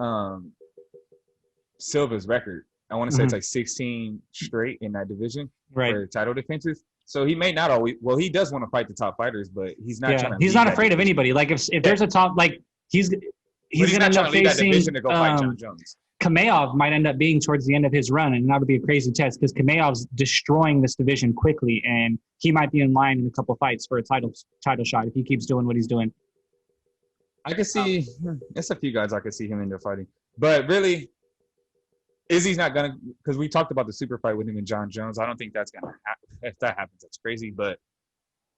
Silva's record. I want to say it's like 16 straight in that division for title defenses. So he may not always. Well, he does want to fight the top fighters, but he's not. Trying to he's not afraid of anybody. Like if there's a top, like he's going to end up facing to go fight John Jones. Kamaev might end up being towards the end of his run, and that would be a crazy test because Kamaev's destroying this division quickly, and he might be in line in a couple fights for a title shot if he keeps doing what he's doing. I could see there's a few guys I could see him in there fighting, but really, Izzy's not gonna, because we talked about the super fight with him and John Jones. I don't think that's gonna happen. If that happens, that's crazy. But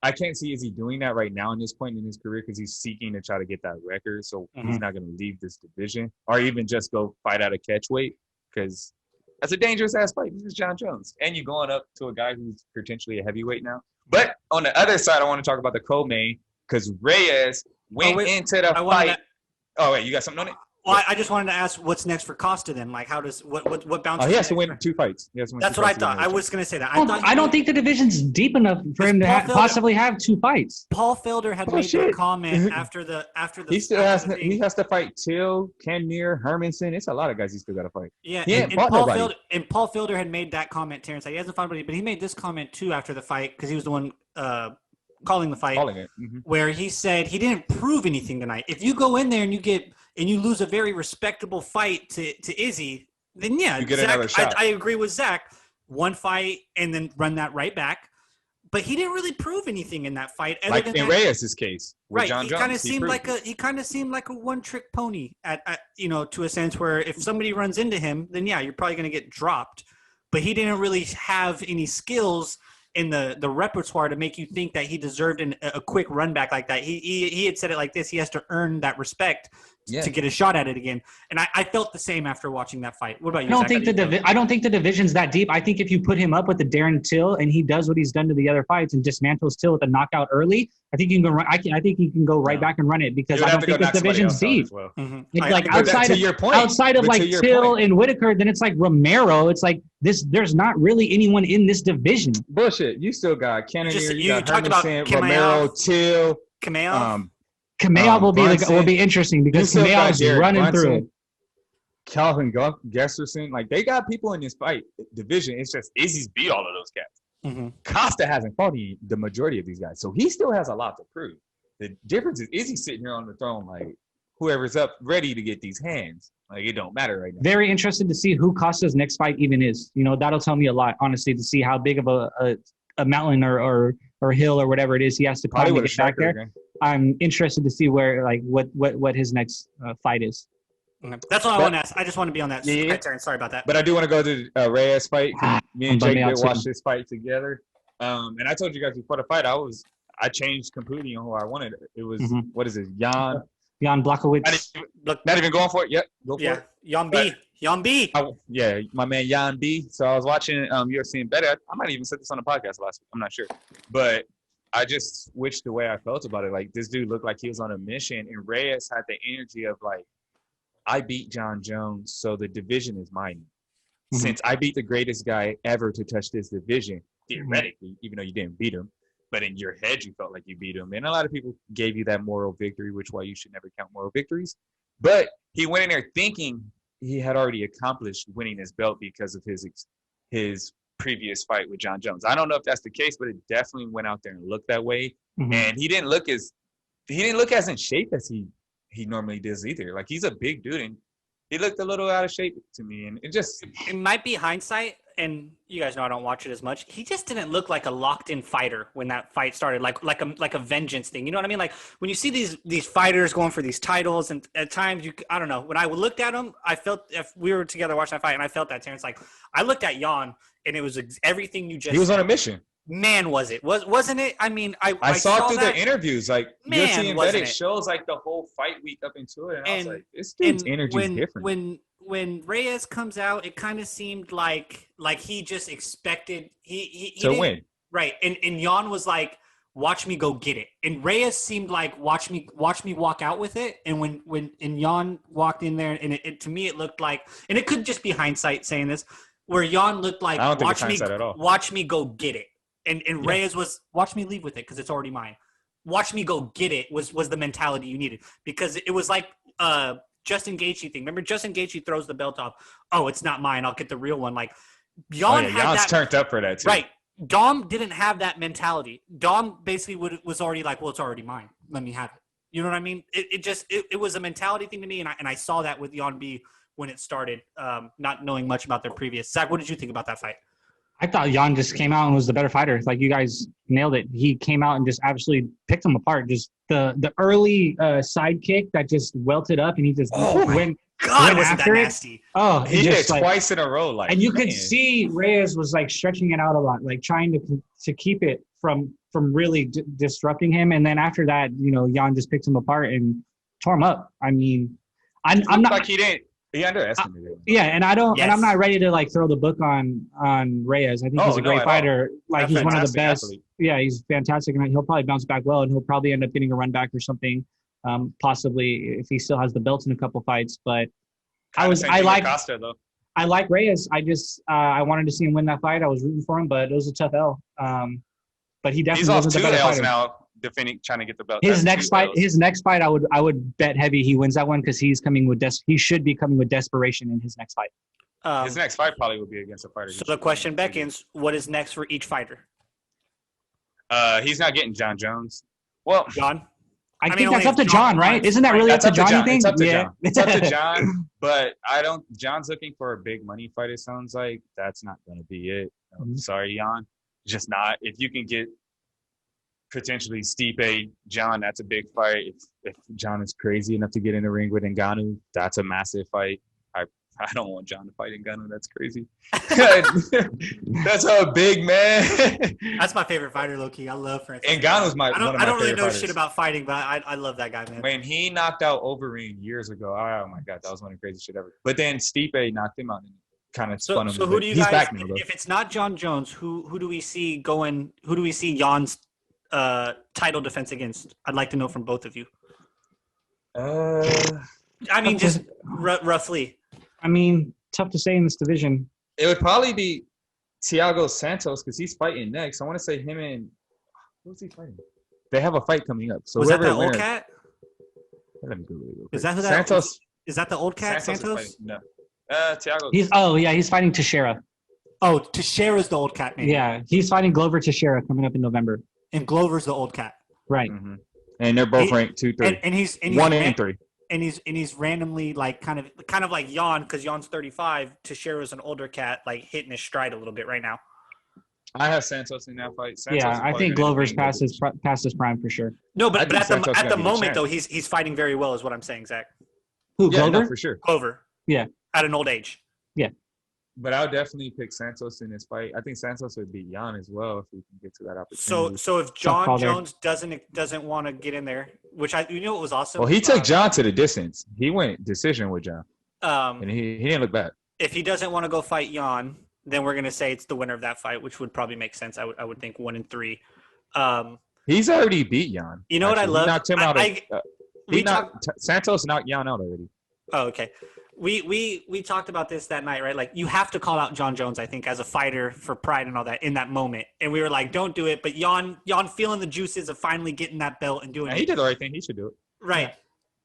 I can't see Izzy doing that right now in this point in his career because he's seeking to try to get that record. So he's not gonna leave this division or even just go fight out of catch weight because that's a dangerous ass fight. This is John Jones, and you're going up to a guy who's potentially a heavyweight now. But on the other side, I want to talk about the co-main because Reyes went into the fight. Oh wait, you got something on it? Well, I just wanted to ask what's next for Costa then. Like, how does what bounces? Oh, he has to next win 2 fights. He has to win That's 2 what I fights to win thought. I the was going to say that. I don't think the division's deep enough for him to possibly have 2 fights. Paul Felder had made that comment after the. He still has. He has to fight Till, Kenmere, Hermanson. It's a lot of guys he still got to fight. Yeah, he ain't and fought nobody. Paul Felder had made that comment. Terrence, he hasn't fought anybody, but he made this comment too after the fight because he was the one calling the fight. Calling it. Where he said he didn't prove anything tonight. If you go in there and you lose a very respectable fight to Izzy, then yeah, You get Zach, another shot. I agree with Zach. One fight and then run that right back. But he didn't really prove anything in that fight. Like in Reyes' case with Right, John he Jones. kind of seemed like a one-trick pony at to a sense where if somebody runs into him, then yeah, you're probably going to get dropped. But he didn't really have any skills in the repertoire to make you think that he deserved a quick run back like that. He had said it like this: he has to earn that respect to get a shot at it again. And I felt the same after watching that fight. What about you? I don't think the division's that deep. I think if you put him up with the Darren Till and he does what he's done to the other fights and dismantles Till with a knockout early, I think you can go. I think he can go right back and run it because I don't think this division's deep. Well. It's like outside of like Till and Whitaker, then it's like Romero. It's like this. There's not really anyone in this division. Bullshit. You still got Cannonier. You got talked about Hermanson, Romero, Till. Kameo. Will be interesting because Kameo is running through it. Calvin Gesserson, like they got people in this fight division. It's just Izzy's beat all of those cats. Costa hasn't fought the majority of these guys, so he still has a lot to prove. The difference is Izzy's sitting here on the throne, like whoever's up, ready to get these hands. Like it don't matter right now. Very interested to see who Costa's next fight even is. That'll tell me a lot, honestly, to see how big of a mountain or hill or whatever it is he has to climb to get back there. Again. I'm interested to see where what his next fight is. That's all I want to ask. I just want to be on that. Terrence, sorry about that. But I do want to go to Reyes fight. Me and Jake did watch this fight together. And I told you guys before the fight, I changed completely on who I wanted. It was what is it, Jan Blachowicz. Not even going for it. Yep, go for it. Jan B. Yeah, my man Jan B. So I was watching UFC and better. I might even said this on the podcast last week. I'm not sure, but I just switched the way I felt about it. Like this dude looked like he was on a mission, and Reyes had the energy of like, I beat John Jones, so the division is mine. Since I beat the greatest guy ever to touch this division, theoretically, even though you didn't beat him, but in your head you felt like you beat him. And a lot of people gave you that moral victory, which why you should never count moral victories. But he went in there thinking he had already accomplished winning his belt because of his previous fight with John Jones. I don't know if that's the case, but it definitely went out there and looked that way. And he didn't look as in shape as he normally does either. Like he's a big dude and he looked a little out of shape to me. And it might be hindsight, and you guys know I don't watch it as much. He just didn't look like a locked-in fighter when that fight started, like a vengeance thing. You know what I mean? Like when you see these fighters going for these titles, and at times I don't know. When I looked at him, I felt, if we were together watching that fight, and I felt that, Terrence. Like I looked at Jan, and it was everything you just. He was said. On a mission. Man, wasn't it? I mean, I saw through that. the interviews. Like UFC Embedded shows like the whole fight week up into it, and I was like, this dude's energy is different. When Reyes comes out, it kind of seemed like he just expected he to win, right? And Jan was like, "Watch me go get it," and Reyes seemed like, "Watch me walk out with it." And when Jan walked in there, and it to me it looked like, and it could just be hindsight saying this, where Jan looked like, "Watch me go get it." And Reyes was, watch me leave with it because it's already mine. Watch me go get it was the mentality you needed, because it was like Justin Gaethje thing. Remember, Justin Gaethje throws the belt off. Oh, it's not mine. I'll get the real one. Like Jan had Jan's that, turned up for that too. Right. Dom didn't have that mentality. Dom basically was already like, well, it's already mine. Let me have it. You know what I mean? It was a mentality thing to me, and I saw that with Jan B when it started, not knowing much about their previous. Zach, what did you think about that fight? I thought Jan just came out and was the better fighter. Like you guys nailed it. He came out and just absolutely picked him apart. Just the early sidekick that just welted up, and he just went wasn't that nasty? It. Oh, he did it twice in a row. Like, and you could see Reyes was like stretching it out a lot, like trying to keep it from really disrupting him. And then after that, Jan just picked him apart and tore him up. I mean, I'm not like he didn't. He underestimated him. Yeah, and and I'm not ready to like throw the book on Reyes. I think he's a great fighter. Like he's one of the best. Athlete. Yeah, he's fantastic, and he'll probably bounce back well, and he'll probably end up getting a run back or something. possibly if he still has the belt in a couple fights. But Kinda same thing with Costa though. I like Reyes. I wanted to see him win that fight. I was rooting for him, but it was a tough L. But he definitely He's off wasn't the 2 better L's fighter. now, trying to get the belt. His That's next 2 fight, Ls. I would bet heavy he wins that one because he should be coming with desperation in his next fight. His next fight probably would be against a fighter. So the question beckons, what is next for each fighter? He's not getting John Jones. Well, John? I think mean, that's only up to if John, John right? wants, Isn't that right? really up that's to John, you John. think? It's up to Yeah. John. It's up to John. But John's looking for a big money fight, it sounds like. That's not going to be it. Sorry, Jan. Just not. If you can get potentially Stipe, John, that's a big fight. If John is crazy enough to get in the ring with Ngannou, that's a massive fight. I don't want John to fight Ngannou. That's crazy. That's a big man. That's my favorite fighter, low-key. I love Francis. Ngannou's one of my I don't really favorite know fighters. shit about fighting, but I love that guy, man. When he knocked out Overeem years ago, oh my God, that was one of the craziest shit ever. But then Stipe knocked him out and kind of spun him. So who do you He's guys? back now, though. If it's not John Jones, who do we see going? Who do we see Jan's title defense against? I'd like to know from both of you. I mean, just roughly. I mean, tough to say in this division. It would probably be Thiago Santos because he's fighting next. I want to say him and who's he fighting? They have a fight coming up. So Was that whoever the old wins- cat? Let me Google it real quick. Is that who that Santos? is that the old cat? Santos? Is Santos? fighting- No. Thiago. He's fighting Teixeira. Oh, Teixeira's the old cat, man. Yeah, he's fighting Glover Teixeira coming up in November. And Glover's the old cat. Right. Mm-hmm. And they're both ranked 2, 3. And he's 1 and 3. And he's randomly like kind of like Jan, because Jan's 35. Teixeira's an older cat, like hitting his stride a little bit right now. I have Santos in that fight. Santos Yeah, is I probably think gonna Glover's be past his prime for sure. No, I but think at Santos the gotta be the moment champ. though, he's fighting very well, is what I'm saying, Zach. Who, Yeah, Glover? no, for sure. Glover. Yeah. At an old age. But I would definitely pick Santos in this fight. I think Santos would beat Jan as well if we can get to that opportunity. So if John Jones doesn't want to get in there, which what was awesome. Well, he took John to the distance. He went decision with John, and he didn't look bad. If he doesn't want to go fight Jan, then we're gonna say it's the winner of that fight, which would probably make sense. I would think 1 and 3. He's already beat Jan. You know what I love? He knocked him out. Santos knocked Jan out already. Oh, okay. We talked about this that night, right? Like, you have to call out John Jones, I think, as a fighter for pride and all that in that moment. And we were like, don't do it. But Jan feeling the juices of finally getting that belt and doing Yeah, it. he did the right thing. He should do it. Right.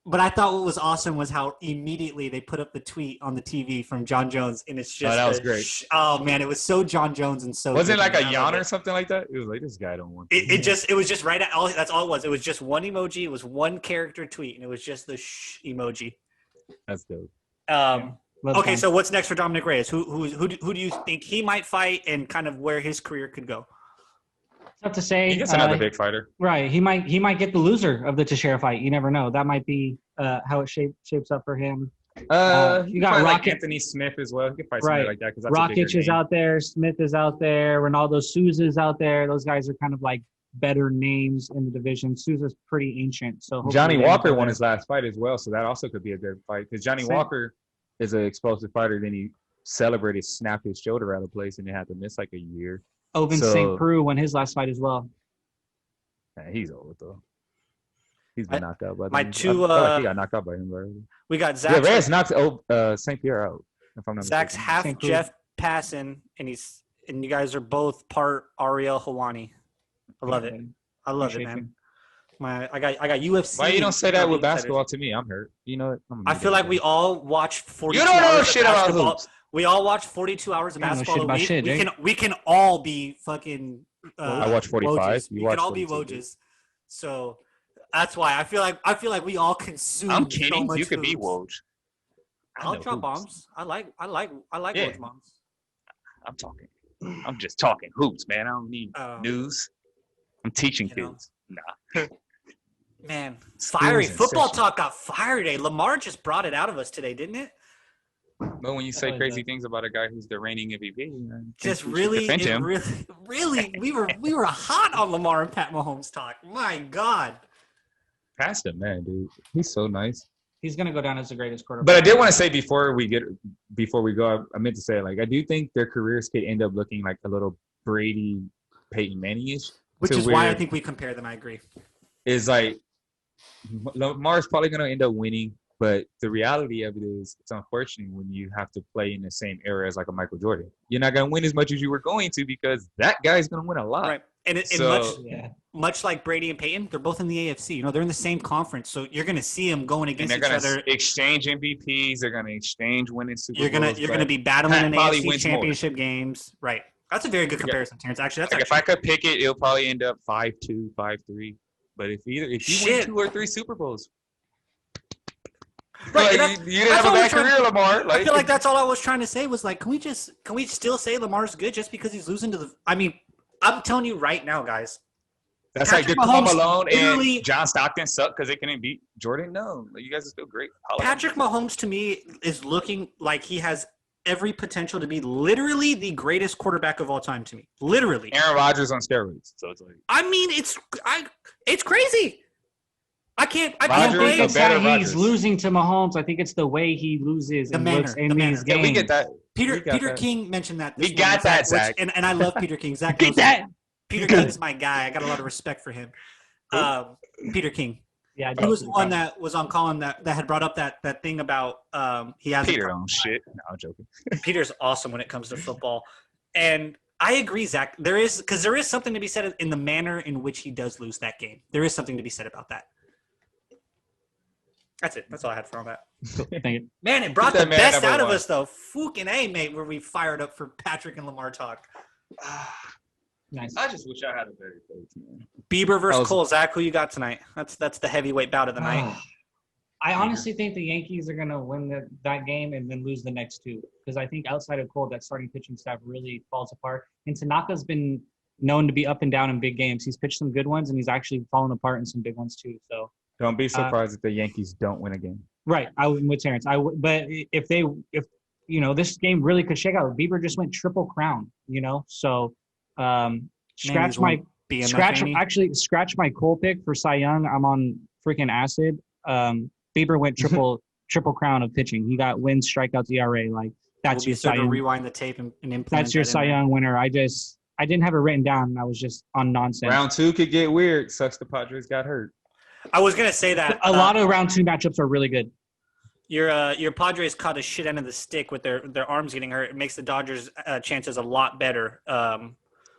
But I thought what was awesome was how immediately they put up the tweet on the TV from John Jones, and it's just that was great. Oh man, it was so John Jones and so. Wasn't it good, like a man. I love Jan or it. something like that? It was like, this guy don't want. It was just right at all. That's all it was. It was just one emoji. It was one character tweet, and it was just the emoji. That's dope. Okay, so what's next for Dominic Reyes? Who do you think he might fight, and kind of where his career could go? Tough to say. He gets another big fighter. Right. He might get the loser of the Teixeira fight. You never know. That might be how it shapes up for him. You got got like Rocket- Anthony Smith as well. He could fight Right. somebody like that because that's a bigger Rakic is name. out there. Smith is out there. Ronaldo Souza's out there. Those guys are kind of like better names in the division. Souza's pretty ancient. So hopefully Johnny they Walker get won there. his last fight as well, so that also could be a good fight because Johnny Same. Walker is an explosive fighter. Then he celebrated, snapped his shoulder out of place, and they had to miss like a year. Oven So- St. Preux won his last fight as well. Man, he's old though. He's been knocked out by my them. two, I feel like he got knocked out by him already. We got Yeah, Zach. Reyes knocked St. Pierre out. If I'm not Zach's mistaken. half St. Preux. Jeff passing, and you guys are both part Ariel Hawani. I love it. I love it, Appreciate man. I got UFC. Why you don't say that with insiders. basketball to me? I'm hurt. You know what? I feel like we all watch 42 You don't know hours of shit about basketball. hoops. We all watch 42 hours of You don't know basketball shit a about week. shit, Jake. We can all be fucking. I watch 45. Wojs. You We watch can all be 42. Wojs. So that's why I feel like we all consume. I'm So kidding. much You could be hoops. Woj. I I'll know drop hoops. bombs. I like Yeah. Woj bombs. I'm talking. I'm just talking hoops, man. I don't need news. I'm teaching you know. kids. Nah. Man, fiery in football session. talk got fired today. Lamar just brought it out of us today, didn't it? But when you say Oh, crazy yeah. things about a guy who's the reigning MVP, I think Just we should really, defend him. really, we were hot on Lamar and Pat Mahomes talk. My God. Past him, man, dude. He's so nice. He's gonna go down as the greatest quarterback. But I did want to say before we go, I meant to say, like, I do think their careers could end up looking like a little Brady, Peyton Manning-ish. Which to is why I where think we compare them. I agree. is like Lamar's probably gonna end up winning, but the reality of it is, it's unfortunate when you have to play in the same era as like a Michael Jordan. You're not gonna win as much as you were going to because that guy's gonna win a lot. Right. And much like Brady and Peyton, they're both in the AFC. You know, they're in the same conference, so you're going to see them going against each other. Exchange MVPs. They're going to exchange winning Super Bowls. You're going to be battling in AFC championship games. Right. That's a very good comparison, Terrence. Actually, if I could pick it, it'll probably end up 5-2, 5-3. But if you win 2 or 3 Super Bowls, right, like, you didn't have a bad career, Lamar. I feel like that's all I was trying to say was like, can we still say Lamar's good just because he's losing to the? I mean, I'm telling you right now, guys. That's Patrick like Paul Mahomes Malone and John Stockton suck because they couldn't beat Jordan. No, you guys are still great. Patrick Mahomes to me is looking like he has every potential to be literally the greatest quarterback of all time to me. Literally. Aaron Rodgers on steroids. So it's like. I mean, it's crazy. I can't blame it's that he's losing to Mahomes. I think it's the way he loses and looks in these games. Yeah, we get that. Peter King mentioned that. We got that, Zach. And I love Peter King. Zach get that. Peter King's my guy. I got a lot of respect for him. Peter King. Yeah, he was the one that was on Colin that had brought up that thing about he has Peter on shit. No, I'm joking. Peter's awesome when it comes to football, and I agree, Zach. There is something to be said in the manner in which he does lose that game. There is something to be said about that. That's it. That's all I had for all that. Thank you. Man, it brought the best out of us, though. Fucking A, mate, were we fired up for Patrick and Lamar talk. Nice. I just wish I had a better coach, man. Bieber versus Cole. Zach, who you got tonight? That's the heavyweight bout of the night. I honestly think the Yankees are going to win that game and then lose the next 2. Because I think outside of Cole, that starting pitching staff really falls apart. And Tanaka's been known to be up and down in big games. He's pitched some good ones, and he's actually fallen apart in some big ones, too. So don't be surprised if the Yankees don't win a game. Right. I'm with Terrence. But if this game really could shake out. Bieber just went triple crown, So scratch my Cole pick for Cy Young. I'm on freaking acid. Bieber went triple crown of pitching. He got wins, strikeouts, ERA. Like that's your Cy Young. Rewind the tape and implement. That's your Cy Young winner. I didn't have it written down. And I was just on nonsense. Round 2 could get weird. Sucks the Padres got hurt. I was gonna say that a lot of round 2 matchups are really good. Your Padres caught a shit end of the stick with their arms getting hurt. It makes the Dodgers' chances a lot better.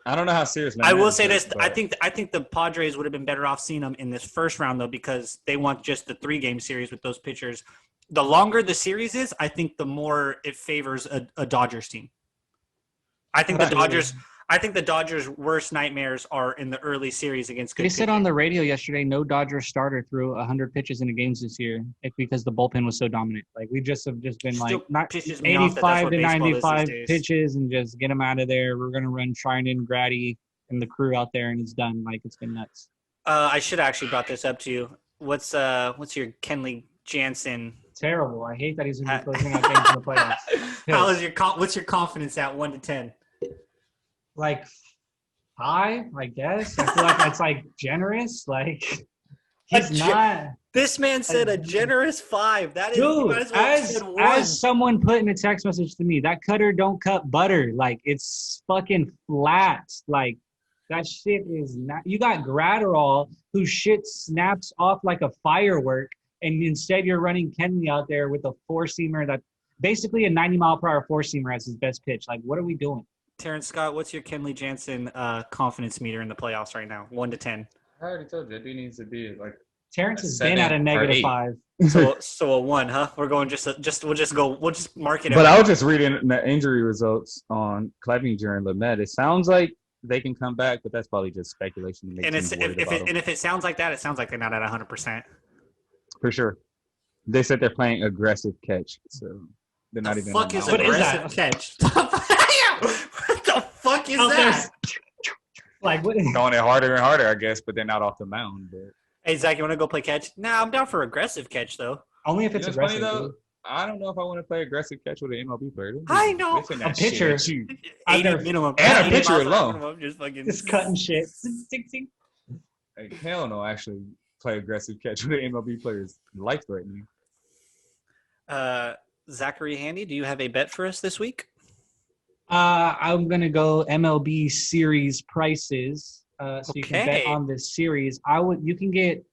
I don't know how serious. I will say this: I think the Padres would have been better off seeing them in this first round though, because they want just the 3-game series with those pitchers. The longer the series is, I think the more it favors a Dodgers team. I think the Dodgers' worst nightmares are in the early series against good pitching. They said on the radio yesterday, no Dodgers starter threw 100 pitches in the games this year because the bullpen was so dominant. Like we just have been like not 85 to 95 pitches and just get them out of there. We're gonna run Trinan, Grady, and the crew out there, and it's done. Like it's been nuts. I should have actually brought this up to you. What's your Kenley Jansen? Terrible. I hate that he's gonna be closing out games in the playoffs. What's your confidence at 1 to 10? Like 5, I guess. I feel like that's like generous. Like he's not. This man said a generous 5. That is, dude. As someone put in a text message to me, that cutter don't cut butter. Like it's fucking flat. Like that shit is not. You got Gratterall whose shit snaps off like a firework, and instead you're running Kenley out there with a 4-seamer that basically a 90-mile-per-hour 4-seamer as his best pitch. Like what are we doing? Terrence Scott, what's your Kenley Jansen confidence meter in the playoffs right now? 1 to 10. I already told you, that dude needs to be like. Terrence has been at a -5. So a 1, huh? We're going we'll just mark it. But I was just reading the injury results on Clevenger and Lamet. It sounds like they can come back, but that's probably just speculation. And if it sounds like that, it sounds like they're not at 100%. For sure. They said they're playing aggressive catch, so they're not even. What is aggressive catch? What the fuck is that? Like what? Going it harder and harder, I guess, but they're not off the mound. But. Hey Zach, you want to go play catch? Nah, I'm down for aggressive catch though. Only if it's aggressive. Funny, though, I don't know if I want to play aggressive catch with an MLB player. I know. A pitcher. 80 minimum. And a pitcher alone. Just cutting shit. Like, hell no, actually play aggressive catch with an MLB player is life-threatening. Zachary Handy, do you have a bet for us this week? I'm gonna go MLB series prices. So you can bet on this series. You can get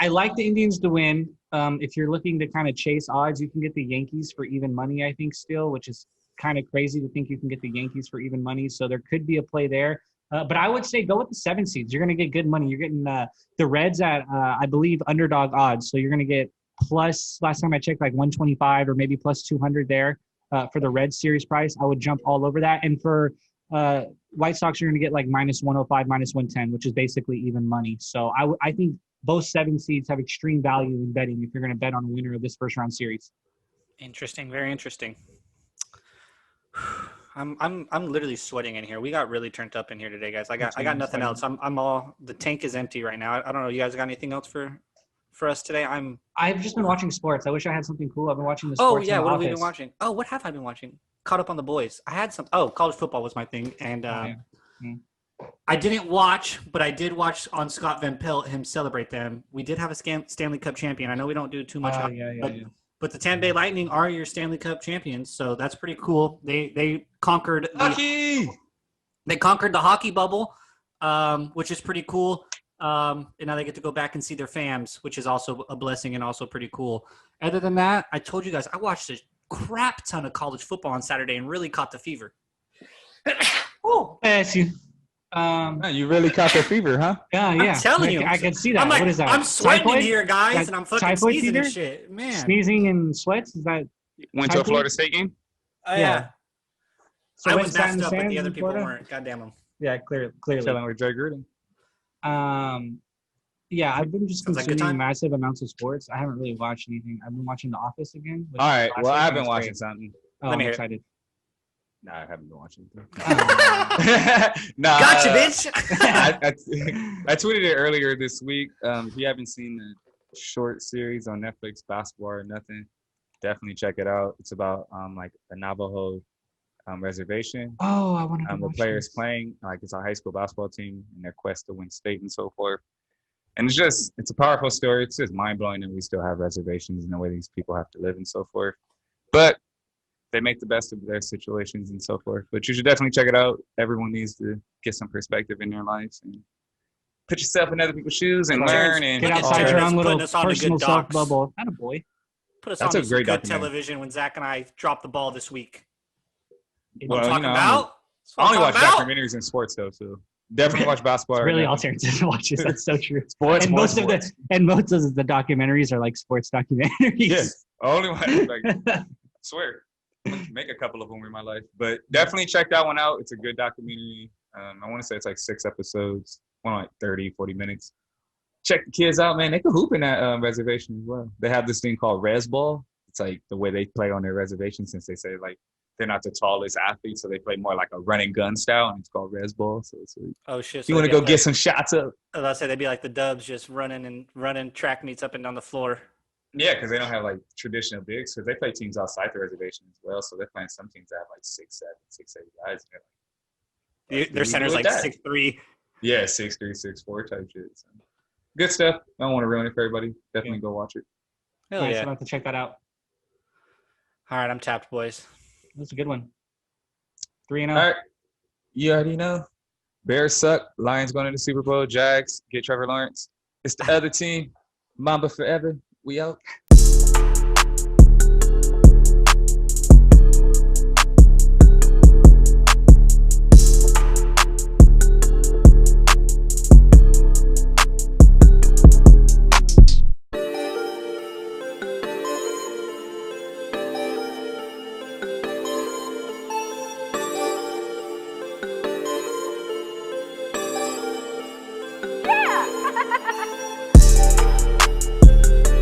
I like the Indians to win. If you're looking to kind of chase odds, you can get the Yankees for even money, I think, still, which is kind of crazy to think you can get the Yankees for even money. So there could be a play there. But I would say go with the 7 seeds. You're going to get good money. You're getting the Reds at, I believe, underdog odds. So you're going to get plus, last time I checked, like 125 or maybe plus 200 there for the Reds series price. I would jump all over that. And for White Sox, you're going to get like minus 105, minus 110, which is basically even money. So I think both 7 seeds have extreme value in betting if you're going to bet on a winner of this first round series. Interesting, very interesting. I'm literally sweating in here. We got really turned up in here today, guys. I got nothing else. I'm all, the tank is empty right now. I don't know. You guys got anything else for us today? I've just been watching sports. I wish I had something cool. I've been watching the Oh sports. yeah, in the what have we office. been watching? Oh, what have I been watching? Caught up on the boys. I had some. Oh, college football was my thing, and I didn't watch, but I did watch on Scott Van Pelt him celebrate them. We did have a Stanley Cup champion. I know we don't do too much, but the Tampa Bay Lightning are your Stanley Cup champions, so that's pretty cool. They conquered Hockey. They conquered the hockey bubble, which is pretty cool. And now they get to go back and see their fams, which is also a blessing and also pretty cool. Other than that, I told you guys I watched a crap ton of college football on Saturday and really caught the fever. Oh, yes, you. You really caught the fever, huh? Yeah. I'm telling you, I can see that. I'm like, what is that? I'm sweating Typhoid? in here, guys, That and I'm fucking typhoid sneezing fever? and shit. Man. Sneezing and sweats? Is that? Went to a Typhoid? Florida State game. Oh, yeah. So I when was sat in messed up, but stands the other in people Florida? weren't. God damn them. Yeah, clearly. Chilling with Jay Gruden. Yeah, I've been just Sounds like a good consuming time. massive amounts of sports. I haven't really watched anything. I've been watching The Office again. All right. last Well, week, I've and been it's watching great. something. Oh, Let I'm me hear it. excited. No, I haven't been watching anything. Oh. Gotcha, bitch. I tweeted it earlier this week. If you haven't seen the short series on Netflix, Basketball or Nothing, definitely check it out. It's about like a Navajo reservation. Oh, I wanted to The watch players this. playing, like it's a high school basketball team and their quest to win state and so forth. And it's a powerful story. It's just mind blowing that we still have reservations and the way these people have to live and so forth. But they make the best of their situations and so forth. But you should definitely check it out. Everyone needs to get some perspective in their lives and put yourself in other people's shoes and learn. And Get Look at outside your Terrence own little putting us on to personal good self docs. bubble. That a boy. Put us That's on a to great some good documentary. television when Zach and I dropped the ball this week. Well, I'm talking you know, about. I only watch That's what I'm documentaries and sports though, so definitely watch basketball. It's or really nothing. all Terrence watches. That's so true. Sports, and most of the documentaries are like sports documentaries. Yes, only one. Like, swear, make a couple of them in my life, but definitely check that one out. It's a good documentary. I want to say it's like 6 episodes, one like 30, 40 minutes. Check the kids out, man. They can hoop in that reservation as well. They have this thing called res ball. It's like the way they play on their reservation, since they say like they're not the tallest athletes, so they play more like a run and gun style, and it's called res ball. So it's like, Oh shit! you want to go get some shots up? I say they'd be like the Dubs, just running track meets up and down the floor. Yeah, because they don't have like traditional bigs, because they play teams outside the reservation as well. So they're playing some teams that have like 6'7", 6'8" guys. And Their center's like 6'3". Yeah, 6'3", 6'4" type shit. So. Good stuff. I don't want to ruin it for everybody. Definitely go watch it. Hell Nice. yeah! I'll have to check that out. All right, I'm tapped, boys. That's a good one. 3-0. All right. You already know. Bears suck. Lions going to the Super Bowl. Jags get Trevor Lawrence. It's the other team. Mamba forever. We out.